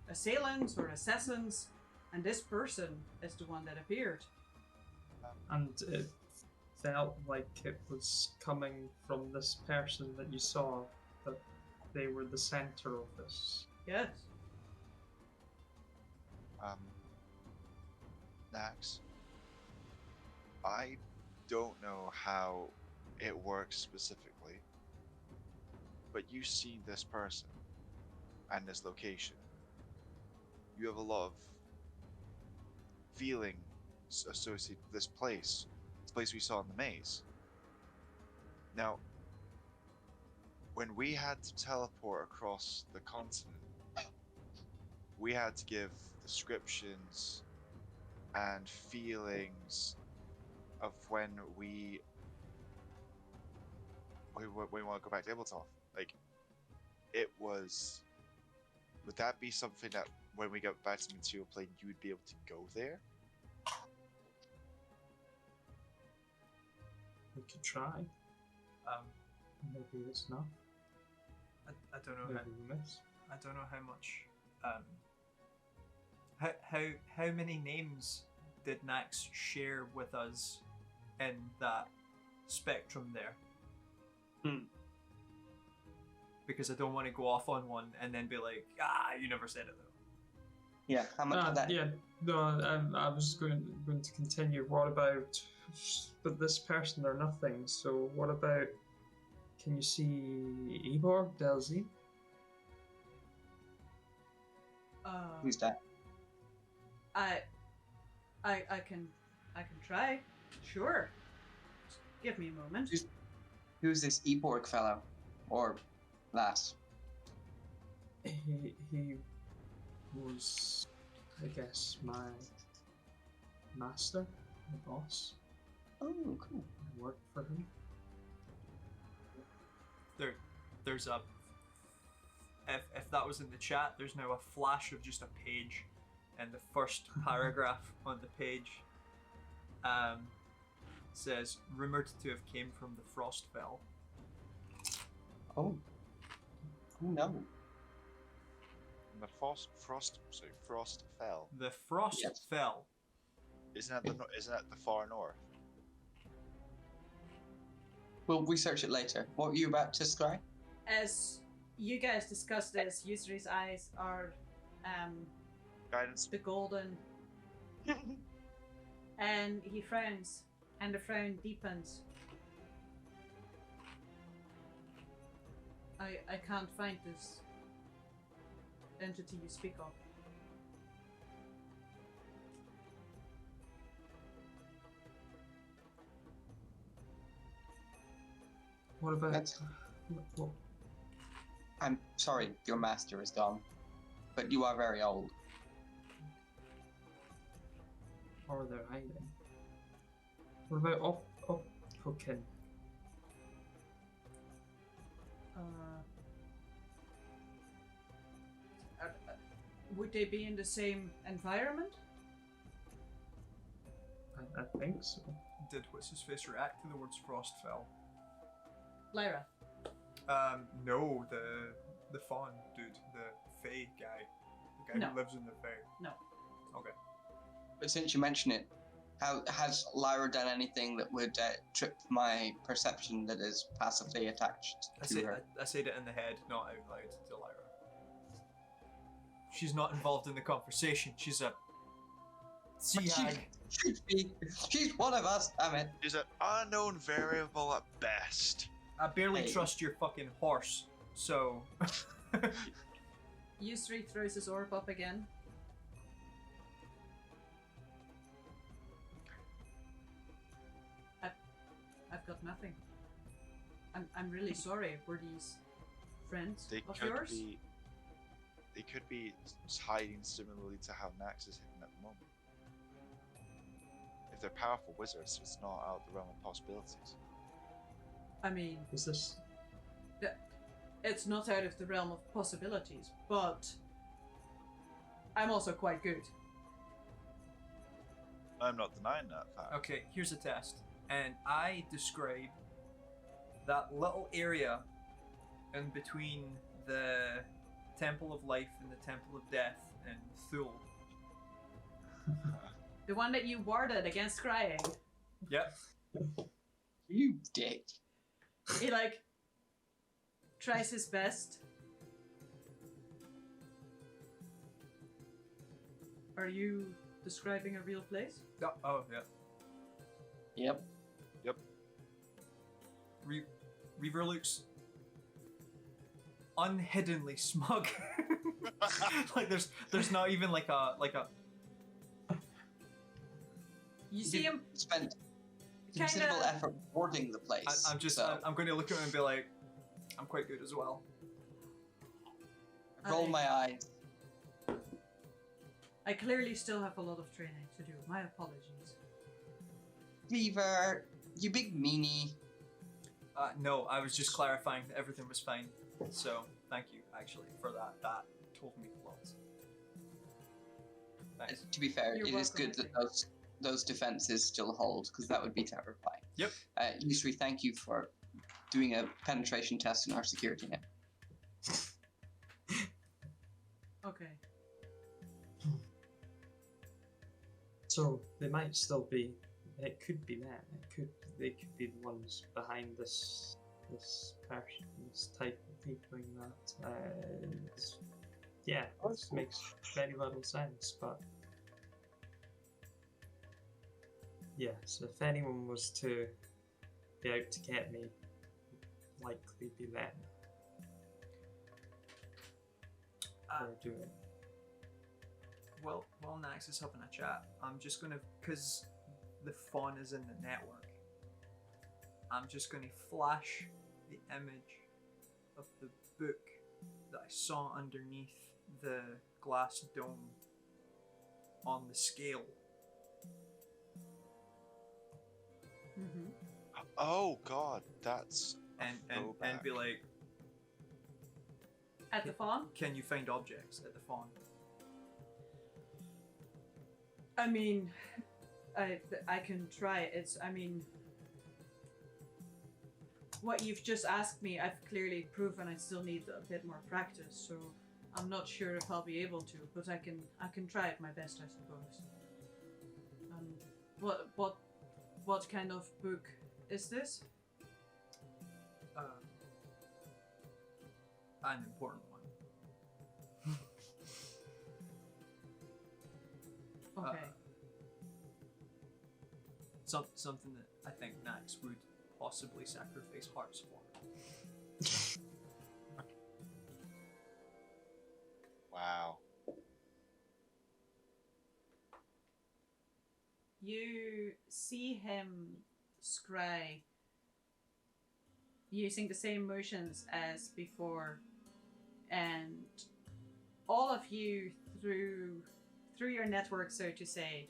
assailants or assassins, and this person is the one that appeared. And it felt like it was coming from this person that you saw, that they were the center of this. Yes. Nax. I don't know how it works specifically, but you see this person and this location. you have a lot of feeling associated with this place we saw in the maze. Now, when we had to teleport across the continent, we had to give descriptions and feelings of when we want to go back to Tabletop. Like, it was. Would that be something that when we get back to the material plane, you would be able to go there? We could try. Maybe it's not. I don't know. Maybe we miss. I don't know how much. How many names did Nax share with us in that spectrum there? Because I don't want to go off on one and then be like, you never said it though. Yeah, how much of that? Yeah, no, I was going to continue. What about, but this person or nothing, so what about, can you see Eborg, Delzy? Who's that? I can try. Sure. Just give me a moment. Who's this Eborg fellow? Or lass? He was, I guess, my master, my boss. Oh, cool. I worked for him. There's a. If that was in the chat, there's now a flash of just a page, and the first paragraph on the page says, "Rumored to have came from the Frostfell." Oh. No. The frost fell. The Frost Yes. fell. Isn't that the far north? We'll research it later. What were you about to scry? As you guys discuss this, Yusri's eyes are Guidance. the golden, and he frowns, and the frown deepens. I can't find this entity you speak of. What about? What? I'm sorry, your master is gone. But you are very old. Or they're hiding. What about Opokin? Would they be in the same environment? I think so. Did what's his face react to the words Frostfell? Lyra. No, the fawn dude, the Fae guy, the guy No. who lives in the Fae. No. Okay. But since you mention it, has Lyra done anything that would trip my perception that is passively attached to her? I said it in the head, not out loud to Lyra. She's not involved in the conversation. She's a sea hag. She's one of us, damn it. She's an unknown variable at best. I barely Hey. trust your fucking horse, so. Yusri throws his orb up again. I've got nothing. I'm really sorry. Were these friends They of could yours? be. They could be hiding similarly to how Nax is hidden at the moment. If they're powerful wizards, it's not out of the realm of possibilities. I mean, Is this? it's not out of the realm of possibilities, but I'm also quite good. I'm not denying that fact. Okay, here's a test. And I describe that little area in between the Temple of Life and the Temple of Death in Thule. The one that you warded against crying. Yep. You dick. He tries his best. Are you describing a real place? Yep. Oh, yeah. Yep. Reaver looks unhiddenly smug. Like there's not even like a. You see him spent considerable effort boarding the place. I'm going to look at him and be like, I'm quite good as well. Roll my eyes. I clearly still have a lot of training to do. My apologies. Beaver, you big meanie. No, I was just clarifying that everything was fine. So, thank you, actually, for that. That told me lots. Thanks. To be fair, You're it is good that those defenses still hold, because that would be terrifying. Yep. Yusri, thank you for doing a penetration test in our security net. Okay. So they might still be. It could be them. They could be the ones behind this person, this type of tiefling that. Yeah, this makes very little sense. But yes, if anyone was to be out to get me, likely be them. Do it. Well, while Nax is having a chat, I'm just gonna, because the font is in the network, I'm just gonna flash the image of the book that I saw underneath the glass dome on the scale. Mm-hmm. Oh God, that's and be like, At the fawn? can you find objects at the fawn? I mean, I can try. What you've just asked me, I've clearly proven I still need a bit more practice, so I'm not sure if I'll be able to, but I can try it my best, I suppose. What kind of book is this? An important one. Okay. Something that I think Nax would possibly sacrifice hearts for. wow. You see him scry using the same motions as before, and all of you through your network, so to say,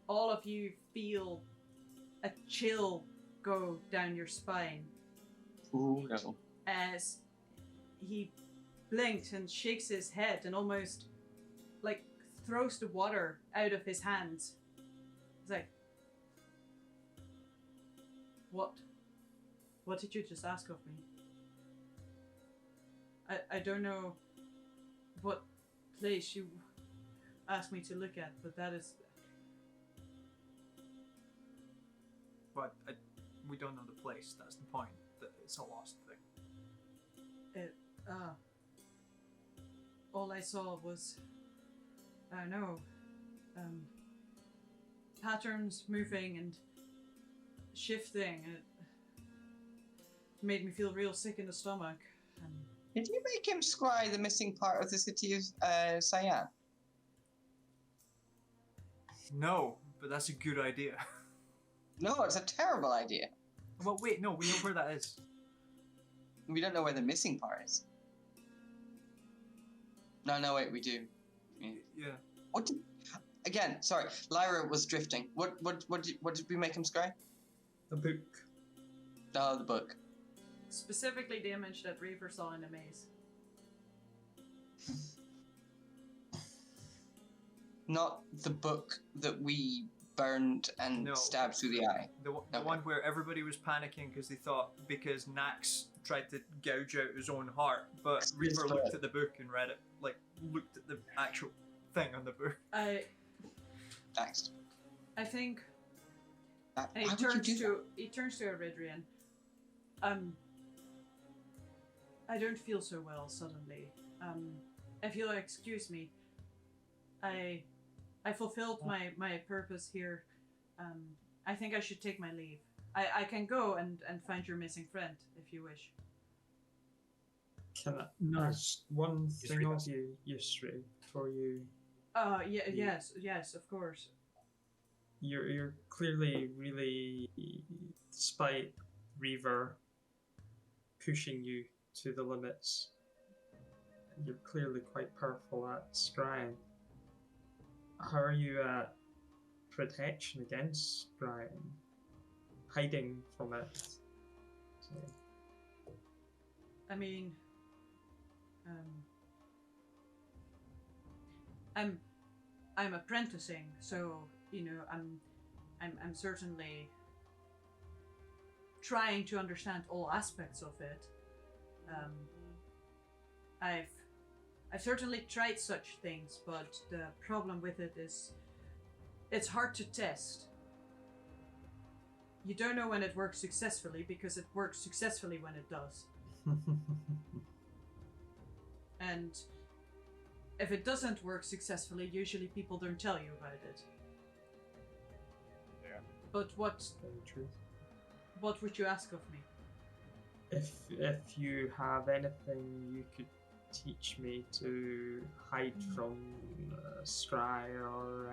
all of you feel a chill go down your spine. Ooh, no. As he blinked and shakes his head and almost like throws the water out of his hands. He's like, What did you just ask of me? I don't know what place you asked me to look at, but that is... But we don't know the place, that's the point. That it's a lost thing. All I saw was... I don't know... patterns moving and shifting. It made me feel real sick in the stomach. Did you make him scry the missing part of the city of Cyan? No, but that's a good idea. No, it's a terrible idea. Well, wait, no, we know where that is. We don't know where the missing part is. No, wait, we do. Yeah. What did... Again, sorry, Lyra was drifting. What did we make him scry? The book. Oh, the book. Specifically the image that Reaver saw in the maze. Not the book that we burned and stabbed through the eye. The one where everybody was panicking because Nax tried to gouge out his own heart, but Reaver looked at the book and read it, like looked at the actual thing on the book. Next. I think He turns to Eridrean. I don't feel so well suddenly. If you'll excuse me, I fulfilled my purpose here. I think I should take my leave. I can go and find your missing friend if you wish. Can I ask one thing Yusri of does. you, Yusri, before you? Yes, of course. You're clearly really, despite Reaver pushing you to the limits, you're clearly quite powerful at scrying. How are you at protection against scrying? Hiding from it? So, I mean, I'm apprenticing, so I'm certainly trying to understand all aspects of it. I've certainly tried such things, but the problem with it is it's hard to test. You don't know when it works successfully because it works successfully when it does. And if it doesn't work successfully, usually people don't tell you about it. Yeah. But what very true. would you ask of me? If you have anything you could teach me to hide from scry, or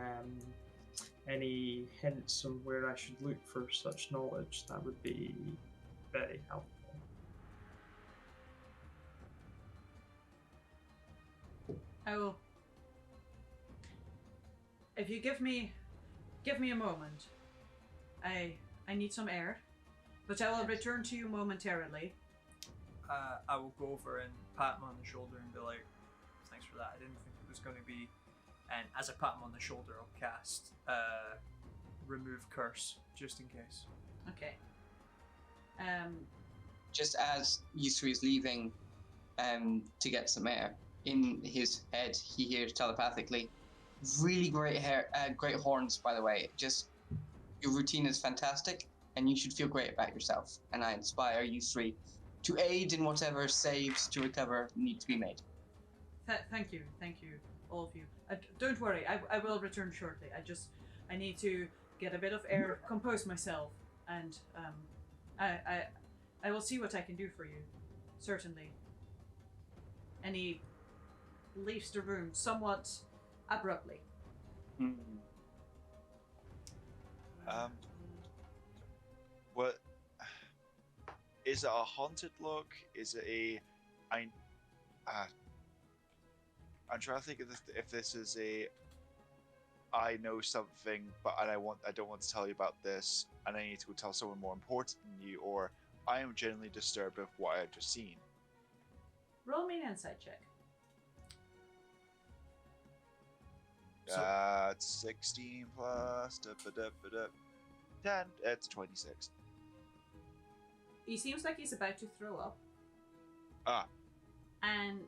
any hints on where I should look for such knowledge, that would be very helpful. I will. If you give me a moment, I need some air, but I will return to you momentarily. I will go over and pat him on the shoulder and be like, "Thanks for that. I didn't think it was going to be." And as I pat him on the shoulder, I'll cast remove curse just in case. Okay. Just as Yusri is leaving to get some air, in his head he hears telepathically, "Really great hair, great horns, by the way. Just your routine is fantastic, and you should feel great about yourself. And I inspire Yusri to aid in whatever saves to recover need to be made." Thank you, all of you. Don't worry, I will return shortly. I need to get a bit of air, compose myself, and I will see what I can do for you. Certainly. And he leaves the room somewhat abruptly. What is it? A haunted look? Is it a? I'm trying to think if this is a. I know something, but I don't want to tell you about this, and I need to go tell someone more important than you, or I am genuinely disturbed with what I've just seen. Roll me an insight check. That's 16 plus 10. It's 26. He seems like he's about to throw up. Ah. And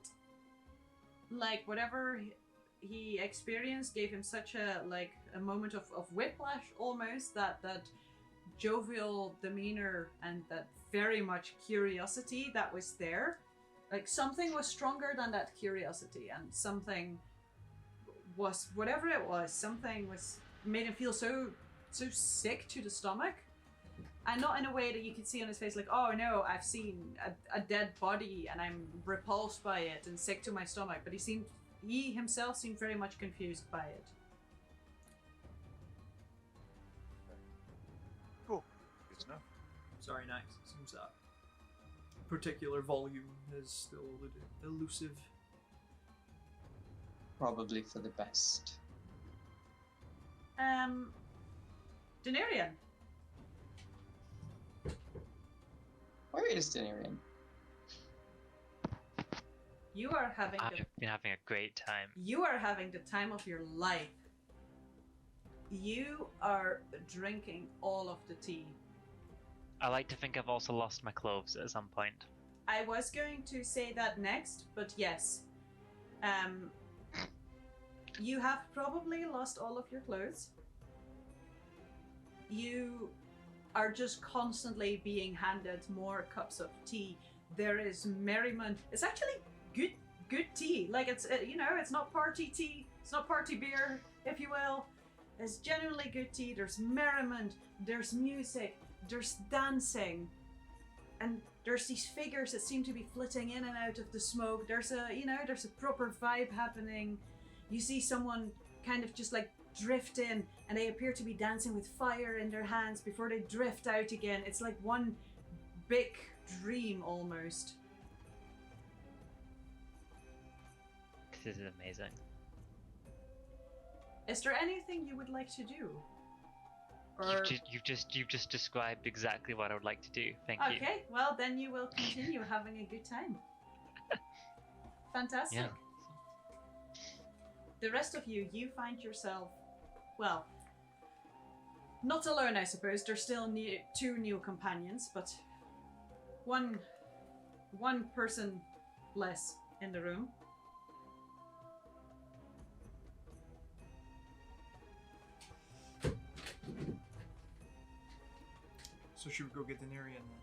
like whatever he experienced gave him such a moment of whiplash almost, that jovial demeanor and that very much curiosity that was there. Like something was stronger than that curiosity, and something was, whatever it was, something was made him feel so sick to the stomach. And not in a way that you could see on his face like, "Oh no, I've seen a dead body and I'm repulsed by it and sick to my stomach," but he himself seemed very much confused by it. Cool. Good to know. Sorry, Nax. It seems that particular volume is still elusive. Probably for the best. Doniirion. Where is Doniirion? You are having I've been having a great time. You are having the time of your life. You are drinking all of the tea. I like to think I've also lost my clothes at some point. I was going to say that next, but yes. You have probably lost all of your clothes. You are just constantly being handed more cups of tea. There is merriment. It's actually good tea. Like it's it's not party tea. It's not party beer, if you will. It's genuinely good tea. There's merriment. There's music. There's dancing. and there's these figures that seem to be flitting in and out of the smoke. There's a proper vibe happening. You see someone kind of just like drift in, and they appear to be dancing with fire in their hands before they drift out again. It's like one big dream almost. This is amazing. Is there anything you would like to do? Or... You've just described exactly what I would like to do. Thank you. Okay, well then you will continue having a good time. Fantastic. Yeah. The rest of you find yourself, well, not alone, I suppose. There's still two new companions, but one person less in the room. So should we go get Doniirion then?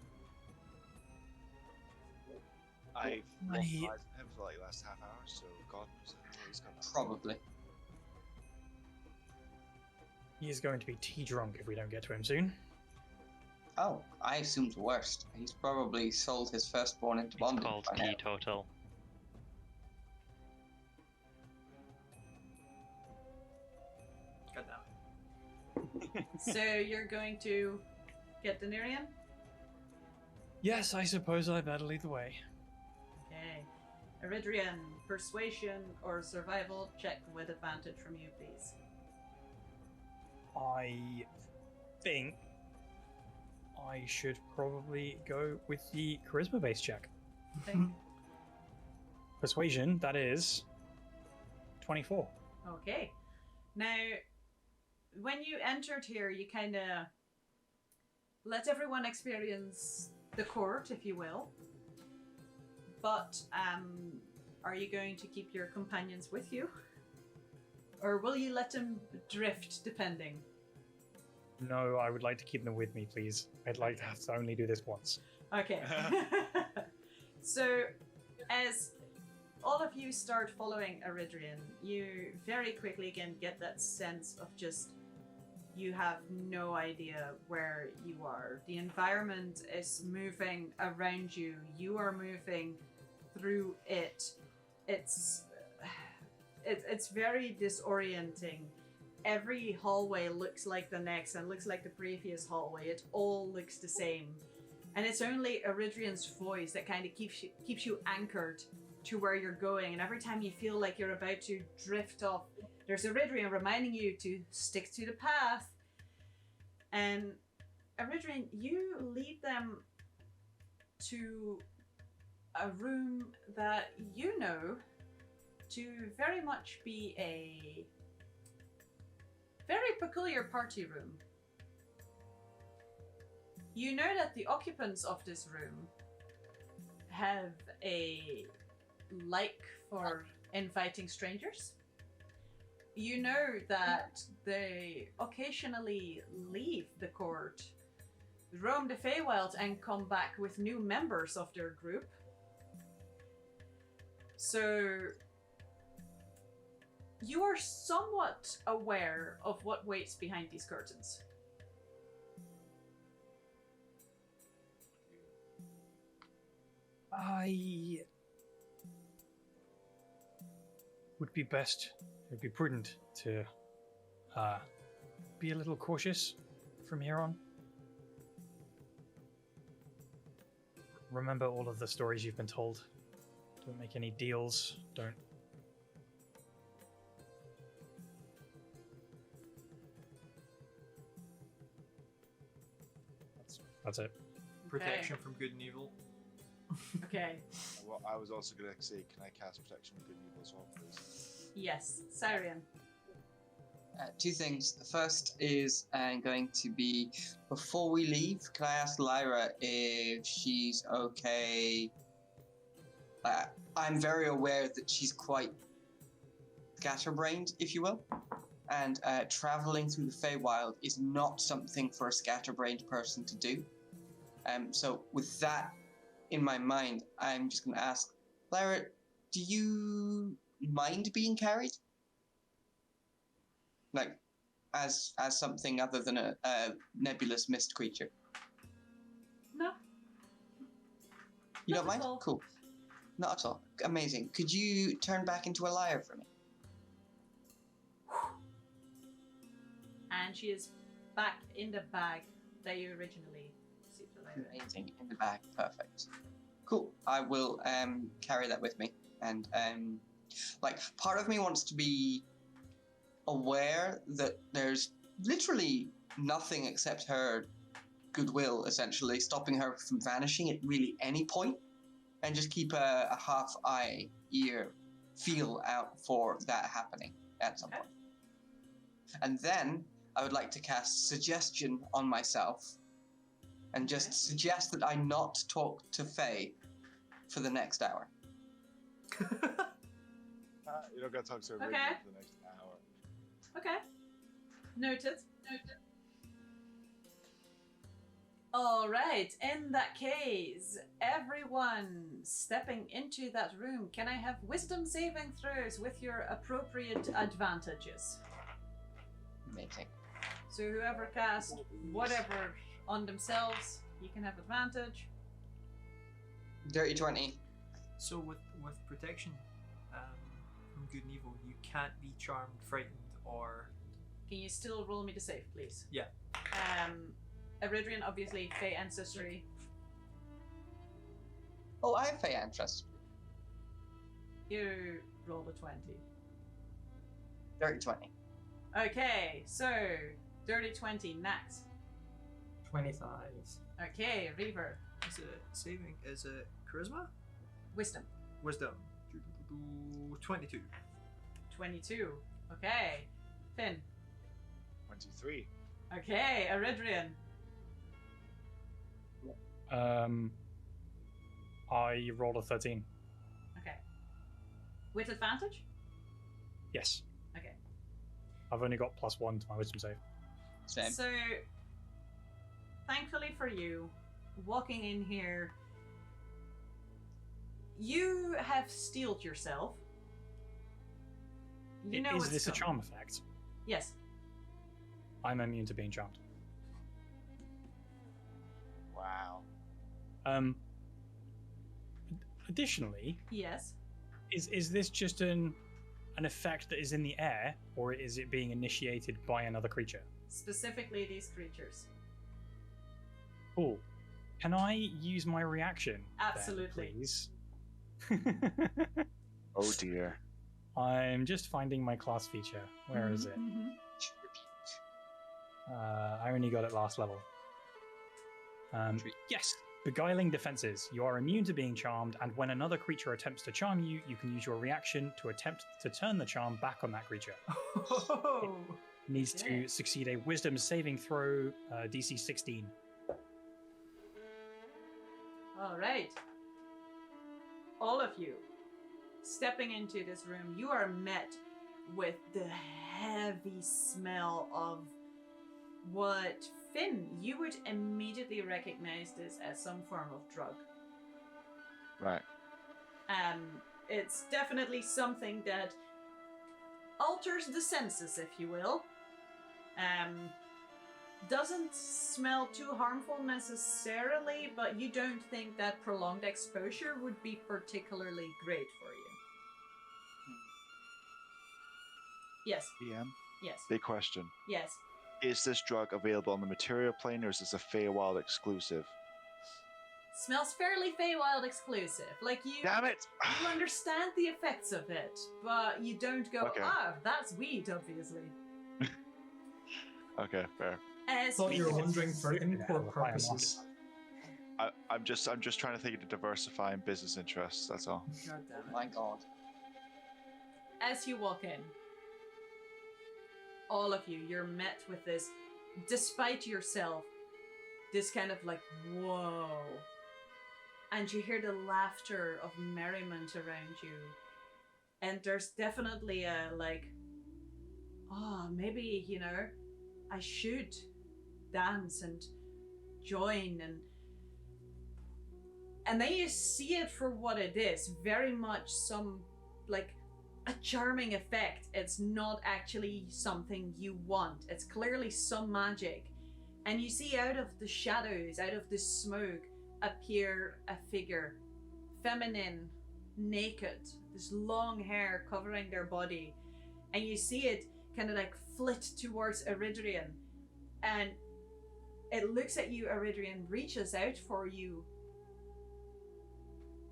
I've lost eyes on him for like the last half hour, so God knows how he's got that. Probably. He is going to be tea drunk if we don't get to him soon. Oh, I assumed the worst. He's probably sold his firstborn into It's bondage called by now. teetotal. God damn it. So you're going to get Doniirion? Yes, I suppose I better lead the way. Okay. Eridrean, persuasion or survival check with advantage from you, please. I think I should probably go with the charisma-based check. Okay. Persuasion, that is 24. Okay. Now, when you entered here, you kind of let everyone experience the court, if you will. But are you going to keep your companions with you? Or will you let them drift, depending? No, I would like to keep them with me, please. I'd like to have to only do this once. Okay. So, as all of you start following Eridrean, you very quickly again get that sense of just you have no idea where you are. The environment is moving around you. You are moving through it. It's very disorienting. Every hallway looks like the next and looks like the previous hallway. It all looks the same. And it's only Eridrean's voice that kind of keeps you anchored to where you're going. And every time you feel like you're about to drift off, there's Eridrean reminding you to stick to the path. And Eridrean, you lead them to a room that you know to very much be a very peculiar party room. You know that the occupants of this room have a like for inviting strangers. You know that they occasionally leave the court, roam the Feywild, and come back with new members of their group. So you are somewhat aware of what waits behind these curtains. I would be best, it would be prudent to be a little cautious from here on. Remember all of the stories you've been told. Don't make any deals. Don't. That's it. Protection from good and evil. Okay. Well, I was also going to say, can I cast protection from good and evil as well, please? Yes, Syrian. Two things. The first is going to be, before we leave, can I ask Lyra if she's okay? I'm very aware that she's quite scatterbrained, if you will, and traveling through the Feywild is not something for a scatterbrained person to do. So with that in my mind, I'm just going to ask, Lyra, do you mind being carried? Like, as something other than a nebulous mist creature? No. You Not don't mind? at all. Cool. Not at all. Amazing. Could you turn back into a liar for me? And she is back in the bag that you originally received the letter in. Amazing. In the bag. Perfect. Cool. I will carry that with me. And like, part of me wants to be aware that there's literally nothing except her goodwill, essentially, stopping her from vanishing at really any point, and just keep a half eye, ear, feel out for that happening at some point. And then I would like to cast suggestion on myself and just suggest that I not talk to Faye for the next hour. You don't got to talk to her Okay. for the next hour. Okay. Noted. All right. In that case, everyone stepping into that room, can I have wisdom saving throws with your appropriate advantages? Amazing. So whoever casts whatever on themselves, you can have advantage. Dirty 20. So with protection from good and evil, you can't be charmed, frightened, or... Can you still roll me the save, please? Yeah. Eridrean, obviously, Fey Ancestry. Oh, I have Faye ancestry. You rolled a 20. Dirty 20. Okay, so dirty 20 next. 25. Okay, Reaver. Is it saving? Is it charisma? Wisdom. Wisdom. 22. 22. Okay. Finn. 23. Okay, Eridrean. I rolled a 13. Okay. With advantage? Yes. Okay. I've only got +1 to my wisdom save. Same. So, thankfully for you, walking in here, you have steeled yourself. You know Is what's this a coming. charm effect? Yes. I'm immune to being charmed. Wow. Additionally, Yes. is this just an effect that is in the air, or is it being initiated by another creature? Specifically these creatures. Cool. Can I use my reaction? Absolutely. Then, please. Oh dear. I'm just finding my class feature. Where is it? Mhm. I only got it last level. Yes. Beguiling defenses. You are immune to being charmed, and when another creature attempts to charm you, you can use your reaction to attempt to turn the charm back on that creature. Oh! Needs Okay. to succeed a wisdom saving throw, DC 16. All right. All of you stepping into this room, you are met with the heavy smell of what, Finn, you would immediately recognize this as some form of drug. Right. It's definitely something that alters the senses, if you will. Doesn't smell too harmful necessarily, but you don't think that prolonged exposure would be particularly great for you. Yes, DM, yes, big question. yes. Is this drug available on the material plane, or is this a Feywild exclusive? Smells fairly Feywild exclusive. Like you Damn it! understand the effects of it, but you don't go, Okay. that's weed, obviously. Okay, fair. Thought you were Speaking of- wondering for import the higher purposes. I'm just trying to think of diversifying business interests. That's all. God damn it. My God. As you walk in, all of you, you're met with this, despite yourself, this kind of like, whoa. And you hear the laughter of merriment around you. And there's definitely a like, maybe, I should dance and join and then you see it for what it is, very much some like a charming effect. It's not actually something you want. It's clearly some magic. And you see out of the shadows, out of the smoke, appear a figure feminine, naked, this long hair covering their body, and you see it kind of like flit towards Eridrean, and it looks at you. Eridrean reaches out for you,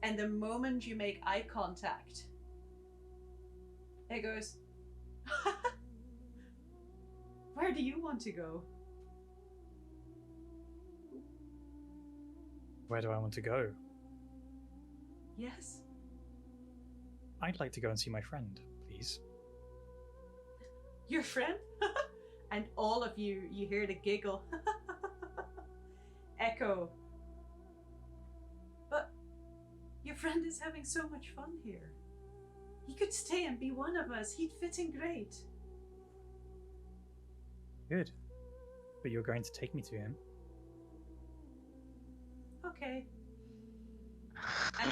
and the moment you make eye contact, it goes, "Where do you want to go?" Where do I want to go? Yes. I'd like to go and see my friend, please. Your friend? And all of you hear the giggle echo. But your friend is having so much fun here. He could stay and be one of us. He'd fit in great. Good. But you're going to take me to him? Okay. And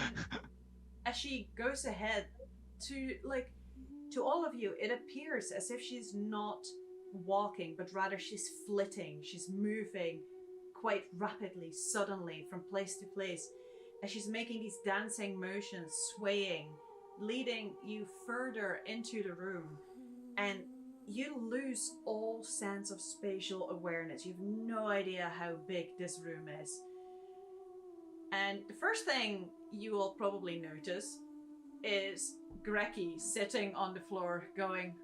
as she goes ahead to all of you, it appears as if she's not walking, but rather she's flitting. She's moving quite rapidly, suddenly, from place to place, as she's making these dancing motions, swaying, leading you further into the room, and you lose all sense of spatial awareness. You have no idea how big this room is. And the first thing you will probably notice is Greki sitting on the floor going.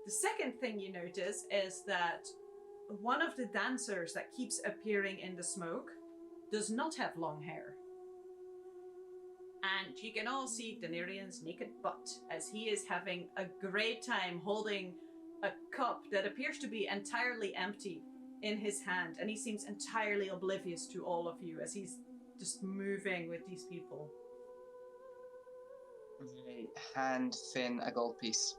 The second thing you notice is that one of the dancers that keeps appearing in the smoke does not have long hair. And you can all see Doniirion's naked butt as he is having a great time holding a cup that appears to be entirely empty in his hand, and he seems entirely oblivious to all of you as he's just moving with these people. I hand Finn a gold piece.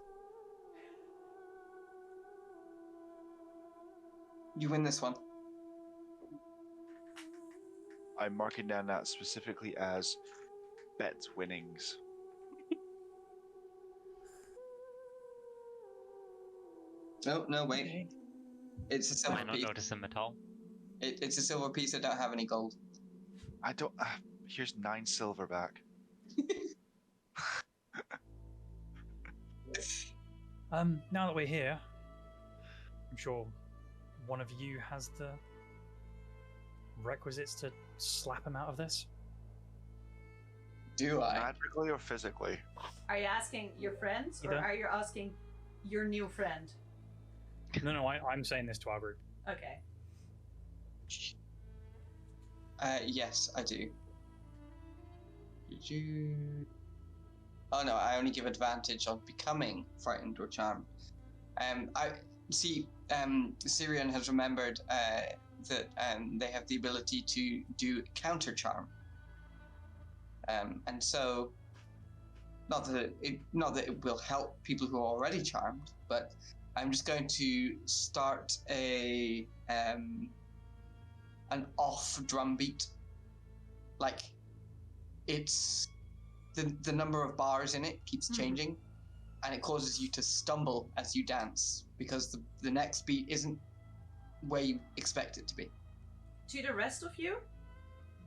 You win this one. I'm marking down that specifically as bet winnings. No, wait. Okay. It's a silver Might not piece. notice him at all. It's a silver piece. I don't have any gold. I don't. Here's 9 silver back. Now that we're here, I'm sure one of you has the requisites to slap him out of this. Do I? Magically or physically? Are you asking your friends, or Either. are you asking your new friend? No, I'm saying this to our group. Okay. Yes, I do. Did you? Oh no, I only give advantage on becoming frightened or charmed. I see. Syrian has remembered that they have the ability to do counter charm. And so, not that it will help people who are already charmed, but I'm just going to start an off drum beat. Like, it's the number of bars in it keeps changing, and it causes you to stumble as you dance because the next beat isn't where you expect it to be. To the rest of you,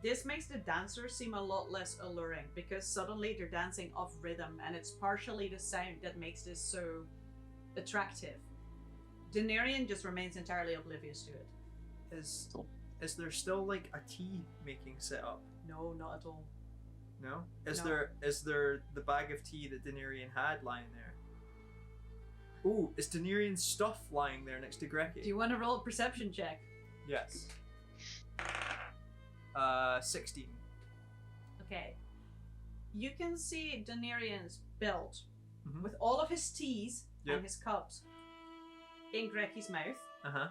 this makes the dancers seem a lot less alluring because suddenly they're dancing off rhythm, and it's partially the sound that makes this so attractive. Doniirion just remains entirely oblivious to it. Is there still like a tea making setup? No, not at all. No? No. Is there the bag of tea that Doniirion had lying there? Ooh, is Doniirion's stuff lying there next to Greki? Do you want to roll a perception check? Yes. 16. Okay. You can see Doniirion's belt Mhm. with all of his teas Yep. and his cups in Greki's mouth. Uh-huh.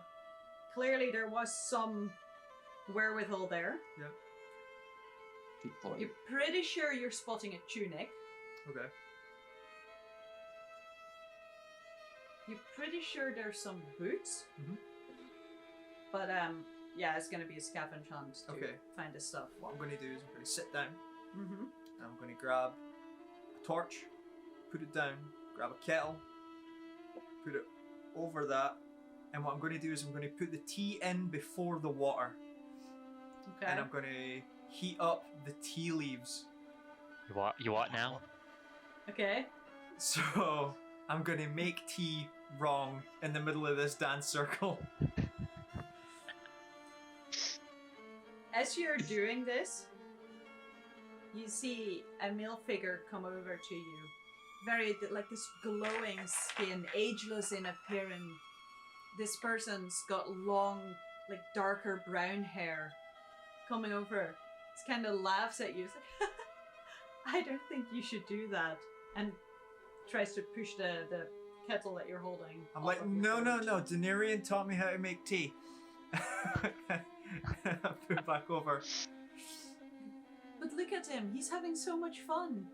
Clearly there was some wherewithal there. Yep. Good boy. You're pretty sure you're spotting a tunic. Okay. You're pretty sure there's some boots. Mhm. But yeah, it's gonna be a scavenge hunt to Okay. find this stuff. What I'm going to do is I'm going to sit down. Mm-hmm. And I'm going to grab a torch, put it down, grab a kettle, put it over that. And what I'm going to do is I'm going to put the tea in before the water. Okay. and I'm going to heat up the tea leaves. You what now? Okay. So I'm going to make tea wrong in the middle of this dance circle. As you're doing this, you see a male figure come over to you. Very, like this glowing skin, ageless in appearance. This person's got long, like darker brown hair coming over. He kind of laughs at you. He's like, I don't think you should do that. And tries to push the kettle that you're holding. I'm like, no. Doniirion taught me how to make tea. I put it back over. But look at him. He's having so much fun.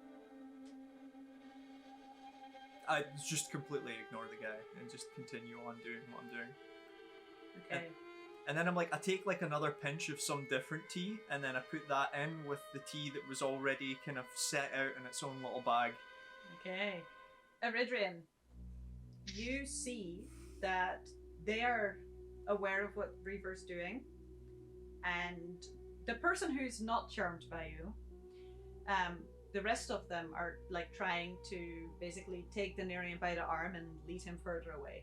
I just completely ignore the guy and just continue on doing what I'm doing. Okay. And then I'm like, I take like another pinch of some different tea, and then I put that in with the tea that was already kind of set out in its own little bag. Okay. Eridrean, you see that they are aware of what Reaver's doing, and the person who's not charmed by you, the rest of them are like trying to basically take Doniirion by the arm and lead him further away.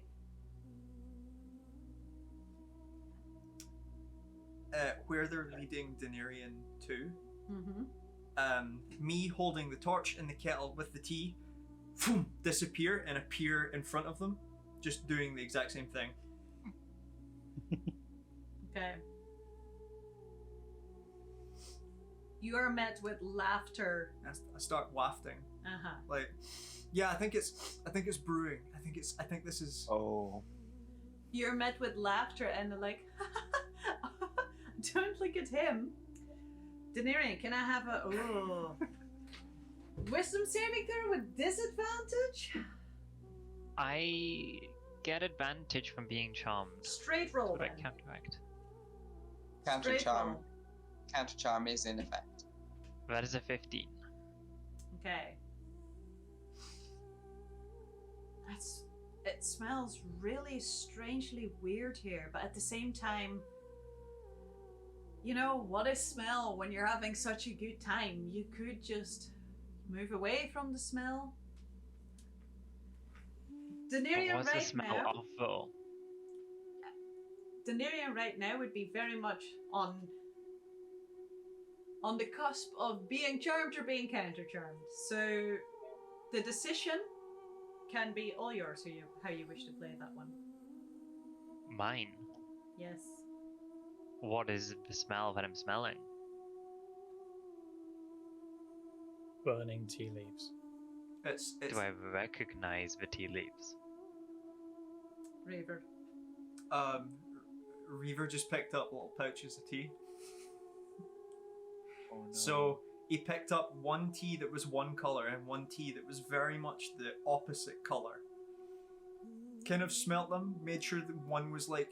Where they're leading Doniirion to, Mm-hmm. Me holding the torch in the kettle with the tea, boom, disappear and appear in front of them, just doing the exact same thing. Okay. You are met with laughter. I start wafting. Uh-huh. Like, yeah, I think it's brewing. I think this is. Oh. You're met with laughter and they're like, don't look at him. Doniirion, can I have a wisdom saving throw with disadvantage? I get advantage from being charmed. Straight roll Would I then. counteract? Counter Straight charm. roll. Counter charm is in effect. That is a 15. Okay. It smells really strangely weird here, but at the same time, you know, what is smell when you're having such a good time? You could just move away from the smell. Doniirion What's the right smell now. awful? Doniirion right now would be very much on the cusp of being charmed or being counter-charmed. So the decision can be all yours, how you wish to play that one. Mine. Yes. What is the smell that I'm smelling? Burning tea leaves. It's Do I recognize the tea leaves? Raver. Reaver just picked up little pouches of tea. Oh no. So he picked up one tea that was one color and one tea that was very much the opposite color. Kind of smelt them, made sure that one was like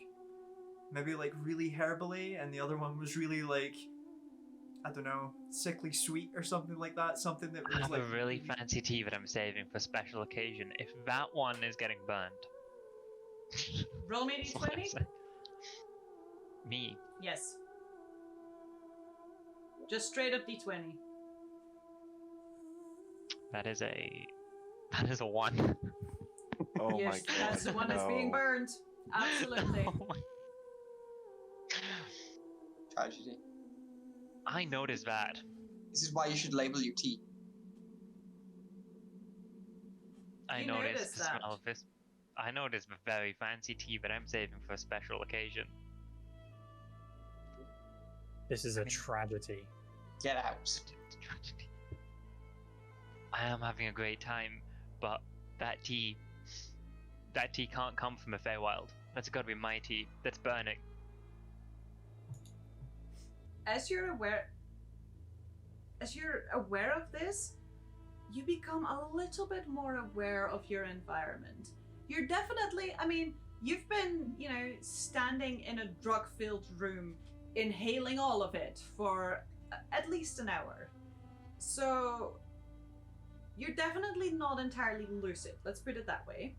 maybe like really herbally and the other one was really like, I don't know, sickly sweet or something like that. Something that I was have like a really fancy tea that I'm saving for special occasion. If that one is getting burned. Roll me That's what I'm d20? saying. Me. Yes. Just straight up d20. That is a 1. Oh yes, my god. that's the one that's being no. burned. Absolutely. Oh my- Tragedy. I noticed that. This is why you should label your tea. I You noticed noticed the that. smell of this. I noticed the very fancy tea that I'm saving for a special occasion. This is a tragedy. Get out. It's a tragedy. I am having a great time, but that tea can't come from a Feywild. That's got to be my tea. That's burning. As you're aware of this, you become a little bit more aware of your environment. You're definitely, I mean, you've been, standing in a drug-filled room, inhaling all of it for at least an hour. So, you're definitely not entirely lucid, let's put it that way.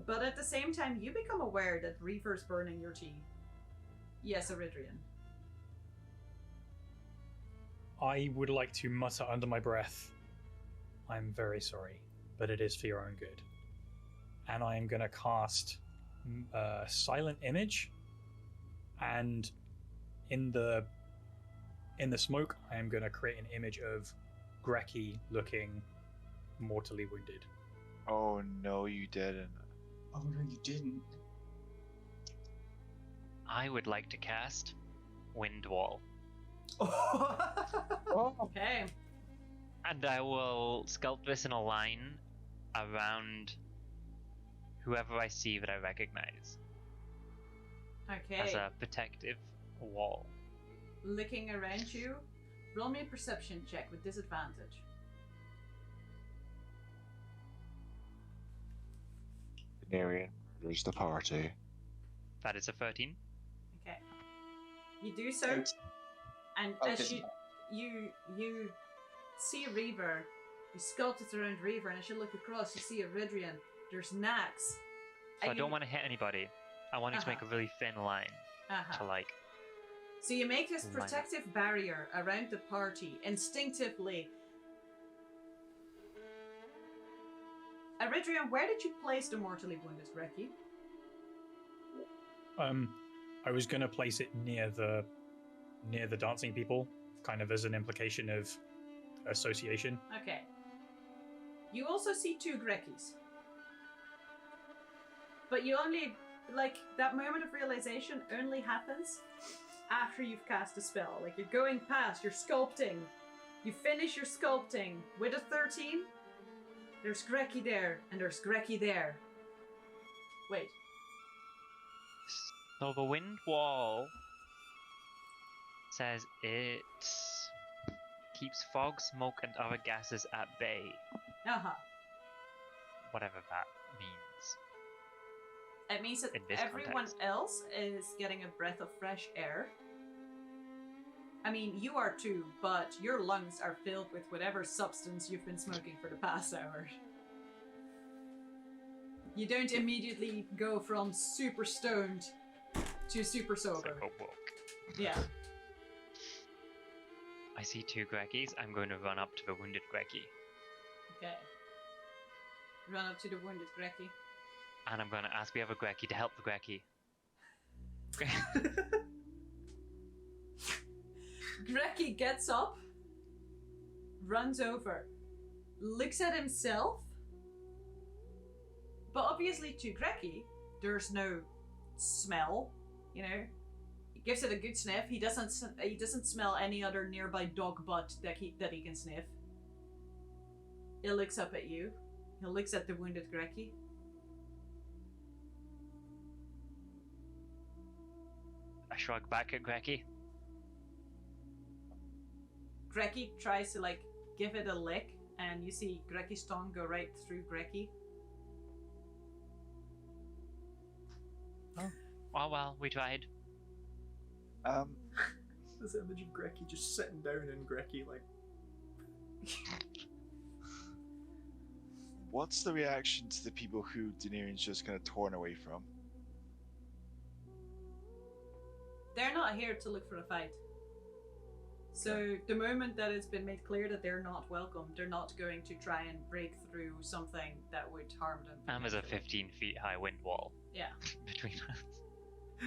But at the same time, you become aware that Reaver's burning your tea. Yes, Eridrean. I would like to mutter under my breath, I'm very sorry, but it is for your own good. And I am going to cast Silent Image, and in the smoke, I am going to create an image of Grekki looking mortally wounded. Oh no, you didn't. Oh no, you didn't. I would like to cast Wind Wall. Okay. And I will sculpt this in a line around whoever I see that I recognize Okay. as a protective wall. Looking around you, roll me a perception check with disadvantage. Doniirion, there's the party. That is a 13. Okay. You do so, Thanks. and Oh, as doesn't you see Reaver, you sculpt it around Reaver, and as you look across, you see Eridrean. There's Nax. So I don't want to hit anybody. I want to make a really thin line to like. So you make this line up. protective barrier around the party instinctively. Eridrean, where did you place the mortally wounded Grekki? I was going to place it near the dancing people, kind of as an implication of association. Okay. You also see 2 Grekkis. But you only, like, that moment of realization only happens after you've cast a spell. Like, you're going past, you're sculpting. You finish your sculpting with a 13. There's Grekki there, and there's Grekki there. Wait. So the wind wall says it keeps fog, smoke, and other gases at bay. Uh-huh. Whatever that means. It means that In this everyone context. else is getting a breath of fresh air. I mean, you are too, but your lungs are filled with whatever substance you've been smoking for the past hour. You don't immediately go from super stoned to super sober. So, walk. Yeah. I see 2 Grekkis. I'm going to run up to the wounded Grekki. Okay. Run up to the wounded Grekki. And I'm going to ask the other Grekki to help the Grekki. Grekki gets up, runs over, looks at himself, but obviously to Grekki, there's no smell, you know. He gives it a good sniff. He doesn't smell any other nearby dog butt that he can sniff. He looks up at you. He looks at the wounded Grekki. I shrug back at Grekki. Grekki tries to like give it a lick, and you see Grekki's tongue go right through Grekki. Oh well, we tried. This image of Grekki just sitting down in Grekki, like. What's the reaction to the people who Doniirion's just kind of torn away from? They're not here to look for a fight. So the moment that it's been made clear that they're not welcome, they're not going to try and break through something that would harm them. There's a potentially. 15 feet high wind wall Yeah. between us.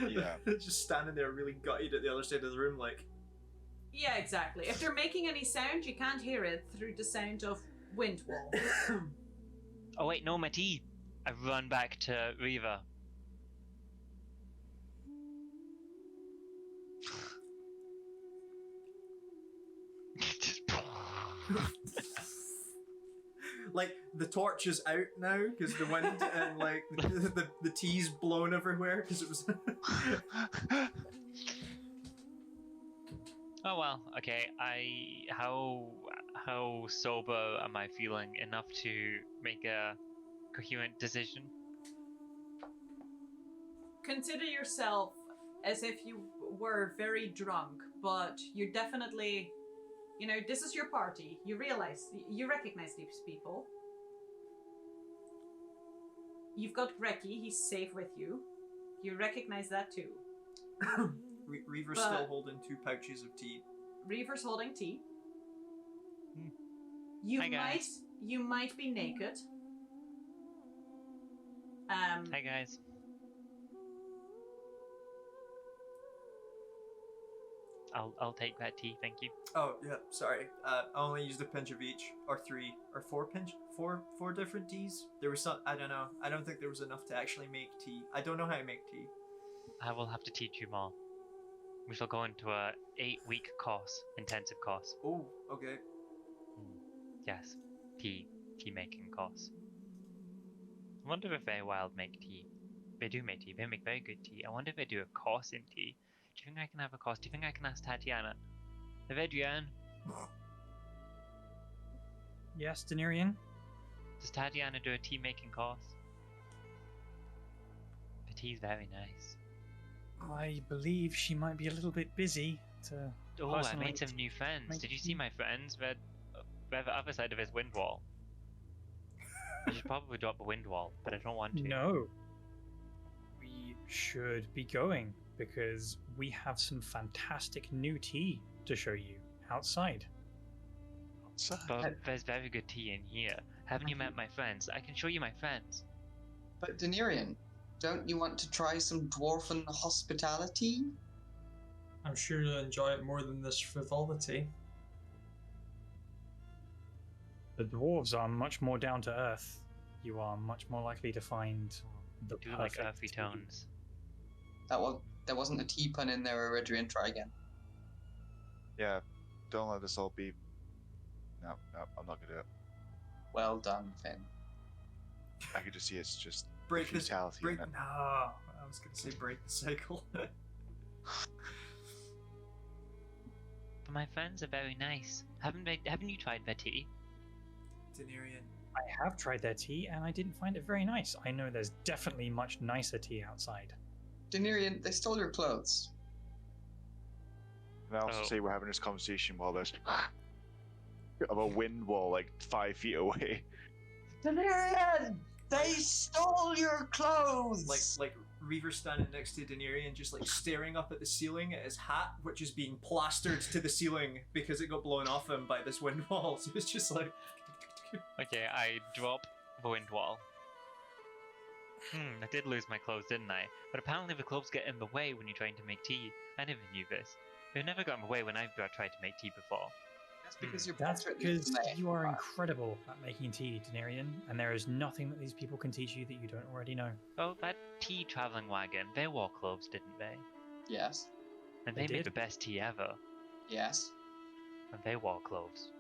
Yeah. Just standing there really gutted at the other side of the room, like. Yeah, exactly. If they're making any sound, you can't hear it through the sound of wind wall. Oh wait, no, my tea. I run back to Riva. Just Like, the torch is out now because the wind and, like, the tea's blown everywhere because it was. Oh well, okay. How sober am I feeling enough to make a coherent decision? Consider yourself as if you were very drunk, but you're definitely, you know, this is your party. You recognize these people. You've got Grekki, he's safe with you. You recognize that too. Reaver's But- still holding 2 pouches of tea. Reaver's holding tea. You Hi, guys. might be naked. Hi guys. I'll take that tea, thank you. Oh yeah, sorry. I only used a pinch of each, or 3, or 4 four different teas. There was some. I don't know. I don't think there was enough to actually make tea. I don't know how to make tea. I will have to teach you more. We shall go into a 8-week course, intensive course. Oh, okay. Yes, tea making course. I wonder if they wild make tea. They do make tea. They make very good tea. I wonder if they do a course in tea. Do you think I can have a course? Do you think I can ask Tatiana? Eridrean, Yes, Doniirion? does Tatiana do a tea making course? The tea's very nice. I believe she might be a little bit busy to. Oh, I personally made some new friends. make Did you tea. see my friends? They're the other side of this wind wall. I should probably drop the wind wall, but I don't want to. No. We should be going because we have some fantastic new tea to show you outside. But there's very good tea in here. Haven't you met my friends? I can show you my friends. But Doniirion, don't you want to try some dwarven hospitality? I'm sure you'll enjoy it more than this frivolity. The dwarves are much more down to earth. You are much more likely to find the Do like perfect earthy tea. tones. There wasn't a tea pun in there, Eridrean. Try again. Yeah, don't let this all be. No, I'm not gonna do it. Well done, Finn. I could just see it's just Break this. futility Break. in it. No, I was gonna say break the cycle. But my friends are very nice. Haven't you tried their tea? Doniirion. I have tried their tea and I didn't find it very nice. I know there's definitely much nicer tea outside. Doniirion, they stole your clothes. And I also Oh. say we're having this conversation while there's of a wind wall like 5 feet away. Doniirion, they stole your clothes. Like Reaver standing next to Doniirion, just like staring up at the ceiling at his hat, which is being plastered to the ceiling because it got blown off him by this wind wall. So it's just like. Okay, I drop the wind wall. I did lose my clothes, didn't I? But apparently the clothes get in the way when you're trying to make tea. I never knew this. They've never got in the way when I've tried to make tea before. That's because you're That's better at because this. you are incredible at making tea, Doniirion, and there is nothing that these people can teach you that you don't already know. Oh, that tea travelling wagon, they wore clothes, didn't they? Yes. And They they made did. the best tea ever. Yes. And they wore clothes.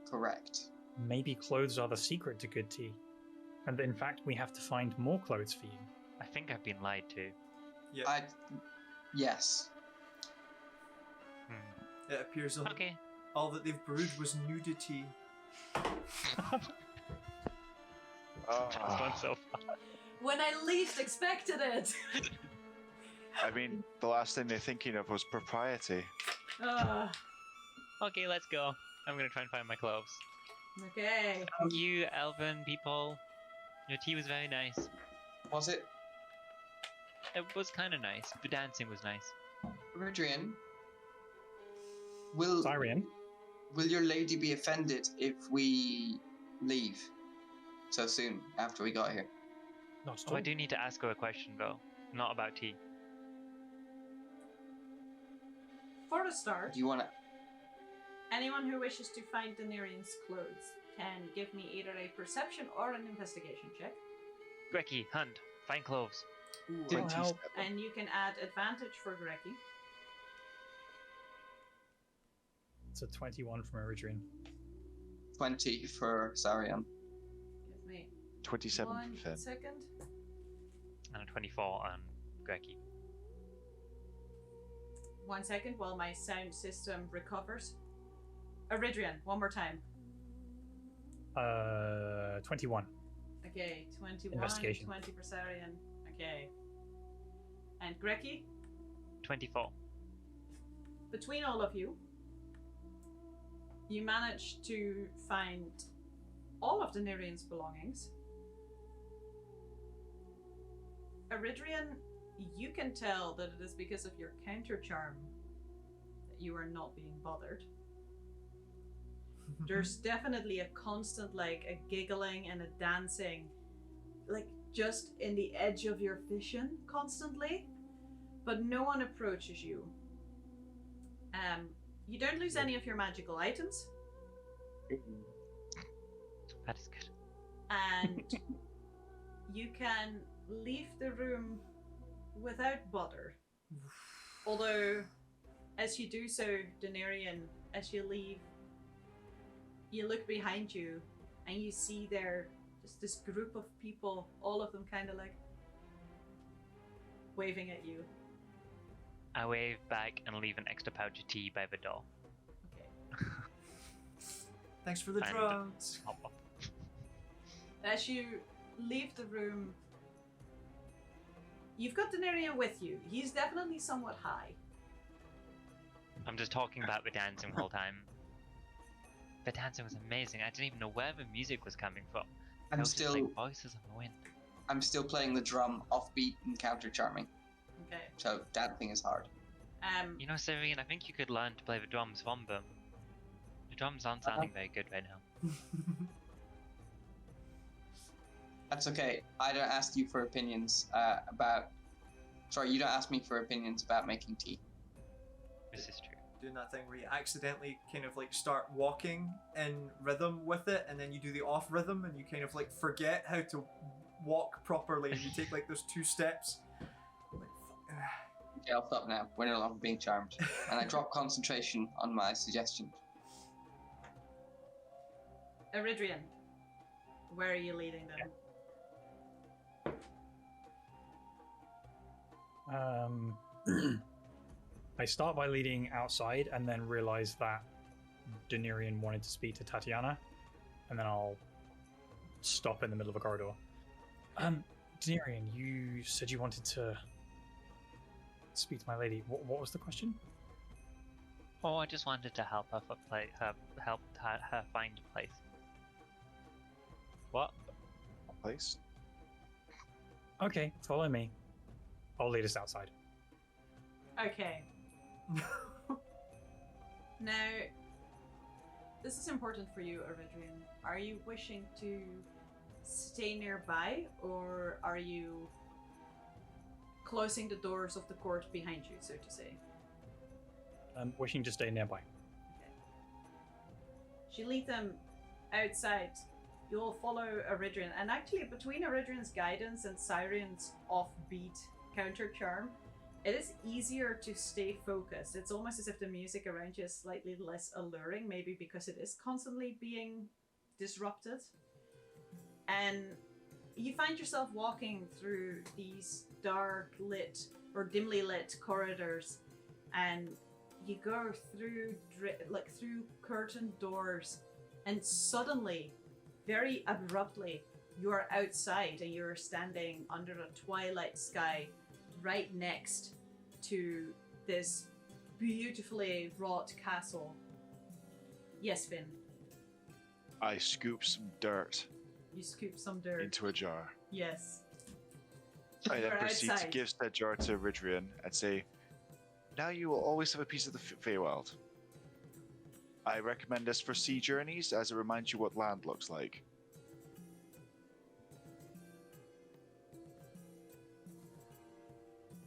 Correct. Maybe clothes are the secret to good tea. And in fact, we have to find more clothes for you. I think I've been lied to. Yeah. Yes. It appears Okay. all that they've brewed was nudity. That's gone so far. When I least expected it. I mean, the last thing they're thinking of was propriety. Okay, let's go. I'm gonna try and find my clothes. Okay. You elven people, your tea was very nice. Was it? It was kind of nice. The dancing was nice. Eridrean, will Syrian? your lady be offended if we leave so soon after we got here? Not at Oh, all. I do need to ask her a question though. Not about tea. For a start, Do you want to? anyone who wishes to find Doniirion's clothes can give me either a perception or an investigation check. Grekky, hunt, find clothes. Ooh, It'll help. And you can add advantage for Grekky. It's a 21 from Eridrean. 20 for Sarian. Give me 27 1 for Finn. second. And a 24 on Grekky. 1 second while my sound system recovers. Eridrean, one more time. 21. Okay, 21, Investigation. 20 for Sarian. Okay. And Grekky, 24. between all of you, you manage to find all of Doniirion's belongings. Eridrean, you can tell that it is because of your counter charm that you are not being bothered. There's definitely a constant, like, a giggling and a dancing, like, just in the edge of your vision constantly, but no one approaches you. You don't lose any of your magical items. That is good. And you can leave the room without bother. Although, as you do so, Doniirion, as you leave, you look behind you and you see there just this group of people, all of them kind of like waving at you. I wave back and leave an extra pouch of tea by the door. Okay. Thanks for the And- drugs. Hop up. As you leave the room, you've got Doniirion with you. He's definitely somewhat high. I'm just talking about the dancing the whole time. The dancing was amazing. I didn't even know where the music was coming from. I I'm was just still like voices on the wind. I'm still playing the drum offbeat and counter charming. Okay. So dancing is hard. You know, Syrian, I think you could learn to play the drums from them. The drums aren't sounding very good right now. That's okay. I don't ask you for opinions about. Sorry, you don't ask me for opinions about making tea. This is true. Doing that thing where you accidentally kind of like start walking in rhythm with it, and then you do the off rhythm, and you kind of like forget how to walk properly, and you take like those 2 steps. Like, Okay, I'll stop now. We're no longer being charmed. And I drop concentration on my suggestion. Eridrean, where are you leading them? I start by leading outside and then realize that Doniirion wanted to speak to Tatiana, and then I'll stop in the middle of a corridor. Doniirion, you said you wanted to speak to my lady. What was the question? Oh, I just wanted to help her help her find a place. What? Place? Okay, follow me. I'll lead us outside. Okay. Now, this is important for you, Eridrean. Are you wishing to stay nearby, or are you closing the doors of the court behind you, so to say? I'm wishing to stay nearby. Okay. She leads them outside. You'll follow Eridrean, and actually between Eridrean's guidance and Syrian's offbeat counter charm, it is easier to stay focused. It's almost as if the music around you is slightly less alluring, maybe because it is constantly being disrupted. And you find yourself walking through these dark lit or dimly lit corridors, and you go through through curtained doors, and suddenly, very abruptly, you are outside and you're standing under a twilight sky right next to this beautifully wrought castle. Yes, Finn. I scoop some dirt You scoop some dirt. into a jar. Yes. I then You're proceed to outside. give said jar to Eridrean and say, now you will always have a piece of the Feywild. I recommend this for sea journeys as it reminds you what land looks like.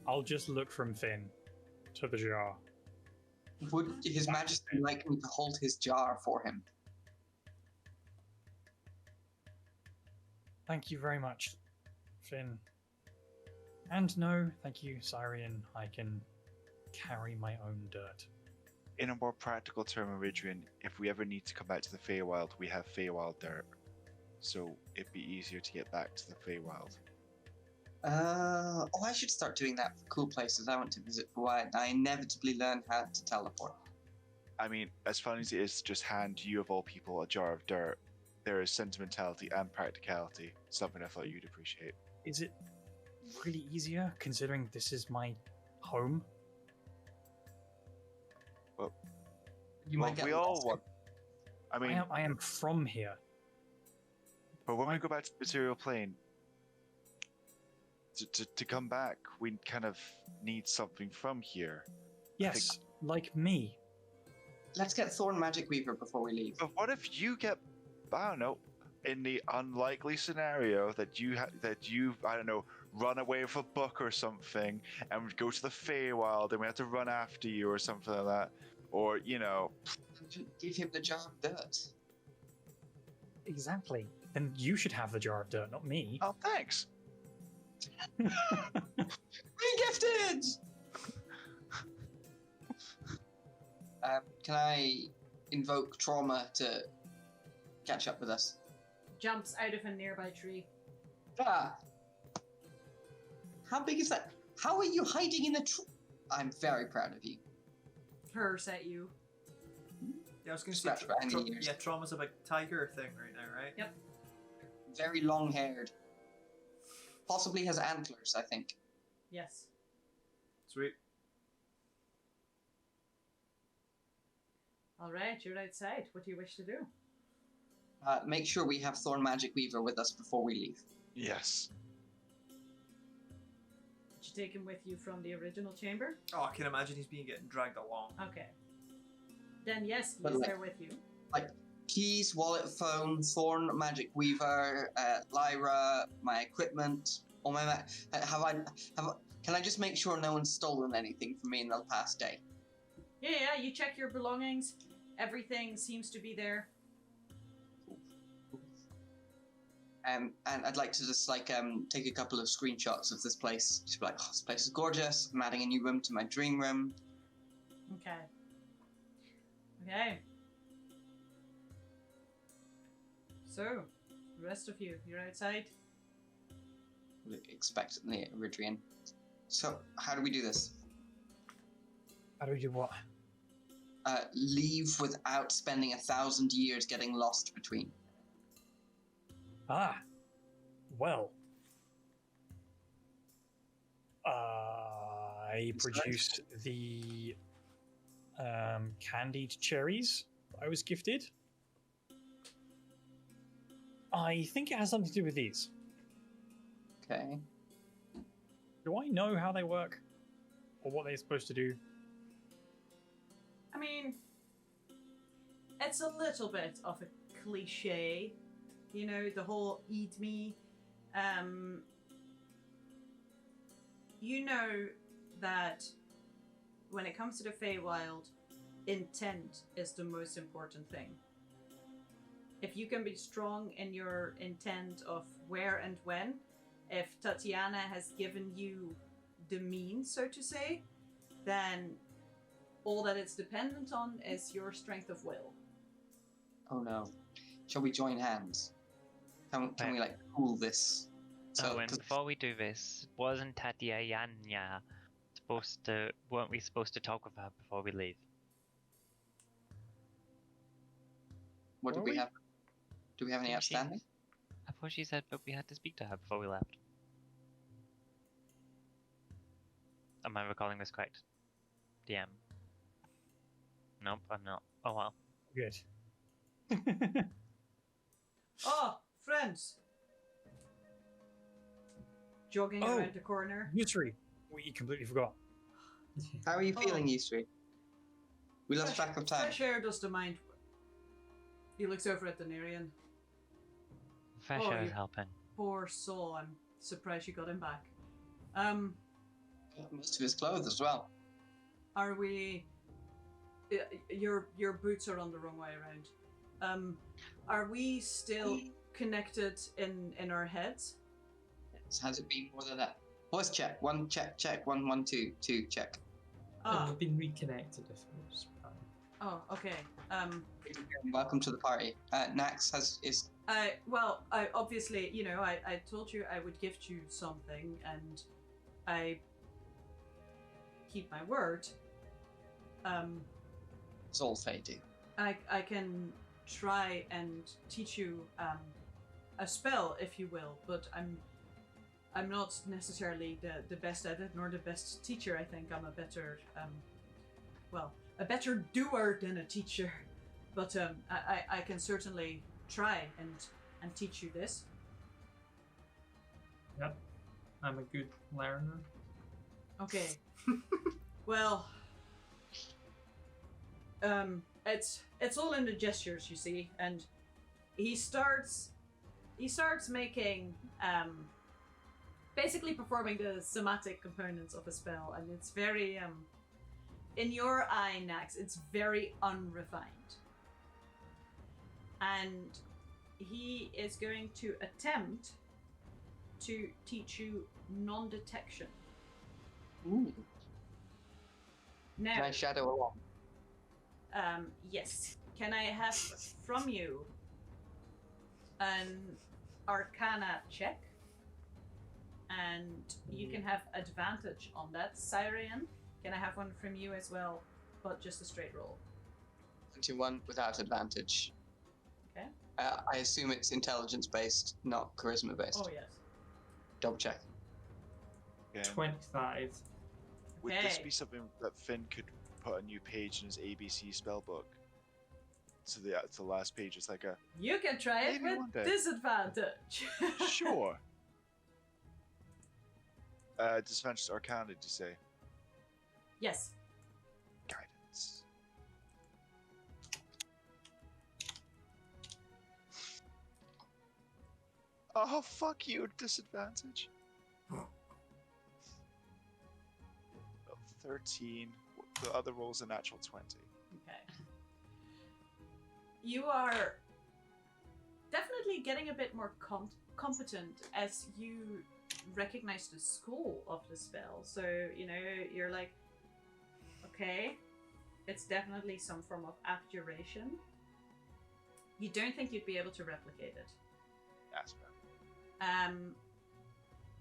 I'll just look from Finn to the jar. Would His Majesty like me to hold his jar for him? Thank you very much, Finn. And no, thank you, Syrian. I can carry my own dirt. In a more practical term, Eridrean, if we ever need to come back to the Feywild, we have Feywild dirt. So it'd be easier to get back to the Feywild. I should start doing that for cool places I want to visit for why I inevitably learn how to teleport. I mean, as fun as it is to just hand you of all people a jar of dirt, there is sentimentality and practicality, something I thought you'd appreciate. Is it really easier, considering this is my home? You might get we all lost. want. I mean, I am from here. but when we go back to the material plane, to come back, we kind of need something from here. Yes, like me. let's get Thorn Magic Weaver before we leave. But what if you get, I don't know, in the unlikely scenario that you I don't know, run away with a book or something and go to the Feywild and we have to run after you or something like that, or you know, Give him the jar of dirt. Exactly. Then you should have the jar of dirt, not me. oh thanks. Re-gifted! Can I invoke Trauma to catch up with us? Jumps out of a nearby tree. Ah! How big is that? How are you hiding in the tree? I'm very proud of you. Purrs at you. Yeah, I was going to Scratch say, behind the ears. yeah, Trauma's a big tiger thing right now, right? Yep. Very long-haired. Possibly has antlers, I think. Yes. Sweet. All right, you're outside. What do you wish to do? Make sure we have Thorn Magic Weaver with us before we leave. Yes. Did you take him with you from the original chamber? Oh, I can imagine he's being getting dragged along. Okay. Then yes, But he's like- there with you. Keys, wallet, phone, Thorn Magic Weaver, Lyra, my equipment, all my can I just make sure no one's stolen anything from me in the past day? Yeah, you check your belongings. Everything seems to be there. And I'd like to just take a couple of screenshots of this place. Just be like, oh, this place is gorgeous. I'm adding a new room to my dream room. Okay. Okay. So, the rest of you, you're outside. Expectantly, Eridrean. So, how do we do this? How do we do what? Leave without spending 1,000 years getting lost between. Ah, well. I produced the candied cherries I was gifted. I think it has something to do with these. Okay. Do I know how they work? Or what they're supposed to do? I mean, it's a little bit of a cliche, you know, the whole eat me. You know that when it comes to the Feywild, intent is the most important thing. If you can be strong in your intent of where and when, if Tatiana has given you the means, so to say, then all that it's dependent on is your strength of will. Oh no. Shall we join hands? Can we pool this? So, and before we do this, wasn't Tatiana weren't we supposed to talk with her before we leave? What do we have? Do we have any outstanding? I thought she said that we had to speak to her before we left. Am I recalling this correct? DM. Nope, I'm not. Oh well. Good. Oh, friends! Jogging around the corner. Yusri, we completely forgot. How are you feeling, Yusri? We lost track of time. Fresh air does the mind. He looks over at Doniirion. Fresh air is helping. Poor soul. I'm surprised you got him back. Most of his clothes as well. Are we? Your boots are on the wrong way around. Are we still connected in our heads? Has it been more than that? Voice check. One check. Check. 1 1 2 2 check. We've been reconnected. If it was fine. Oh, okay. Welcome to the party. Nax is. Well, I obviously, you know, I told you I would gift you something, and I keep my word. It's all Faye do. I can try and teach you a spell, if you will, but I'm not necessarily the best at it, nor the best teacher. I think I'm a better, a better doer than a teacher. But I can certainly try and teach you this. Yep, I'm a good learner. Okay. Well, It's all in the gestures, you see, and he starts making basically performing the somatic components of a spell, and it's very in your eye, Nax, it's very unrefined. And he is going to attempt to teach you non-detection. Ooh. Now, Can I shadow along? Yes. Can I have from you an Arcana check? And you can have advantage on that. Syrian, can I have one from you as well, but just a straight roll? 21 without advantage. Okay. I assume it's intelligence-based, not charisma-based. Oh, yes. Double check. Okay. 25. Would this Okay. be something that Finn could put a new page in his ABC spellbook? So the last page is like a You can try it Maybe one with day. disadvantage. sure. Disadvantage Arcana, did you say? Yes. Guidance. Oh, fuck you, disadvantage. 13. The other roll's a natural 20. Okay. You are definitely getting a bit more competent as you recognize the school of the spell. So, you're like, okay, it's definitely some form of abjuration. You don't think you'd be able to replicate it. That's fair.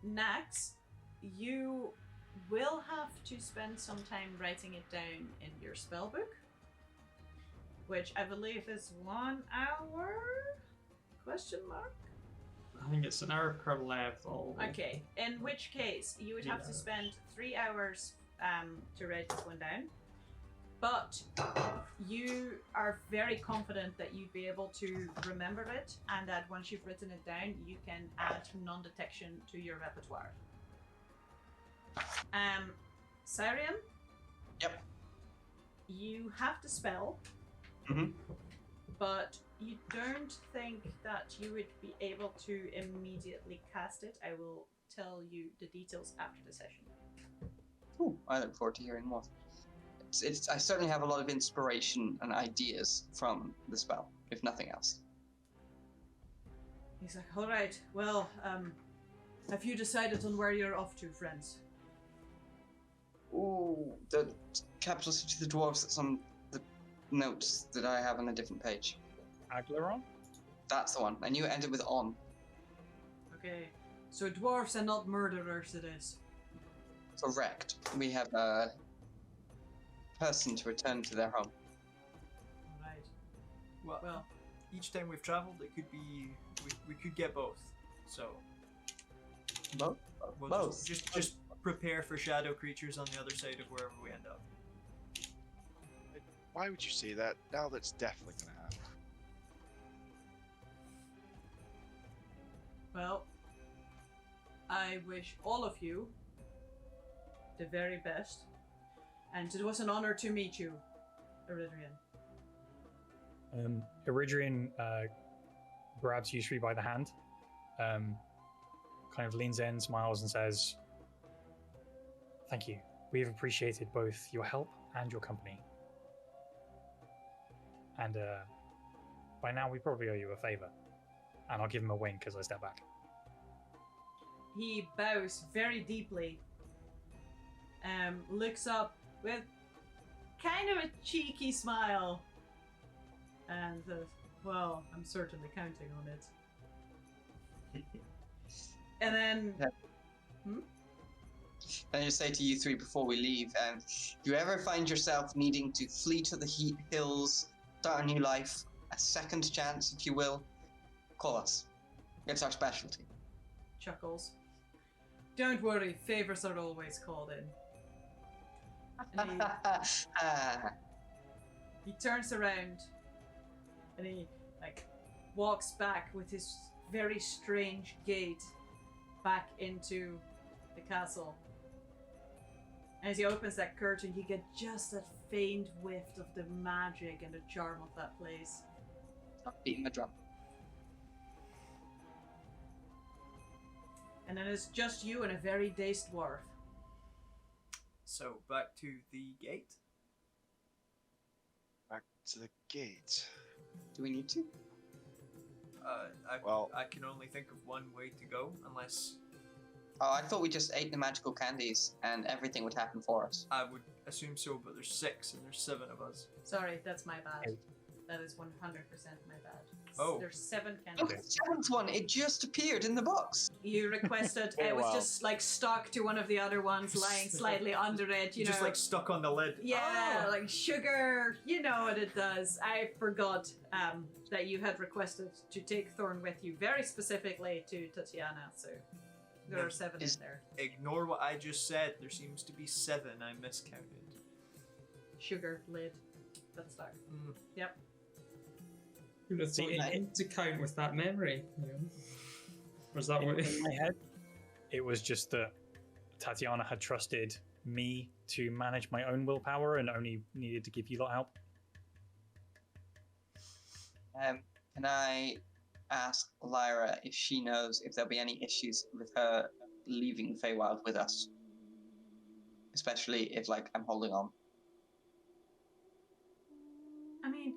Nax, you will have to spend some time writing it down in your spellbook, which I believe is 1 hour? Question mark? I think it's an hour per level. Okay, in which case you would have to spend 3 hours to write this one down. But you are very confident that you'd be able to remember it, and that once you've written it down, you can add non-detection to your repertoire. Syrian? Yep. You have the spell, Mm-hmm. but you don't think that you would be able to immediately cast it. I will tell you the details after the session. Ooh, I look forward to hearing more. I certainly have a lot of inspiration and ideas from the spell, if nothing else. He's like, all right, well, have you decided on where you're off to, friends? Ooh, the capital city of the dwarves. That's on the notes that I have on a different page. Aglaron? That's the one. I knew it ended with on. Okay, so dwarves and not murderers it is. Correct. We have a person to return to their home. All right. Well, each time we've travelled, it could be we could get both. So Both? we'll Both. just prepare for shadow creatures on the other side of wherever we end up. Why would you say that? Now that's definitely gonna happen. Well, I wish all of you the very best, and it was an honor to meet you, Eridrean. Eridrean grabs Yusri by the hand, kind of leans in, smiles, and says, "Thank you. We have appreciated both your help and your company. And by now, we probably owe you a favor." And I'll give him a wink as I step back. He bows very deeply, looks up with kind of a cheeky smile, and says, well, I'm certainly counting on it. And then... And I just say to you three before we leave, if you ever find yourself needing to flee to the hills, start a new life, a second chance, if you will, call us. It's our specialty. chuckles. Don't worry, favors are always called in. And he turns around and he walks back with his very strange gait back into the castle. As he opens that curtain, you get just that faint whiff of the magic and the charm of that place. Stop beating the drum. And then it's just you and a very dazed dwarf. So back to the gate. Back to the gate. Do we need to? I can only think of one way to go, unless... Oh, I thought we just ate the magical candies and everything would happen for us. I would assume so, but there's 6 and there's 7 of us. Sorry, that's my bad. That is 100% my bad. Oh. There's 7 Look candies. at the 7th one, it just appeared in the box. You requested, it was wow. just like stuck to one of the other ones, lying slightly under it, you know. Just like stuck on the lid. Yeah, Oh. like sugar, you know what it does. I forgot that you had requested to take Thorn with you very specifically to Tatiana, so there are 7 in there. Ignore what I just said. There seems to be 7. I miscounted. Sugar, lid, that's dark. Mm. Yep. Who'd have thought it to count with that memory? You know? Was that what? In my head, it was just that Tatiana had trusted me to manage my own willpower and only needed to give you lot help. Can I ask Lyra if she knows if there'll be any issues with her leaving the Feywild with us? Especially if, like, I'm holding on. I mean,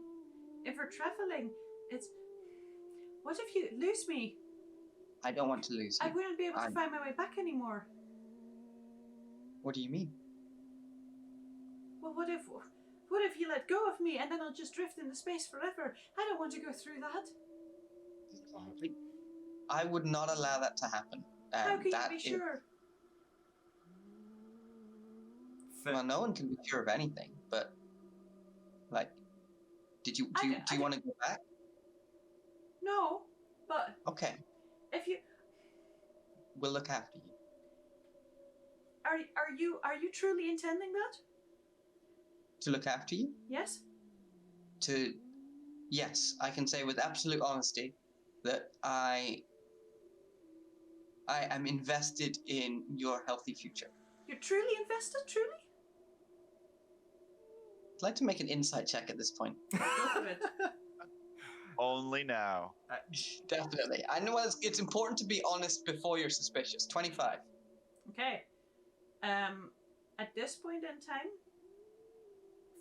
if we're traveling, it's... What if you lose me? I don't want to lose you. I wouldn't be able to find my way back anymore. What do you mean? Well, what if you let go of me and then I'll just drift into space forever? I don't want to go through that. I would not allow that to happen. How can that you be sure? Well, no one can be sure of anything, but like, do you want to go back? No, but Okay, if you we'll look after you. are you truly intending that? To look after you? Yes. Yes, I can say with absolute honesty that I am invested in your healthy future. You're truly invested, truly? I'd like to make an insight check at this point. Go for it. Only now. Definitely. I know it's important to be honest before you're suspicious. 25. Okay. At this point in time,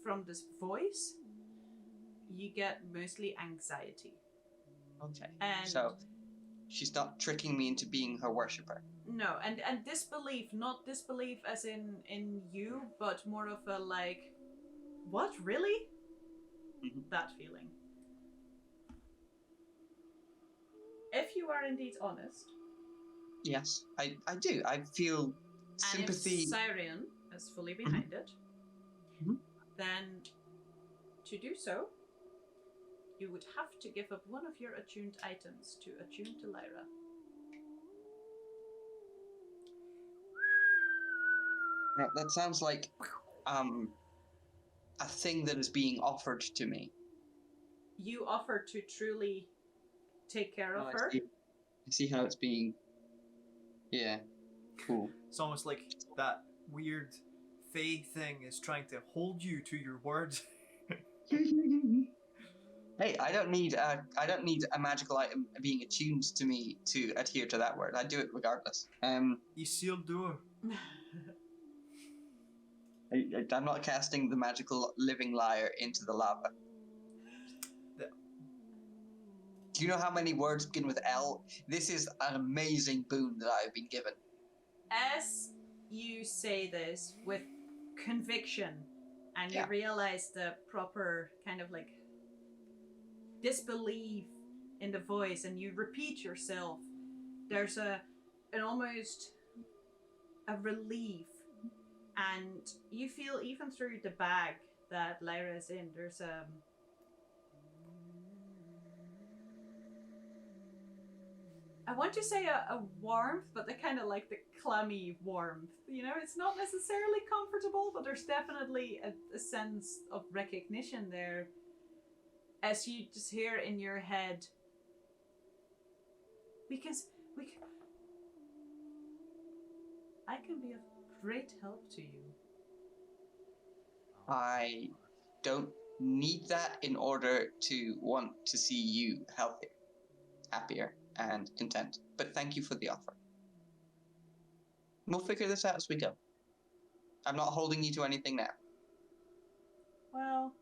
from this voice, you get mostly anxiety. Okay. And So she's not tricking me into being her worshipper. no, and disbelief, not disbelief as in you, but more of a like, what, really? Mhm. That feeling. If you are indeed honest, Yes, I do. I feel sympathy. and if Syrian is fully behind it, Mhm. then to do so, you would have to give up one of your attuned items to attune to Lyra. Now, that sounds like a thing that is being offered to me. You offer to truly take care of her. I see how it's being. Yeah, cool. It's almost like that weird Fae thing is trying to hold you to your words. Hey, I don't need a magical item being attuned to me to adhere to that word. I do it regardless. Isildur. I'm not casting the magical living lyre into the lava. Do you know how many words begin with L? This is an amazing boon that I have been given. As you say this with conviction, and you Yeah. realize the proper kind of like disbelief in the voice, and you repeat yourself, there's an almost a relief, and you feel even through the bag that Lyra is in, there's I want to say a warmth, but the kind of like the clammy warmth. You know, it's not necessarily comfortable, but there's definitely a sense of recognition there. As you just hear in your head, I can be of great help to you. I don't need that in order to want to see you healthier, happier, and content. But thank you for the offer. We'll figure this out as we go. I'm not holding you to anything now. Well,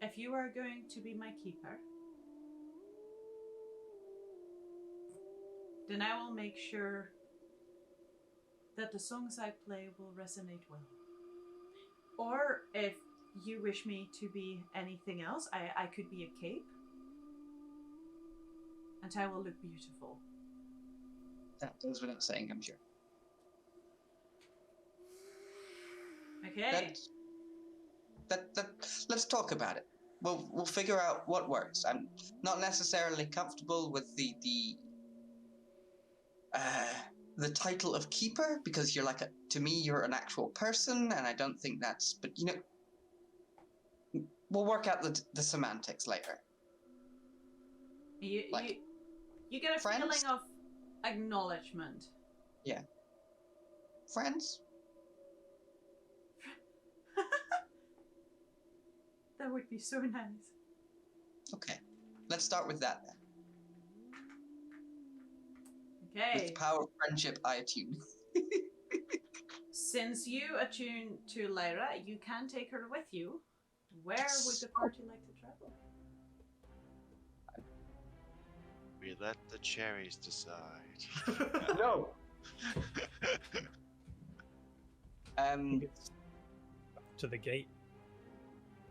if you are going to be my keeper, then I will make sure that the songs I play will resonate well. Or if you wish me to be anything else, I could be a cape. And I will look beautiful. That goes without saying, I'm sure. Okay. Let's talk about it. We'll figure out what works. I'm not necessarily comfortable with the title of keeper, because you're to me you're an actual person, and I don't think that's. But we'll work out the semantics later. You get a friends? feeling of acknowledgement. Yeah. Friends? That would be so nice. Okay. Let's start with that then. Okay. With the power of friendship, I attune. Since you attune to Lyra, you can take her with you. Where would the party like to travel? We let the cherries decide. No. To the gate,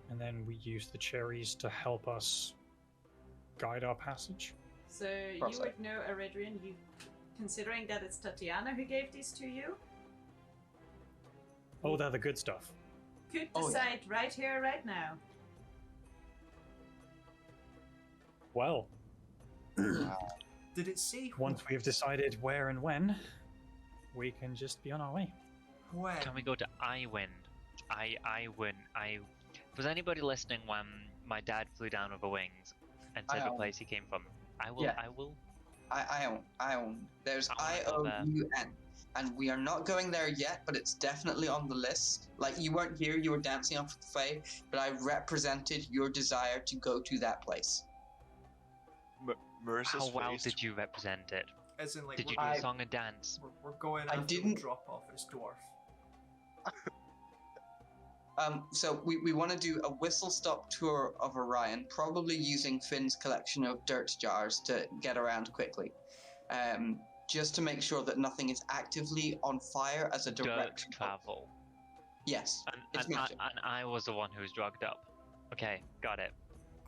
and then we use the cherries to help us guide our passage. So you would know Eridrean, considering that it's Tatiana who gave these to you. Oh, they're the good stuff. Could decide right here, right now. Well, Did it say once we've decided where and when, we can just be on our way. when? Can we go to I win? I win. Was anybody listening when my dad flew down over wings and said the place he came from? I will. Yeah. I will. I own. There's I wanna go there. IOUN. And we are not going there yet, but it's definitely on the list. Like, you weren't here, you were dancing off the Fae, but I represented your desire to go to that place. Marissa's How well face. did you represent it? As in, like, Did you we're, do a song and dance? we're going I after didn't- the drop off as dwarf. So we want to do a whistle-stop tour of Orion, probably using Finn's collection of dirt jars to get around quickly. Just to make sure that nothing is actively on fire as a direct Dirt travel. Yes, it's And magic. I was the one who was drugged up. Okay, got it.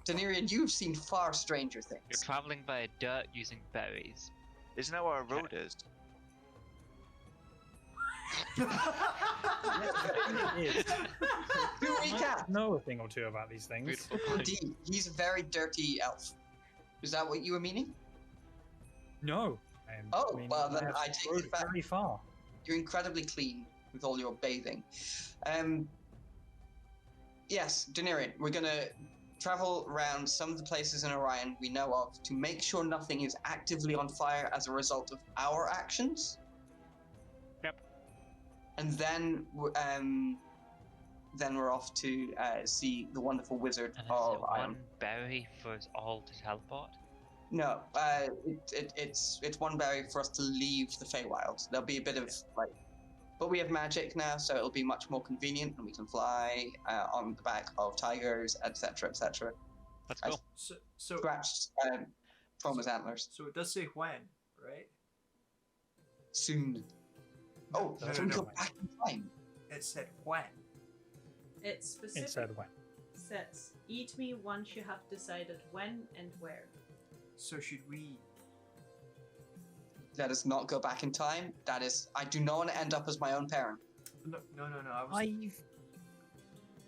Doniirion, you've seen far stranger things. You're traveling via dirt using berries. Isn't that what a road is? It is. To recap, Know a thing or two about these things. Beautiful point. indeed, he's a very dirty elf. Is that what you were meaning? No. Oh, well, then have I take rode it back. very far. You're incredibly clean with all your bathing. Yes, Doniirion, we're going to travel around some of the places in Orion we know of to make sure nothing is actively on fire as a result of our actions. Yep. And then we're off to see the wonderful wizard And of it's Iron. one berry for us all to teleport. No, it's one berry for us to leave the Feywild. There'll be a bit of but we have magic now, so it'll be much more convenient, and we can fly on the back of tigers, etc., etc. Let's go. So Scratched from his antlers. it does say when, right? Soon. Oh, No, so no, we no. go back in time. It said when. It It specifically said when. says, eat me once you have decided when and where. So should we? That is not go back in time. That is, I do not want to end up as my own parent. No. I've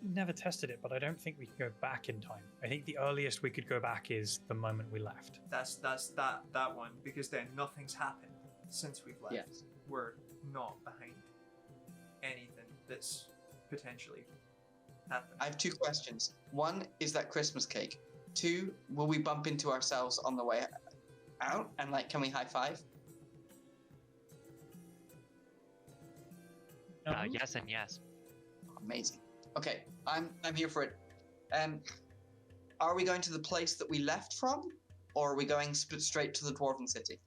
never tested it, but I don't think we can go back in time. I think the earliest we could go back is the moment we left. That's that one, because then nothing's happened since we've left. Yes. We're not behind anything that's potentially happened. I have two questions. One, is that Christmas cake? Two, will we bump into ourselves on the way out? And can we high five? Yes and yes. Amazing. Okay, I'm here for it. Are we going to the place that we left from, or are we going straight to the Dwarven City?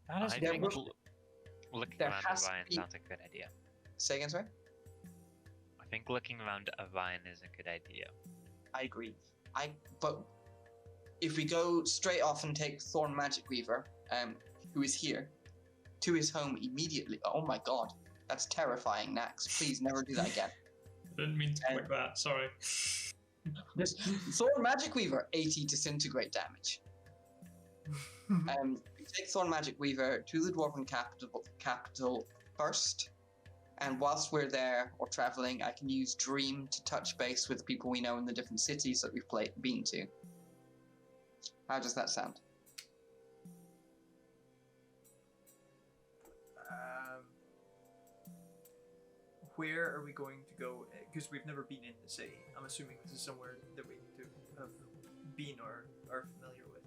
That is I there think must- looking there around has to Orion be- sounds like a good idea. Say again, sorry? I think looking around Orion is a good idea. I agree. But if we go straight off and take Thorn Magic Weaver, who is here, to his home immediately. Oh my god, that's terrifying, Nax. Please never do that again. Didn't mean to click that, sorry. This Thorn Magic Weaver, 80 disintegrate damage. We take Thorn Magic Weaver to the Dwarven capital first, and whilst we're there or traveling, I can use Dream to touch base with people we know in the different cities that we've been to. How does that sound? Where are we going to go? Because we've never been in the city. I'm assuming this is somewhere that we need to have been or are familiar with.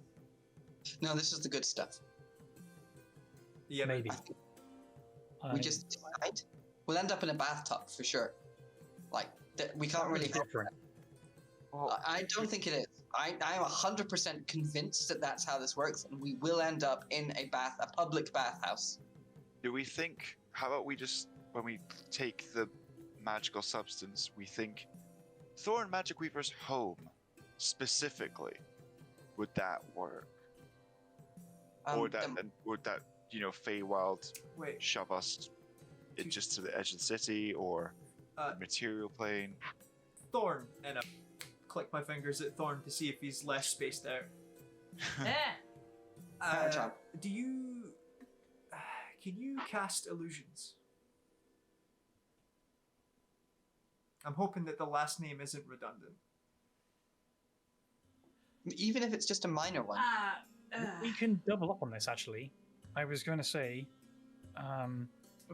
No, this is the good stuff. Yeah, Maybe. We just decide. We'll end up in a bathtub for sure. Like, we can't really. different. I don't think it is. I'm 100% convinced that that's how this works, and we will end up in a public bathhouse. Do we think? How about we just, when we take the magical substance, we think Thorn Magic Weaver's home specifically? Would that work? Or would that Feywild Wait, shove us just to the edge of the city, or the material plane? Thorn, and I click my fingers at Thorn to see if he's less spaced out. Eh. Do you? Can you cast illusions? I'm hoping that the last name isn't redundant. Even if it's just a minor one. We can double up on this, actually. I was going to say,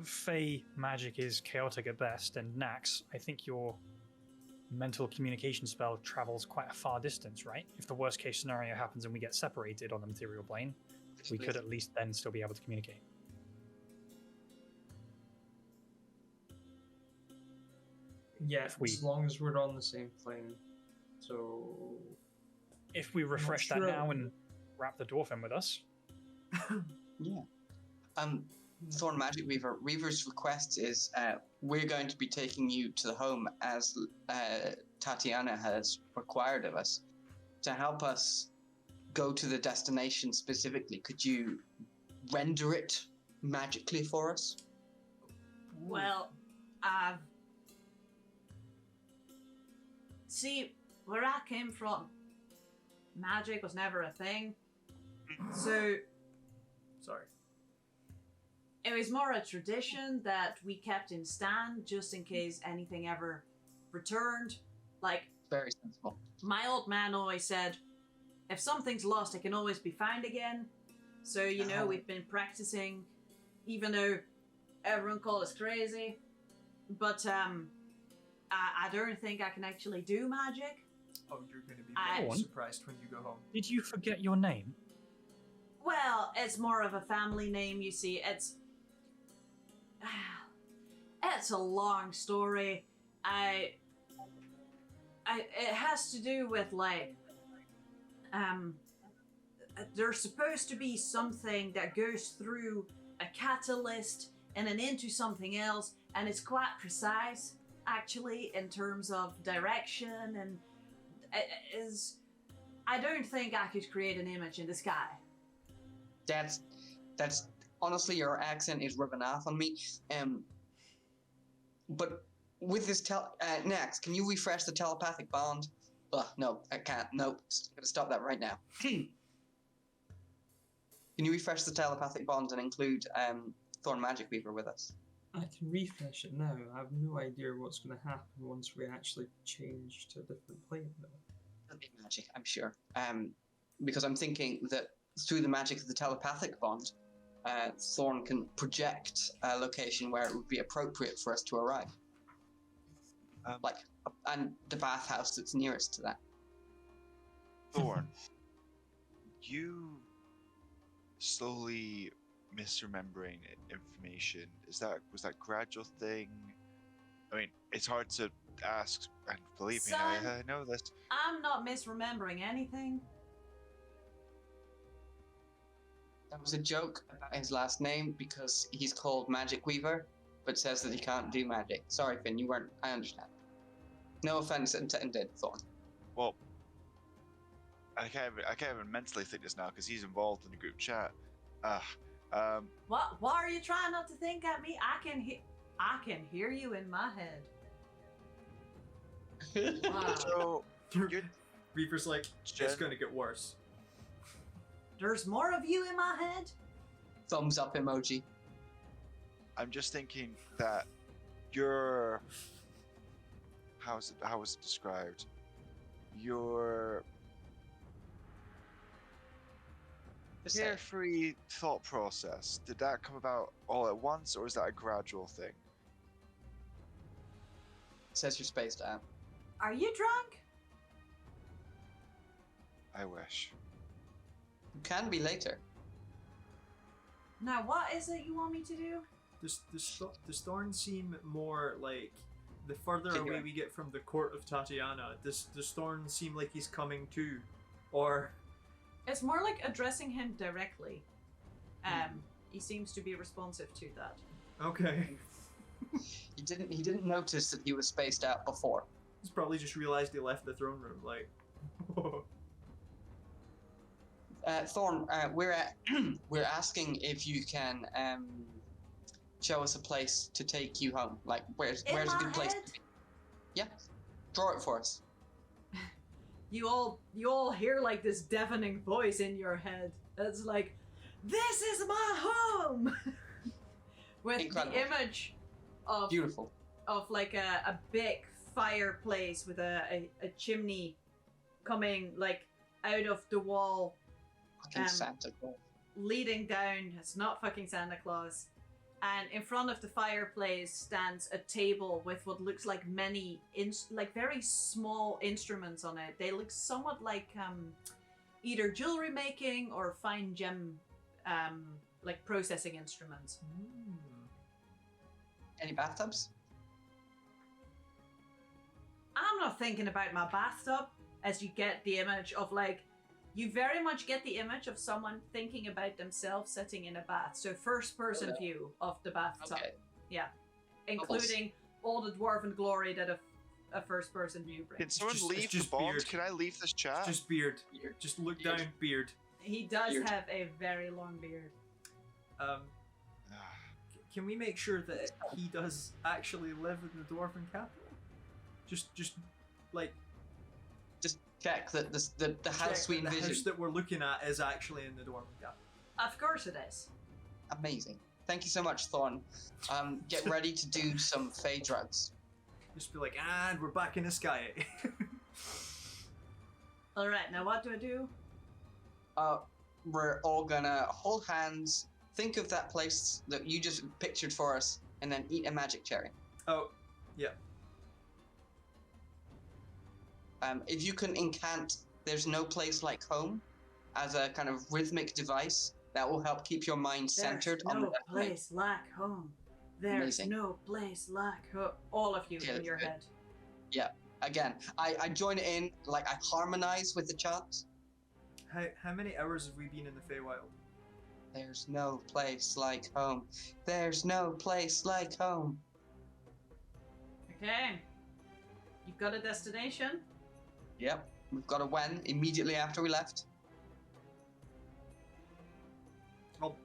Fey magic is chaotic at best, and Nax, I think your mental communication spell travels quite a far distance, right? If the worst case scenario happens and we get separated on the material plane, we could at least then still be able to communicate. Yeah, If we- as long as we're on the same plane. So If we refresh that sure. now and wrap the dwarf in with us, Yeah. Thorn Magic Weaver. Reaver's request is we're going to be taking you to the home as Tatiana has required of us. To help us go to the destination specifically, could you render it magically for us? Well, see, where I came from, magic was never a thing. So Sorry. it was more a tradition that we kept in stand just in case anything ever returned. Like, Very sensible. my old man always said, if something's lost, it can always be found again. So, Oh. we've been practicing, even though everyone called us crazy. But, I don't think I can actually do magic. Oh, you're going to be I- very Go on. surprised when you go home. did you forget your name? Well, it's more of a family name, you see. It's a long story. It has to do with there's supposed to be something that goes through a catalyst and then into something else, and it's quite precise, actually, in terms of direction, and I don't think I could create an image in the sky. That's honestly, your accent is rubbing off on me. But with this Nax, can you refresh the telepathic bond? No, I can't. Nope, gotta stop that right now. Can you refresh the telepathic bond and include Thorn Magic Weaver with us? I can refresh it now. I have no idea what's going to happen once we actually change to a different plane, though. It'll be magic, I'm sure. Because I'm thinking that through the magic of the telepathic bond, Thorn can project a location where it would be appropriate for us to arrive. And the bathhouse that's nearest to that. Thorn, you slowly misremembering information? Was that gradual thing? I mean, it's hard to ask, and believe me, Son, I know this. I'm not misremembering anything. That was a joke about his last name because he's called Magic Weaver, but says that he can't do magic. Sorry, Finn, you weren't. I understand. No offense intended, Thorn. Well, I can't even mentally think this now because he's involved in the group chat. What? Why are you trying not to think at me? I can hear you in my head. Wow. So Reaper's like, Jen? it's gonna get worse. There's more of you in my head? Thumbs up emoji. I'm just thinking that you're. How is it described? Your Just say it. carefree thought process. Did that come about all at once, or is that a gradual thing? Says you're spaced out. Are you drunk? I wish. You can be later. Now, what is it you want me to do? Does Thorn seem more like the further away we get from the court of Tatiana? Does Thorn seem like he's coming to, or? It's more like addressing him directly. He seems to be responsive to that. Okay. He didn't notice that he was spaced out before. He's probably just realized he left the throne room. Like. Thorn, we're asking if you can show us a place to take you home. Like, where's a good place? Head? To be? Yeah, draw it for us. You all hear like this deafening voice in your head. It's like, "This is my home," with Incredible. the image of Beautiful. of like a big fireplace with a chimney coming like out of the wall. Fucking Santa Claus. Leading down. It's not fucking Santa Claus. And in front of the fireplace stands a table with what looks like many very small instruments on it. They look somewhat like either jewelry making or fine gem like processing instruments. Any bathtubs? I'm not thinking about my bathtub, as you get the image of like, you very much get the image of someone thinking about themselves sitting in a bath. So first person view of the bathtub. Okay. Yeah. Including all the dwarven glory that a first person view Can brings. someone leave the just bond? beard. Can I leave this chat? Just beard. Beard. Just look Beard. down, beard. He does Beard. have a very long beard. Can we make sure that he does actually live in the dwarven capital? Just like Just check that the house we check that the house envisioned. that we're looking at is actually in the dwarven capital. Of course it is. Amazing. Thank you so much, Thorn. Get ready to do some Fey drugs. Just be like, and we're back in the sky. Alright, now what do I do? We're all gonna hold hands, think of that place that you just pictured for us, and then eat a magic cherry. Oh, yeah. If you can incant "There's no place like home" as a kind of rhythmic device, that will help keep your mind centered There's on no the place like home. There's Amazing. no place like home. All of you Okay, in your that's head. Yeah. Again, I join it in, like I harmonize with the chant. How many hours have we been in the Feywild? There's no place like home. There's no place like home. Okay. You've got a destination? Yep. We've got a when immediately after we left. Oh,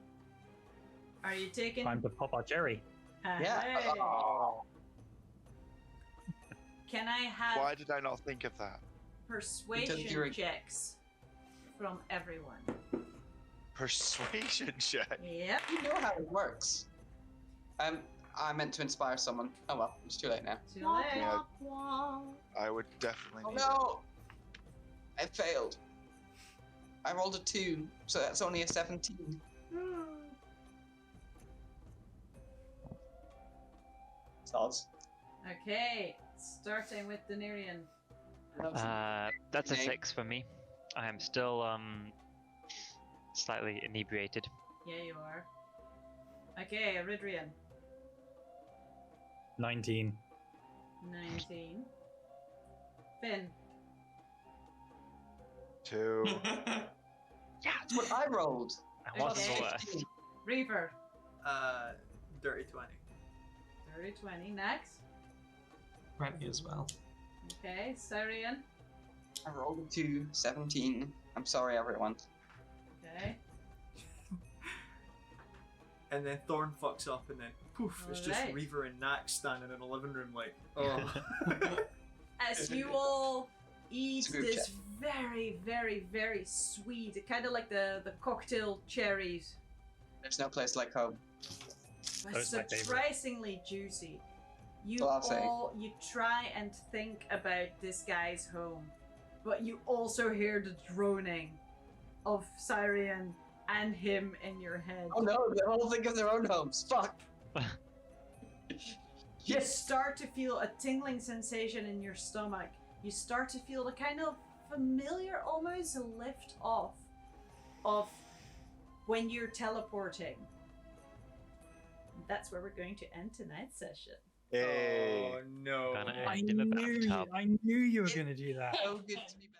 Are you taking... Time to pop our cherry. Yeah. Hey. Oh. Can I have Why did I not think of that? persuasion you're- checks from everyone? Persuasion check. Yep. You know how it works. I meant to inspire someone. Oh well, it's too late now. Too late. Yeah. I would definitely Oh need no! I failed. I rolled a 2, so that's only a 17. Odds. Okay. Starting with Doniirion. That's a Okay. 6 for me. I am still slightly inebriated. Yeah, you are. Okay, Eridrean. 19. 19. Finn. 2. That's what I rolled. I want Okay. more. Reaver. Dirty 20. Dirty 20. Next. 20 as well. Okay, Syrian. I rolled a 2, 17. I'm sorry, everyone. Okay. And then Thorn fucks up, and then poof, it's just Alright. Reaver and Nax standing in a living room like, oh. As you all eat It's a group this chat. very, very, very sweet, kind of like the cocktail cherries, There's no place like home. but Those are my favorite. surprisingly juicy. You Classy. you try and think about this guy's home, but you also hear the droning of Syrian and him in your head. Oh no, they all think of their own homes. Fuck. You Yes. start to feel a tingling sensation in your stomach. You start to feel the kind of familiar, almost lift off of when you're teleporting. That's where we're going to end tonight's session. Hey. Oh no. Gonna I end in a bathtub. knew you were going to do that. So good to be back.